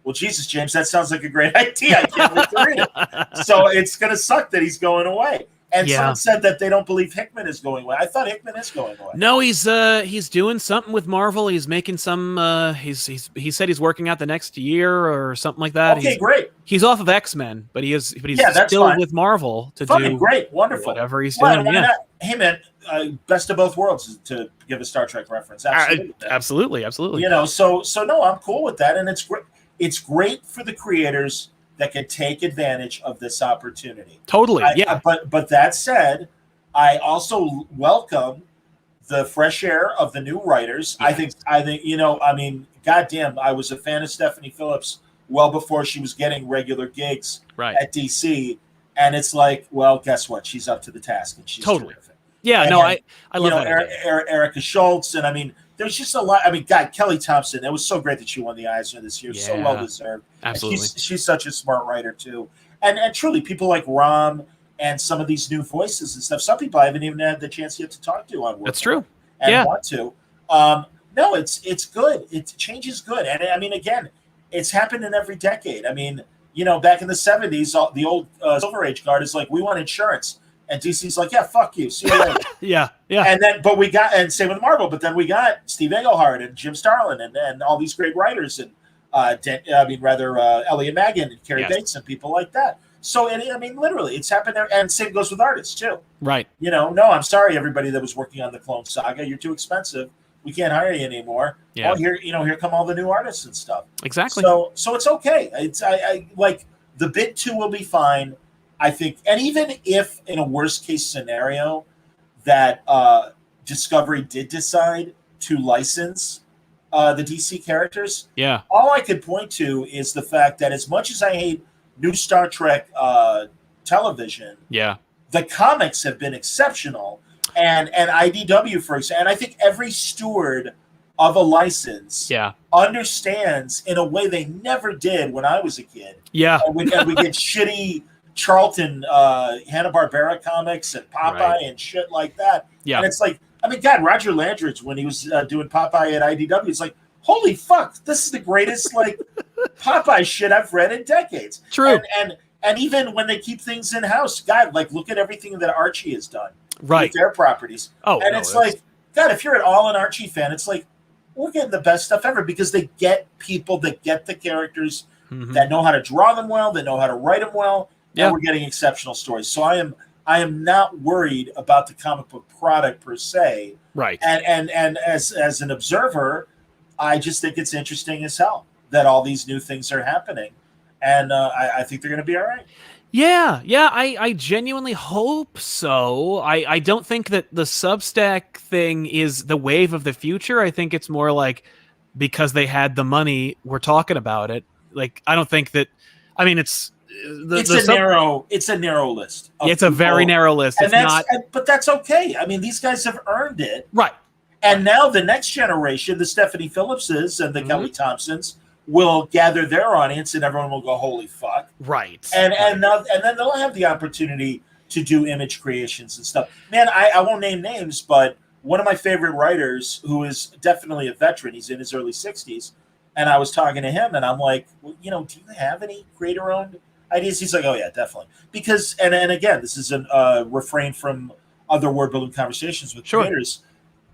S2: well, Jesus, James, that sounds like a great idea. I can't wait to read it. So it's going to suck that he's going away. And someone said that they don't believe Hickman is going away. I thought Hickman is going away.
S3: No, he's doing something with Marvel. He's making some. He said he's working out the next year or something like that.
S2: Okay, great.
S3: He's off of X-Men, but he's still with Marvel to do
S2: great, wonderful,
S3: whatever he's doing.
S2: Hey man, best of both worlds, to give a Star Trek reference.
S3: Absolutely.
S2: So no, I'm cool with that, and it's great. It's great for the creators that can take advantage of this opportunity.
S3: Totally,
S2: But that said, I also welcome the fresh air of the new writers. Yes. I think goddamn, I was a fan of Stephanie Phillips well before she was getting regular gigs at DC, and it's like, well, guess what? She's up to the task, and she's terrific.
S3: Yeah, and, I love that.
S2: Erica Schultz, and I mean, there's just a lot. I mean, God, Kelly Thompson. It was so great that she won the Eisner this year. Yeah, so well deserved.
S3: Absolutely,
S2: she's such a smart writer too. And truly, people like Ram and some of these new voices and stuff. Some people I haven't even had the chance yet to talk to on work.
S3: That's true.
S2: And want to. No, it's good. Change is good. And I mean, again, it's happened in every decade. I mean, back in the 70s, the old Silver Age guard is like, we want insurance. And DC's like, yeah, fuck you. See you later.
S3: Yeah.
S2: And then, and same with Marvel, but then we got Steve Englehart and Jim Starlin and all these great writers, and Elliot Maggin and Carrie Bates and people like that. So, literally, it's happened there. And same goes with artists, too.
S3: Right.
S2: No, I'm sorry, everybody that was working on the Clone Saga. You're too expensive. We can't hire you anymore.
S3: Yeah.
S2: Well, here come all the new artists and stuff.
S3: Exactly.
S2: So it's okay. I like the bit 2 will be fine. I think, and even if in a worst case scenario that Discovery did decide to license the DC characters, all I could point to is the fact that as much as I hate new Star Trek television, the comics have been exceptional, and IDW, for example, and I think every steward of a license understands in a way they never did when I was a kid. And we get shitty Charlton, Hanna-Barbera comics and Popeye and shit like that. And it's like, God, Roger Landridge, when he was doing Popeye at IDW, it's like, holy fuck, this is the greatest Popeye shit I've read in decades.
S3: True.
S2: And even when they keep things in-house, God, look at everything that Archie has done with their properties. Like, God, if you're at all an Archie fan, it's like, we're getting the best stuff ever because they get people that get the characters, that know how to draw them well, that know how to write them well. And we're getting exceptional stories. So I am not worried about the comic book product per se.
S3: Right.
S2: And as an observer, I just think it's interesting as hell that all these new things are happening. And I think they're going to be all right.
S3: Yeah, I genuinely hope so. I don't think that the Substack thing is the wave of the future. I think it's more like because they had the money, we're talking about it. Like, I don't think that. I mean,
S2: It's a narrow list.
S3: It's a very narrow list. It's not,
S2: but that's okay. I mean, these guys have earned it,
S3: right?
S2: And now the next generation, the Stephanie Phillipses and the Kelly Thompsons, will gather their audience, and everyone will go, "Holy fuck!"
S3: Right.
S2: And then they'll have the opportunity to do image creations and stuff. Man, I won't name names, but one of my favorite writers, who is definitely a veteran, he's in his early 60s, and I was talking to him, and I'm like, well, do you have any creator-owned ideas? He's like, oh yeah, definitely. Because and again, this is a refrain from other word balloon conversations with creators.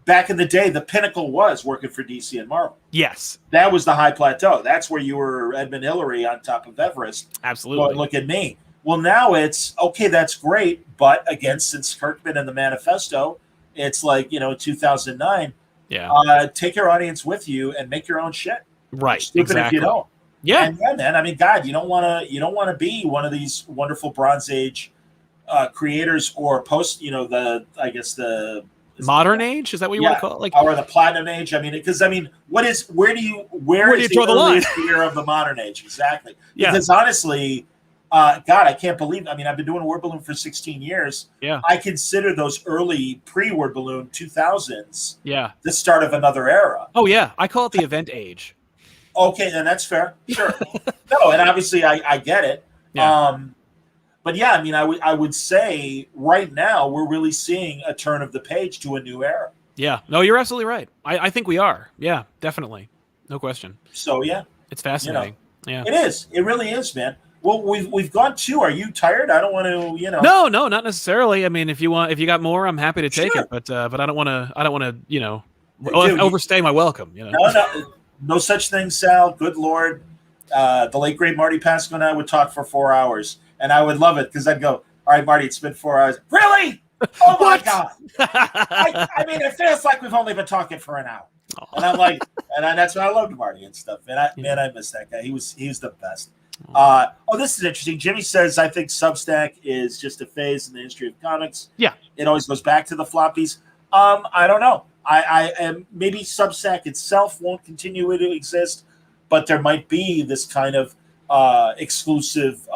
S2: Back in the day, the pinnacle was working for DC and Marvel.
S3: Yes.
S2: That was the high plateau. That's where you were Edmund Hillary on top of Everest.
S3: Absolutely.
S2: But look at me. Well, now it's, okay, that's great. But again, since Kirkman and the Manifesto, it's like, 2009.
S3: Yeah.
S2: Take your audience with you and make your own shit.
S3: Right.
S2: Stupid
S3: exactly.
S2: if you don't.
S3: Yeah.
S2: And yeah, man. I mean, God, you don't want to be one of these wonderful Bronze Age creators or post, the
S3: modern age, is that what you want to call it? Like,
S2: or the platinum age? I mean, because where do you draw the line? Year of the modern age, exactly.
S3: Yeah.
S2: Because honestly, God, I can't believe. I mean, I've been doing Word Balloon for 16 years.
S3: Yeah.
S2: I consider those early pre-Word Balloon 2000s.
S3: Yeah.
S2: The start of another era.
S3: Oh yeah, I call it the event age.
S2: Okay, then that's fair. Sure. No, and obviously I get it.
S3: Yeah.
S2: But yeah, I mean, I would say right now we're really seeing a turn of the page to a new era.
S3: Yeah. No, you're absolutely right. I think we are. Yeah, definitely. No question.
S2: So yeah.
S3: It's fascinating. Yeah.
S2: It is. It really is, man. Well, we've gone too. Are you tired? I don't want to,
S3: No, not necessarily. I mean, if you got more, I'm happy to take it. But I don't want to, overstay my welcome.
S2: No such thing, Sal. Good Lord. The late great Marty Pasco and I would talk for 4 hours. And I would love it because I'd go, all right, Marty, it's been 4 hours. Really? Oh, my God. I mean, it feels like we've only been talking for an hour. Oh. And I'm like, that's why I loved Marty and stuff. And I miss that guy. He was the best. This is interesting. Jimmy says, I think Substack is just a phase in the history of comics.
S3: Yeah.
S2: It always goes back to the floppies. I don't know. I maybe Substack itself won't continue to exist, but there might be this kind of exclusive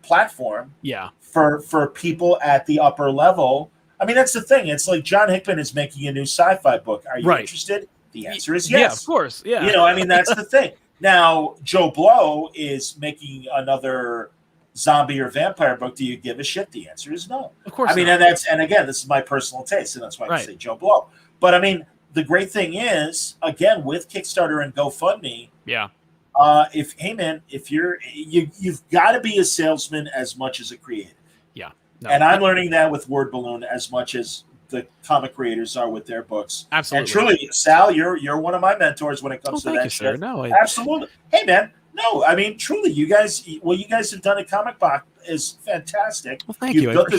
S2: platform for people at the upper level. I mean, that's the thing. It's like John Hickman is making a new sci-fi book. Are you interested? The answer is yes.
S3: Yeah, of course. Yeah.
S2: I mean, that's the thing. Now, Joe Blow is making another zombie or vampire book. Do you give a shit? The answer is no.
S3: Of course.
S2: I mean, and again, this is my personal taste, and that's why I say Joe Blow. But I mean, the great thing is, again, with Kickstarter and GoFundMe, if you've got to be a salesman as much as a creative.
S3: Yeah.
S2: No. And I'm learning that with Word Balloon as much as the comic creators are with their books.
S3: Absolutely.
S2: And truly, Sal, you're one of my mentors when it comes to that shit.
S3: No,
S2: absolutely. Hey, man. No, I mean, truly, you guys have done at Comic Box is fantastic.
S3: Well, thank you.
S2: You've built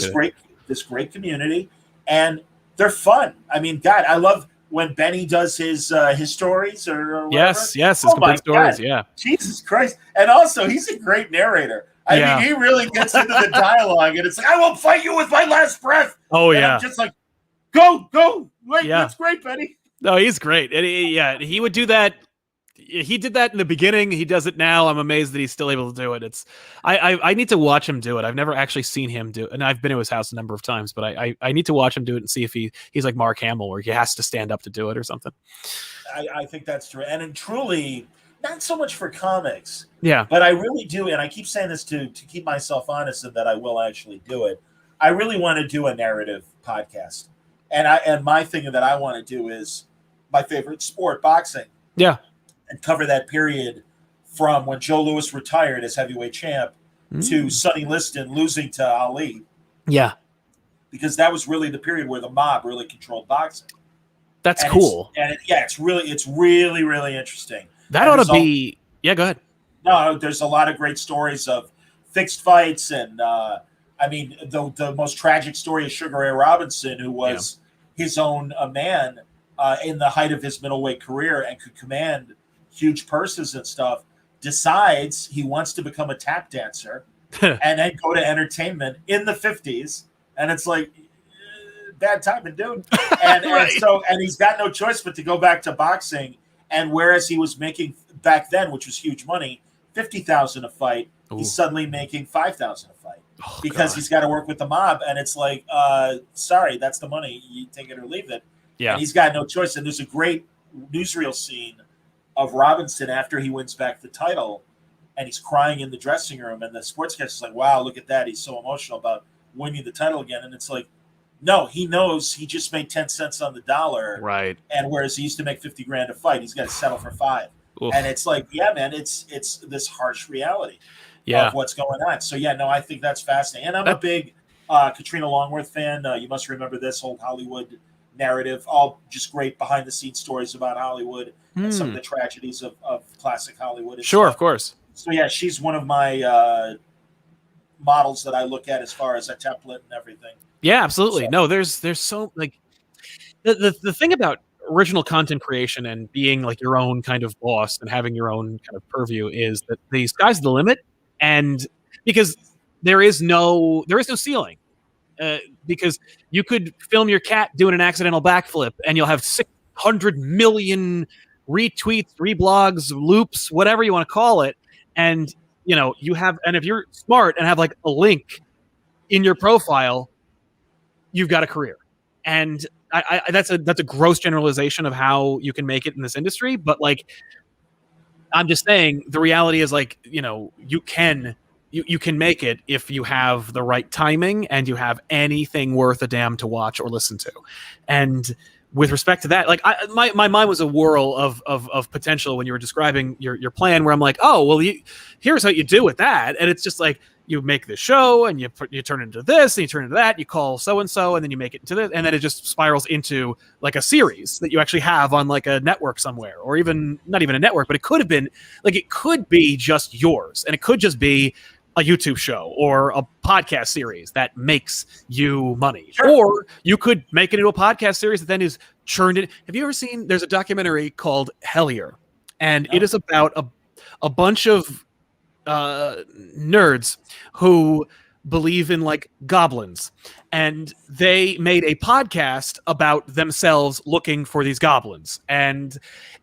S2: this great community, and they're fun. I mean, God, I love when Benny does his stories or whatever.
S3: Yes, his complete stories. Yeah.
S2: Jesus Christ. And also, he's a great narrator. I mean, he really gets into the dialogue, and it's like, I will fight you with my last breath.
S3: Oh,
S2: and I'm just like, go. Wait, that's great, Benny.
S3: No, he's great. And he would do that. He did that in the beginning. He does it now. I'm amazed that he's still able to do it. I need to watch him do it. I've never actually seen him do it. And I've been to his house a number of times, but I need to watch him do it and see if he's like Mark Hamill, where he has to stand up to do it or something.
S2: I think that's true. And truly, not so much for comics.
S3: Yeah.
S2: But I really do, and I keep saying this to keep myself honest and that I will actually do it. I really want to do a narrative podcast. And my thing that I want to do is my favorite sport, boxing.
S3: Yeah.
S2: And cover that period from when Joe Louis retired as heavyweight champ to Sonny Liston losing to Ali.
S3: Yeah.
S2: Because that was really the period where the mob really controlled boxing.
S3: That's cool.
S2: It's really, really interesting.
S3: That ought to be... Yeah, go ahead.
S2: No, there's a lot of great stories of fixed fights. And, I mean, the most tragic story is Sugar Ray Robinson, who was his own man in the height of his middleweight career and could command huge purses and stuff, decides he wants to become a tap dancer and then go to entertainment in the 50s. And it's like, bad timing, dude. And,
S3: Right.
S2: and he's got no choice but to go back to boxing. And whereas he was making back then, which was huge money, $50,000 a fight, he's suddenly making $5,000 a fight because he's got to work with the mob. And it's like, sorry, that's the money. You take it or leave it.
S3: Yeah.
S2: And he's got no choice. And there's a great newsreel scene of Robinson after he wins back the title, and he's crying in the dressing room. And the sportscaster is like, wow, look at that. He's so emotional about winning the title again. And it's like, no, he knows he just made 10 cents on the dollar.
S3: Right.
S2: And whereas he used to make $50,000 a fight, he's got to settle for $5. Oof. And it's like, yeah, man, it's this harsh reality of what's going on. So, yeah, no, I think that's fascinating. And I'm a big Katrina Longworth fan. You must remember this old Hollywood narrative, all just great behind-the-scenes stories about Hollywood and some of the tragedies of classic Hollywood.
S3: Sure, of course.
S2: So, yeah, she's one of my models that I look at as far as a template and everything.
S3: Yeah, absolutely. So. No, there's so, like, the thing about original content creation and being like your own kind of boss and having your own kind of purview is that the sky's the limit, and because there is no ceiling. Because you could film your cat doing an accidental backflip and you'll have 600 million retweets, reblogs, loops, whatever you want to call it. And, and if you're smart and have like a link in your profile, you've got a career. And that's a gross generalization of how you can make it in this industry. But like, I'm just saying the reality is like, you can make it if you have the right timing and you have anything worth a damn to watch or listen to. And with respect to that, like my mind was a whirl of potential when you were describing your plan, where I'm like, oh, well, here's how you do with that. And it's just like, you make this show and you turn into this and you turn into that, you call so-and-so and then you make it into this. And then it just spirals into like a series that you actually have on like a network somewhere, or even not even a network, but it could have been like, it could be just yours. And it could just be a YouTube show or a podcast series that makes you money. Sure. Or you could make it into a podcast series that then is churned in. Have you ever seen, there's a documentary called Hellier, and it is about a bunch of nerds who believe in like goblins, and they made a podcast about themselves looking for these goblins, and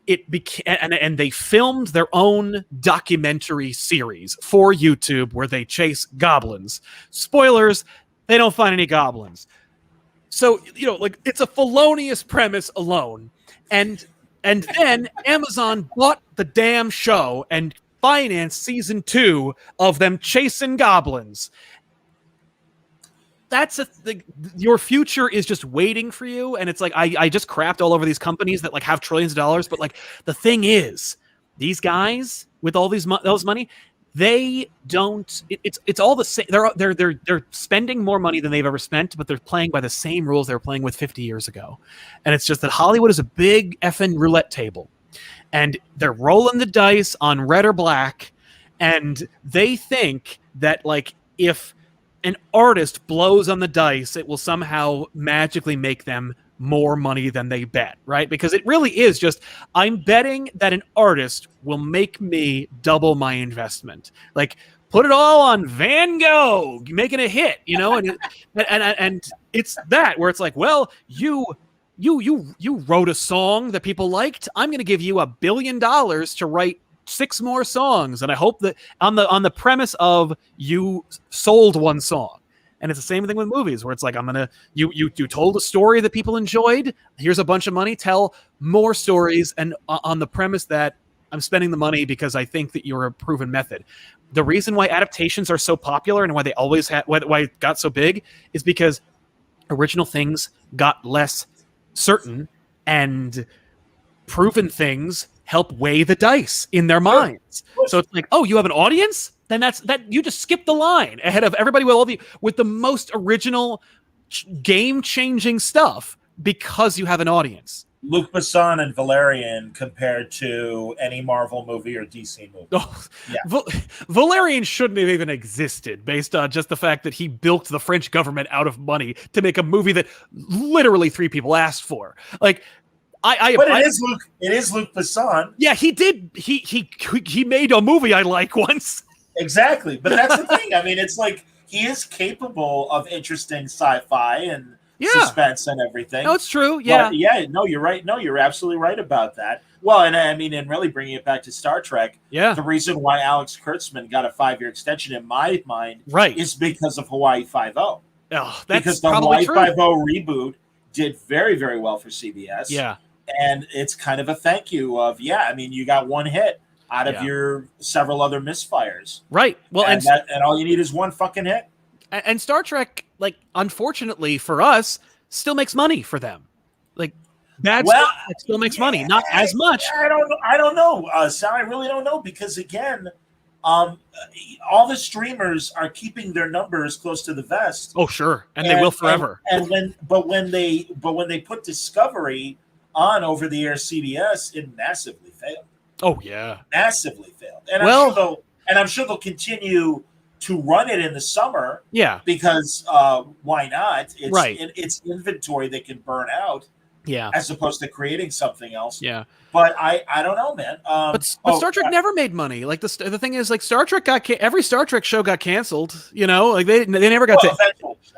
S3: it became and they filmed their own documentary series for YouTube where they chase goblins. Spoilers, they don't find any goblins. So, like, it's a felonious premise alone. And then Amazon bought the damn show and financed season 2 of them chasing goblins. That's your future is just waiting for you. And it's like, I just crapped all over these companies that like have trillions of dollars. But like, the thing is, these guys with all those money, they don't, it's all the same. They're spending more money than they've ever spent, but they're playing by the same rules they were playing with 50 years ago. And it's just that Hollywood is a big effing roulette table, and they're rolling the dice on red or black. And they think that like, if an artist blows on the dice, it will somehow magically make them more money than they bet, right? Because it really is just, I'm betting that an artist will make me double my investment. Like, put it all on Van Gogh making a hit, and it's that where it's like, well, you wrote a song that people liked. I'm going to give you $1 billion to write 6 more songs, and I hope that on the premise of you sold one song. And it's the same thing with movies, where it's like, you told a story that people enjoyed, here's a bunch of money, tell more stories, and on the premise that I'm spending the money because I think that you're a proven method. The reason why adaptations are so popular and why they always why it got so big is because original things got less certain, and proven things help weigh the dice in their minds. So it's like, oh, you have an audience? Then that you just skip the line ahead of everybody with the most original game-changing stuff because you have an audience.
S2: Luc Besson and Valerian compared to any Marvel movie or DC movie.
S3: Oh, yeah. Valerian shouldn't have even existed based on just the fact that he bilked the French government out of money to make a movie that literally 3 people asked for. Like,
S2: it is Luc Besson.
S3: Yeah, he did. He made a movie I like once.
S2: Exactly. But that's the thing. I mean, it's like he is capable of interesting sci-fi and suspense and everything.
S3: No, it's true. Yeah.
S2: But no, you're right. No, you're absolutely right about that. Well, and I mean, and really bringing it back to Star Trek, the reason why Alex Kurtzman got a 5-year extension in my mind is because of Hawaii Five-0.
S3: Oh,
S2: because the Hawaii Five-0 reboot did very, very well for CBS.
S3: Yeah.
S2: And it's kind of a thank you of, I mean, you got one hit out of your several other misfires.
S3: Right. Well,
S2: and all you need is one fucking hit.
S3: And Star Trek, like, unfortunately for us, still makes money for them. Like, Star Trek still makes money, not as much.
S2: I don't know, Sal. I really don't know because again, all the streamers are keeping their numbers close to the vest.
S3: Oh, sure, and they will forever.
S2: But when they put Discovery on over the air CBS, it massively failed.
S3: Oh yeah,
S2: massively failed. And I'm sure they'll continue to run it in the summer.
S3: Yeah,
S2: because why not? It's inventory they can burn out.
S3: Yeah,
S2: as opposed to creating something else.
S3: Yeah,
S2: but I don't know, man.
S3: But Star Trek never made money. Like the thing is, like Star Trek every Star Trek show got canceled. You know, like they never got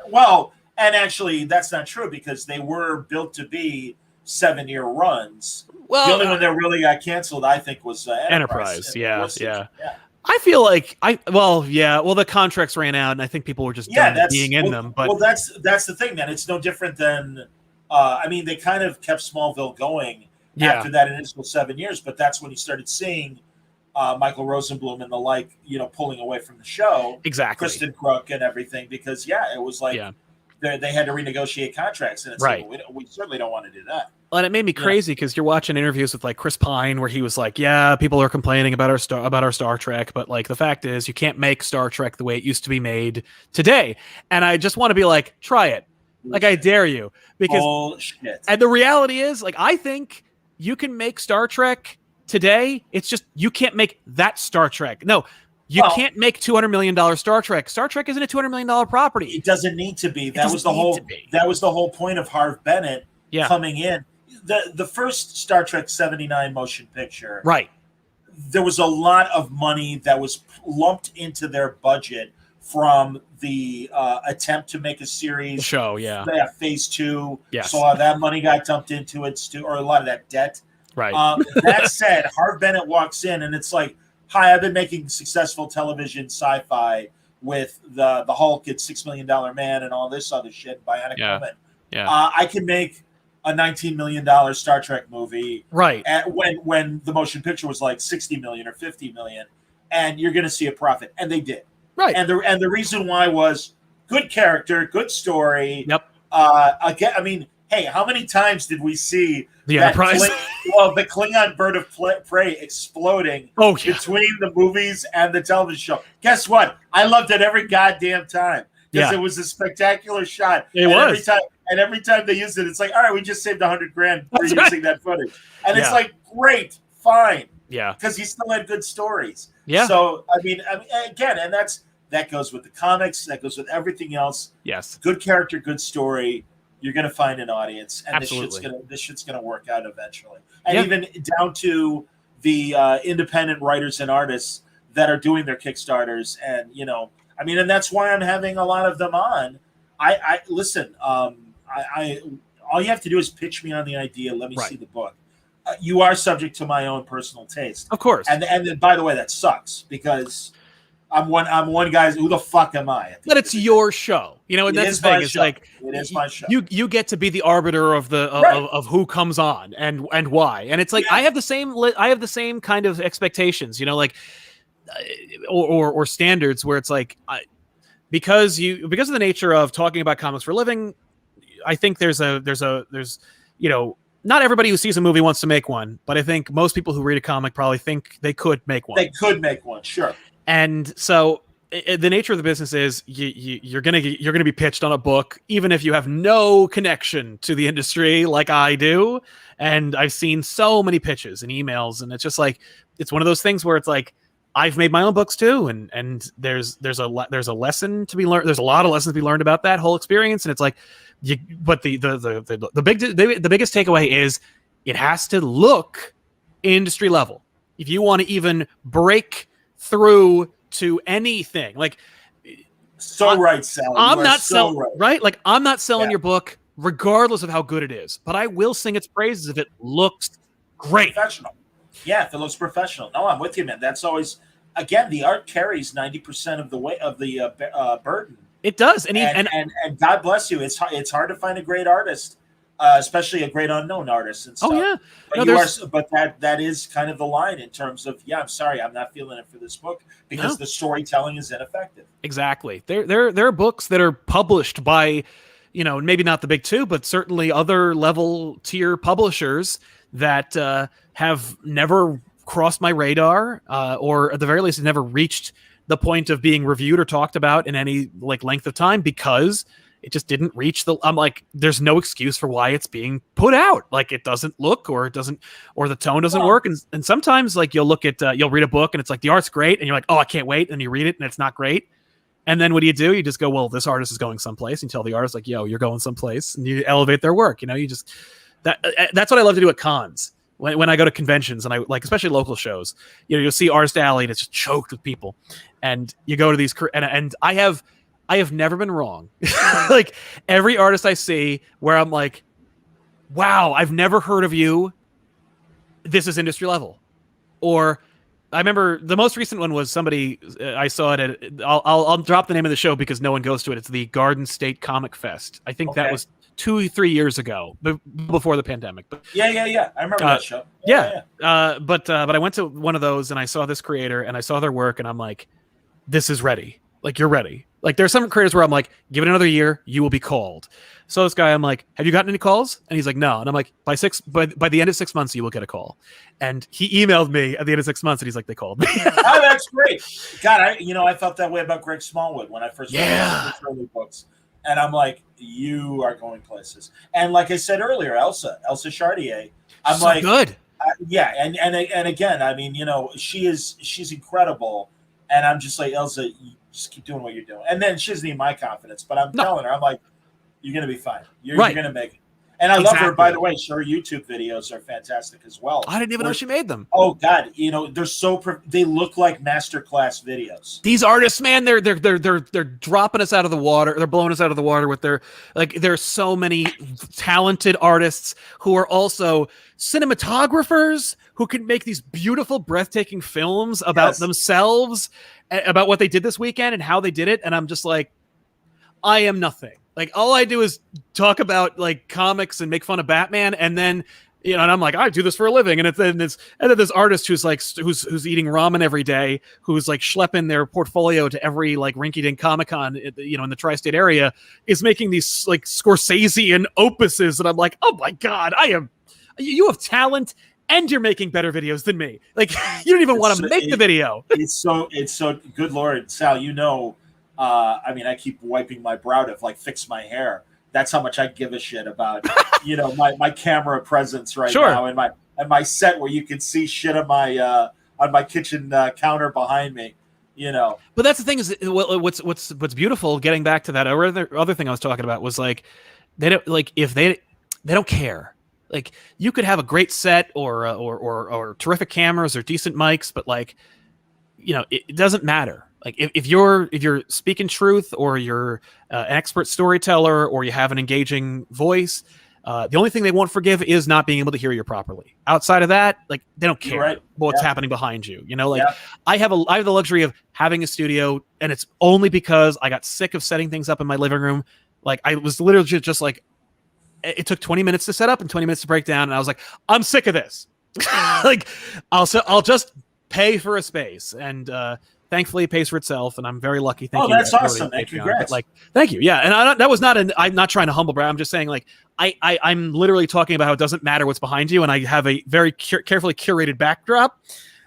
S2: Well, and actually, that's not true because they were built to be 7-year runs. Well, the only one that really got canceled, I think, was Enterprise.
S3: Yeah. I feel like the contracts ran out, and I think people were just done being in them. But
S2: that's the thing, man. It's no different than. I mean, they kind of kept Smallville going after that initial 7 years, but that's when you started seeing Michael Rosenblum and the like, pulling away from the show.
S3: Exactly.
S2: Kristen Crook and everything, because, it was like they had to renegotiate contracts, and it's like, well, we certainly don't want to do that.
S3: Well, and it made me crazy because you're watching interviews with like Chris Pine where he was like, yeah, people are complaining about our Star Trek, but like the fact is you can't make Star Trek the way it used to be made today. And I just want to be like, try it. Like, I dare you. Because
S2: bullshit.
S3: And the reality is, like, I think you can make Star Trek today. It's just you can't make that Star Trek. No, you can't make $200 million Star Trek. Star Trek isn't a $200 million property.
S2: It doesn't need to be. That was the whole point of Harv Bennett coming in. The first Star Trek 79 motion picture.
S3: Right.
S2: There was a lot of money that was lumped into their budget from the attempt to make a series
S3: show,
S2: phase 2.
S3: Yes.
S2: So that money got dumped into it too, or a lot of that debt.
S3: Right.
S2: That said, Harv Bennett walks in and it's like, hi, I've been making successful television sci-fi with the Hulk and $6 Million Man and all this other shit, Bionic Woman.
S3: Yeah.
S2: I can make a $19 million Star Trek movie.
S3: Right.
S2: When the motion picture was like 60 million or 50 million, and you're going to see a profit. And they did.
S3: Right.
S2: And the reason why was good character, good story.
S3: Yep.
S2: Again, I mean, hey, how many times did we see
S3: the Enterprise?
S2: The Klingon bird of prey exploding between the movies and the television show. Guess what? I loved it every goddamn time because it was a spectacular shot. Every time they used it, it's like, all right, we just saved $100,000 for using that footage, and it's like, great, fine.
S3: Yeah,
S2: because he still had good stories.
S3: Yeah.
S2: So I mean, again, and that goes with the comics. That goes with everything else.
S3: Yes.
S2: Good character, good story. You're going to find an audience, and
S3: Absolutely.
S2: this shit's gonna work out eventually. And even down to the independent writers and artists that are doing their Kickstarters, and I mean, and that's why I'm having a lot of them on. I listen. I all you have to do is pitch me on the idea. Let me see the book. You are subject to my own personal taste,
S3: of course.
S2: And then, by the way, that sucks because I'm one guy. Who the fuck am I?
S3: But it's your show, and that's the thing. It's like
S2: it is my show.
S3: You get to be the arbiter of of who comes on and why. And it's like I have the same kind of expectations, or standards where it's like because of the nature of talking about comics for a living. I think there's not everybody who sees a movie wants to make one, but I think most people who read a comic probably think they could make one.
S2: They could make one, sure.
S3: And so the nature of the business is you're gonna be pitched on a book, even if you have no connection to the industry like I do. And I've seen so many pitches and emails, and it's just like it's one of those things where it's like I've made my own books too, and there's a lesson to be learned. There's a lot of lessons to be learned about that whole experience, and it's like. But the biggest takeaway is it has to look industry level. If you want to even break through to anything. Like,
S2: right, Sal.
S3: I'm not selling, right? Like, I'm not selling
S2: Yeah.
S3: your book regardless of how good it is, but I will sing its praises if it looks great.
S2: Professional. Yeah, if it looks professional. No, I'm with you, man. That's always, again, the art carries 90% of the weight of the burden.
S3: It does,
S2: and God bless you. It's hard to find a great artist, especially a great unknown artist and stuff.
S3: Oh yeah,
S2: but that is kind of the line in terms of, I'm sorry, I'm not feeling it for this book because the storytelling is ineffective.
S3: Exactly. There are books that are published by, maybe not the big two, but certainly other level tier publishers that have never crossed my radar, or at the very least, never reached the point of being reviewed or talked about in any length of time because it just didn't reach I'm like, there's no excuse for why it's being put out. Like, it doesn't look, or the tone doesn't work. And sometimes you'll look at, you'll read a book and it's like, the art's great. And you're like, oh, I can't wait. And you read it and it's not great. And then what do? You just go, well, this artist is going someplace, and you tell the artist like, yo, you're going someplace, and you elevate their work. That's what I love to do at cons. When I go to conventions and I especially local shows, you'll see Artist Alley and it's just choked with people, and you go to these and I have never been wrong. Like, every artist I see where I'm like, wow, I've never heard of you. This is industry level. Or I remember the most recent one was somebody, I saw it at, I'll drop the name of the show because no one goes to it. It's the Garden State Comic Fest. I think that was 2-3 years ago, before the pandemic. But
S2: yeah. I remember that show.
S3: But I went to one of those and I saw this creator and I saw their work and I'm like, this is ready. Like, you're ready. Like, there's some creators where I'm like, give it another year, you will be called. So this guy, I'm like, have you gotten any calls? And he's like, no. And I'm like, by the end of 6 months, you will get a call. And he emailed me at the end of 6 months and he's like, they called me.
S2: Oh, that's great. God, I felt that way about Greg Smallwood when I first read his early books. And I'm like, you are going places. And like I said earlier, Elsa Chartier, I'm so like, good. And again, I mean, she's incredible. And I'm just like, Elsa, you just keep doing what you're doing. And then she doesn't need my confidence, but I'm telling her, I'm like, you're going to be fine. You're going to make it. And I love her, by the way. Her YouTube videos are fantastic as well.
S3: I didn't even know she made them.
S2: Oh God, they look like masterclass videos.
S3: These artists, man, they're dropping us out of the water. They're blowing us out of the water with there's so many talented artists who are also cinematographers who can make these beautiful, breathtaking films about themselves, about what they did this weekend and how they did it. And I'm just like, I am nothing. Like, all I do is talk about comics and make fun of Batman, and then and I'm like, I do this for a living, and then this artist who's eating ramen every day, who's schlepping their portfolio to every rinky-dink Comic-Con in the tri-state area, is making these Scorsese-ian opuses, and I'm like, oh my God, you have talent. And you're making better videos than me. You don't even want to make the video.
S2: It's so good Lord, Sal. I keep wiping my brow to fix my hair. That's how much I give a shit about my camera presence now and my set where you can see shit on my kitchen counter behind me.
S3: But that's the thing is what's beautiful. Getting back to that other thing I was talking about was they don't if they don't care. You could have a great set or terrific cameras or decent mics, but it doesn't matter. If you're speaking truth, or you're an expert storyteller, or you have an engaging voice, the only thing they won't forgive is not being able to hear you properly. Outside of that, they don't care what's happening behind you. I have the luxury of having a studio, and it's only because I got sick of setting things up in my living room. I was literally just it took 20 minutes to set up and 20 minutes to break down, and I was like, I'm sick of this. I'll just pay for a space, and thankfully it pays for itself, and I'm very lucky.
S2: Thank you. That's awesome, man. Congrats.
S3: Thank you. Yeah, and that was not I'm not trying to humble brag. I'm just saying, I'm literally talking about how it doesn't matter what's behind you, and I have a very carefully curated backdrop.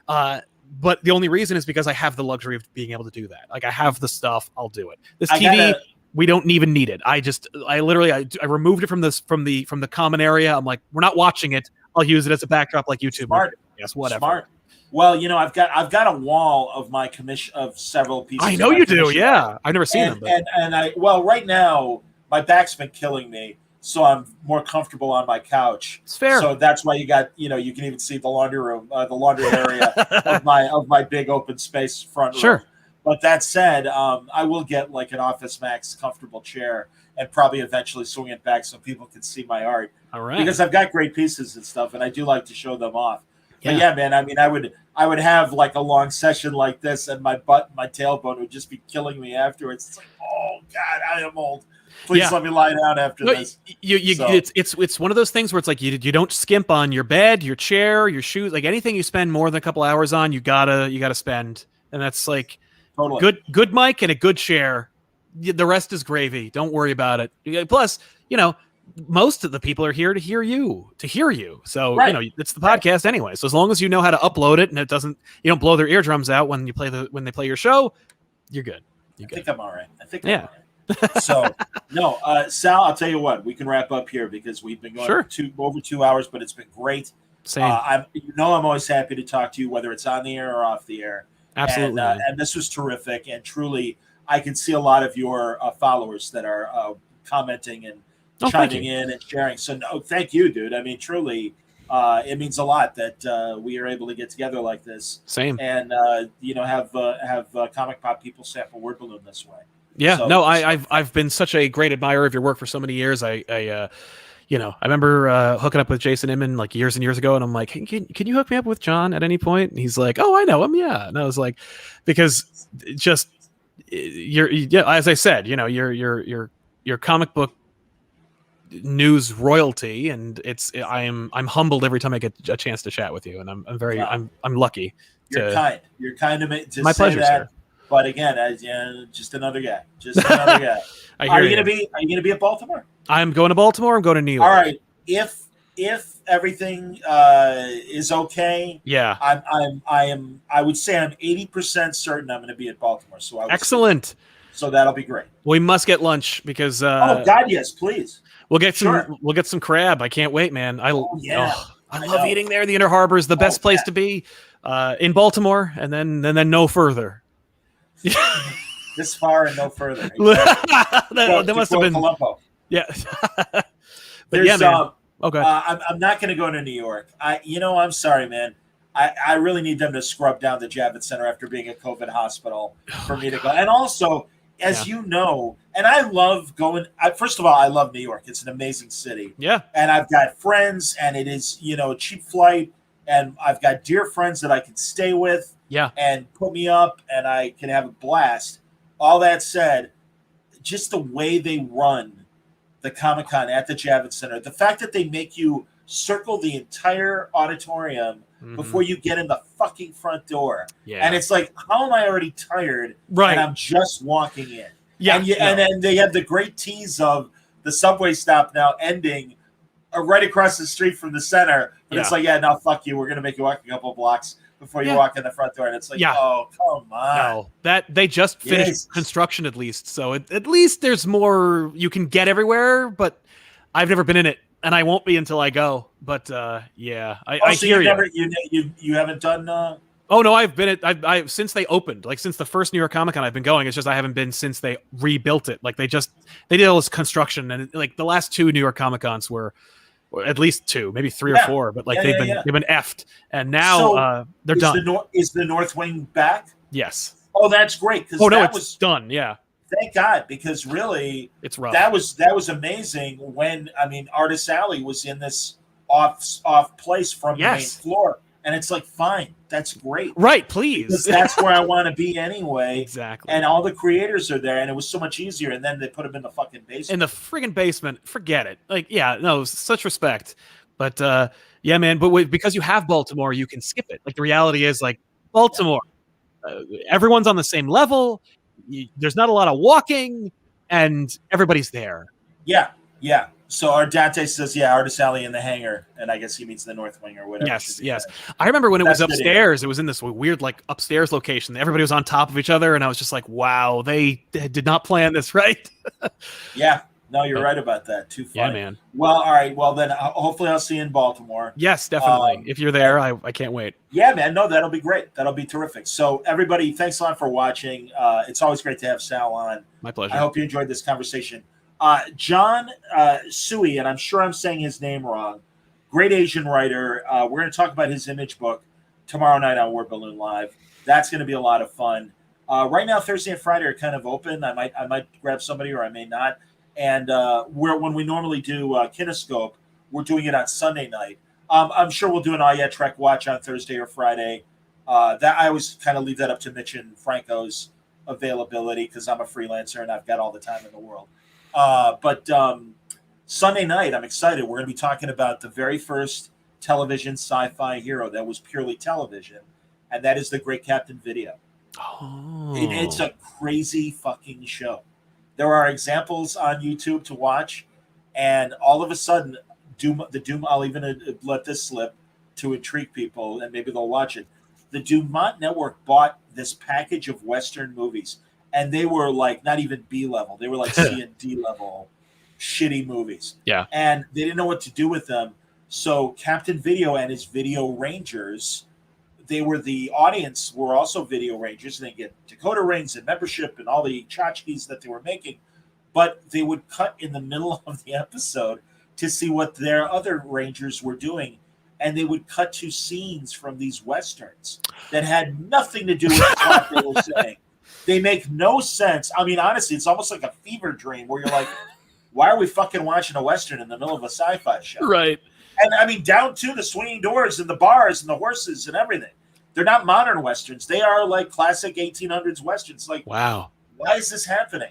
S3: But the only reason is because I have the luxury of being able to do that. I have the stuff. I'll do it. This TV. We don't even need it. I removed it from the common area. I'm like, we're not watching it. I'll use it as a backdrop like YouTube.
S2: Smart.
S3: Yes, whatever.
S2: Smart. Well, I've got a wall of my commission of several pieces.
S3: I know you do. Yeah, I've never seen them.
S2: And right now my back's been killing me, so I'm more comfortable on my couch.
S3: It's fair.
S2: So that's why you got you can even see the laundry room, the laundry area of my big open space front room.
S3: Sure.
S2: But that said, I will get like an Office Max comfortable chair and probably eventually swing it back so people can see my art.
S3: All right.
S2: Because I've got great pieces and stuff, and I do like to show them off. But yeah, man, I mean, I would have like a long session like this, and my tailbone would just be killing me afterwards. It's like, oh God, I am old. Please let me lie down after this.
S3: It's one of those things where it's like you don't skimp on your bed, your chair, your shoes, like anything you spend more than a couple hours on, you gotta spend, and that's like good mic and a good chair. The rest is gravy. Don't worry about it. Plus, most of the people are here to hear you. So it's the podcast anyway. So as long as you know how to upload it and you don't blow their eardrums out when they play your show, you're good.
S2: I think I'm all right. I'm all right. So no, Sal, I'll tell you what, we can wrap up here because we've been going over 2 hours, but it's been great.
S3: Same.
S2: I'm always happy to talk to you, whether it's on the air or off the air.
S3: Absolutely.
S2: And this was terrific. And truly, I can see a lot of your followers that are commenting and chiming in and sharing. So no, thank you, dude. I mean, truly, it means a lot that we are able to get together like this.
S3: Same.
S2: And have comic pop people sample Word Balloon this way.
S3: Yeah. So, I've been such a great admirer of your work for so many years. I remember hooking up with Jason Inman like years and years ago, and I'm like, hey, can you hook me up with John at any point? And he's like, oh, I know him, yeah. And I was like, because just as I said, your comic book news royalty, and I'm humbled every time I get a chance to chat with you, and I'm lucky.
S2: You're kind. You're kind to
S3: my
S2: say
S3: pleasure,
S2: that.
S3: Sir.
S2: But again, just another guy. Are you gonna be at Baltimore?
S3: I'm going to Baltimore. I'm going to New York.
S2: All right. If everything is okay, I would say I'm 80% certain I'm going to be at Baltimore. So
S3: excellent.
S2: So that'll be great.
S3: We must get lunch because
S2: oh God, yes, please.
S3: We'll get some crab. I can't wait, man. I love eating there. The Inner Harbor is the best place to be in Baltimore, and then no further.
S2: This far and no further.
S3: Exactly. that must have been
S2: Columbo.
S3: Yeah.
S2: But yeah, man.
S3: Okay.
S2: I'm not going to go to New York. I'm sorry, man. I really need them to scrub down the Javits Center after being a COVID hospital for me to go. And also, as you know, and I love going. First of all, I love New York. It's an amazing city.
S3: Yeah.
S2: And I've got friends, and it is a cheap flight, and I've got dear friends that I can stay with.
S3: Yeah.
S2: And put me up, and I can have a blast. All that said, just the way they run the Comic-Con at the Javits Center, the fact that they make you circle the entire auditorium before you get in the fucking front door. Yeah. And it's like, how am I already tired?
S3: Right.
S2: And I'm just walking in.
S3: Yeah.
S2: And then they have the great tease of the subway stop now ending right across the street from the center. But it's like, no, fuck you. We're going to make you walk a couple blocks before you walk in the front door. And it's like, oh, come on.
S3: No, that they just finished construction at least. So at least there's more you can get everywhere, but I've never been in it, and I won't be until I go. But I hear you.
S2: You haven't done
S3: Oh no, I've been at since they opened, like since the first New York Comic Con I've been going. It's just I haven't been since they rebuilt it. Like they did all this construction, and like the last two New York Comic Cons were, or at least two, maybe three or four, but like they've been effed, and now they're done.
S2: Is the North Wing back?
S3: Yes.
S2: Oh, that's great.
S3: It's done. Yeah.
S2: Thank God, because really,
S3: it's rough.
S2: That was amazing. When Artist Alley was in this off place from the main floor, and it's like, fine, that's great.
S3: Right, please.
S2: Because that's where I want to be anyway.
S3: Exactly.
S2: And all the creators are there, and it was so much easier. And then they put them in the fucking basement.
S3: In the friggin' basement. Forget it. Like, such respect. But man. But because you have Baltimore, you can skip it. Like the reality is, like Baltimore, everyone's on the same level. There's not a lot of walking, and everybody's there.
S2: Yeah. So our Dante says, Artist Alley in the hangar, and I guess he means the North Wing or whatever.
S3: Yes. I remember when it was upstairs, it was in this weird, like, upstairs location. Everybody was on top of each other, and I was just like, wow, they did not plan this right.
S2: Yeah. No, you're right about that. Too funny.
S3: Yeah, man.
S2: Well, all right. Well, then hopefully I'll see you in Baltimore.
S3: Yes, definitely. If you're there, I can't wait.
S2: Yeah, man. No, that'll be great. That'll be terrific. So, everybody, thanks a lot for watching. It's always great to have Sal on.
S3: My pleasure.
S2: I hope you enjoyed this conversation. John Sui, and I'm sure I'm saying his name wrong, great Asian writer. We're going to talk about his image book tomorrow night on Word Balloon Live. That's going to be a lot of fun. Right now, Thursday and Friday are kind of open. I might grab somebody, or I may not. And when we normally do Kinescope, we're doing it on Sunday night. I'm sure we'll do an Yeah Trek watch on Thursday or Friday. That I always kind of leave that up to Mitch and Franco's availability because I'm a freelancer and I've got all the time in the world. But Sunday night, I'm excited. We're going to be talking about the very first television sci-fi hero that was purely television, and that is the Great Captain Video.
S3: Oh.
S2: It's a crazy fucking show. There are examples on YouTube to watch, and all of a sudden, I'll even let this slip to intrigue people, and maybe they'll watch it. The Dumont Network bought this package of Western movies, and they were like not even B level. They were like C and D level shitty movies.
S3: Yeah.
S2: And they didn't know what to do with them. So Captain Video and his Video Rangers, the audience were also Video Rangers, and they get decoder rings and membership and all the tchotchkes that they were making. But they would cut in the middle of the episode to see what their other Rangers were doing. And they would cut to scenes from these Westerns that had nothing to do with the plot they were saying. They make no sense. I mean, honestly, it's almost like a fever dream where you're like, why are we fucking watching a Western in the middle of a sci-fi show?
S3: Right.
S2: And I mean, down to the swinging doors and the bars and the horses and everything. They're not modern Westerns. They are like classic 1800s Westerns. Like,
S3: wow,
S2: why is this happening?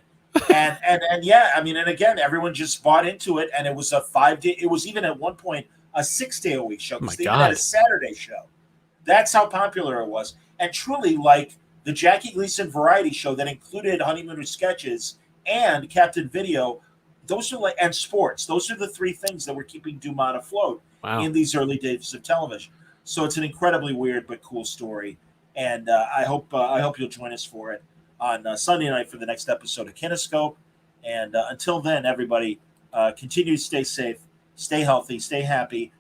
S2: And yeah, I mean, and again, everyone just bought into it. And it was a 5-day. It was even at one point a 6-day-a-week show because they even had a Saturday show. That's how popular it was. And truly, like the Jackie Gleason variety show that included Honeymoon sketches and Captain Video. Those are and sports. Those are the three things that were keeping Dumont afloat in these early days of television. So it's an incredibly weird but cool story, and I hope you'll join us for it on Sunday night for the next episode of Kinescope. And until then, everybody, continue to stay safe, stay healthy, stay happy.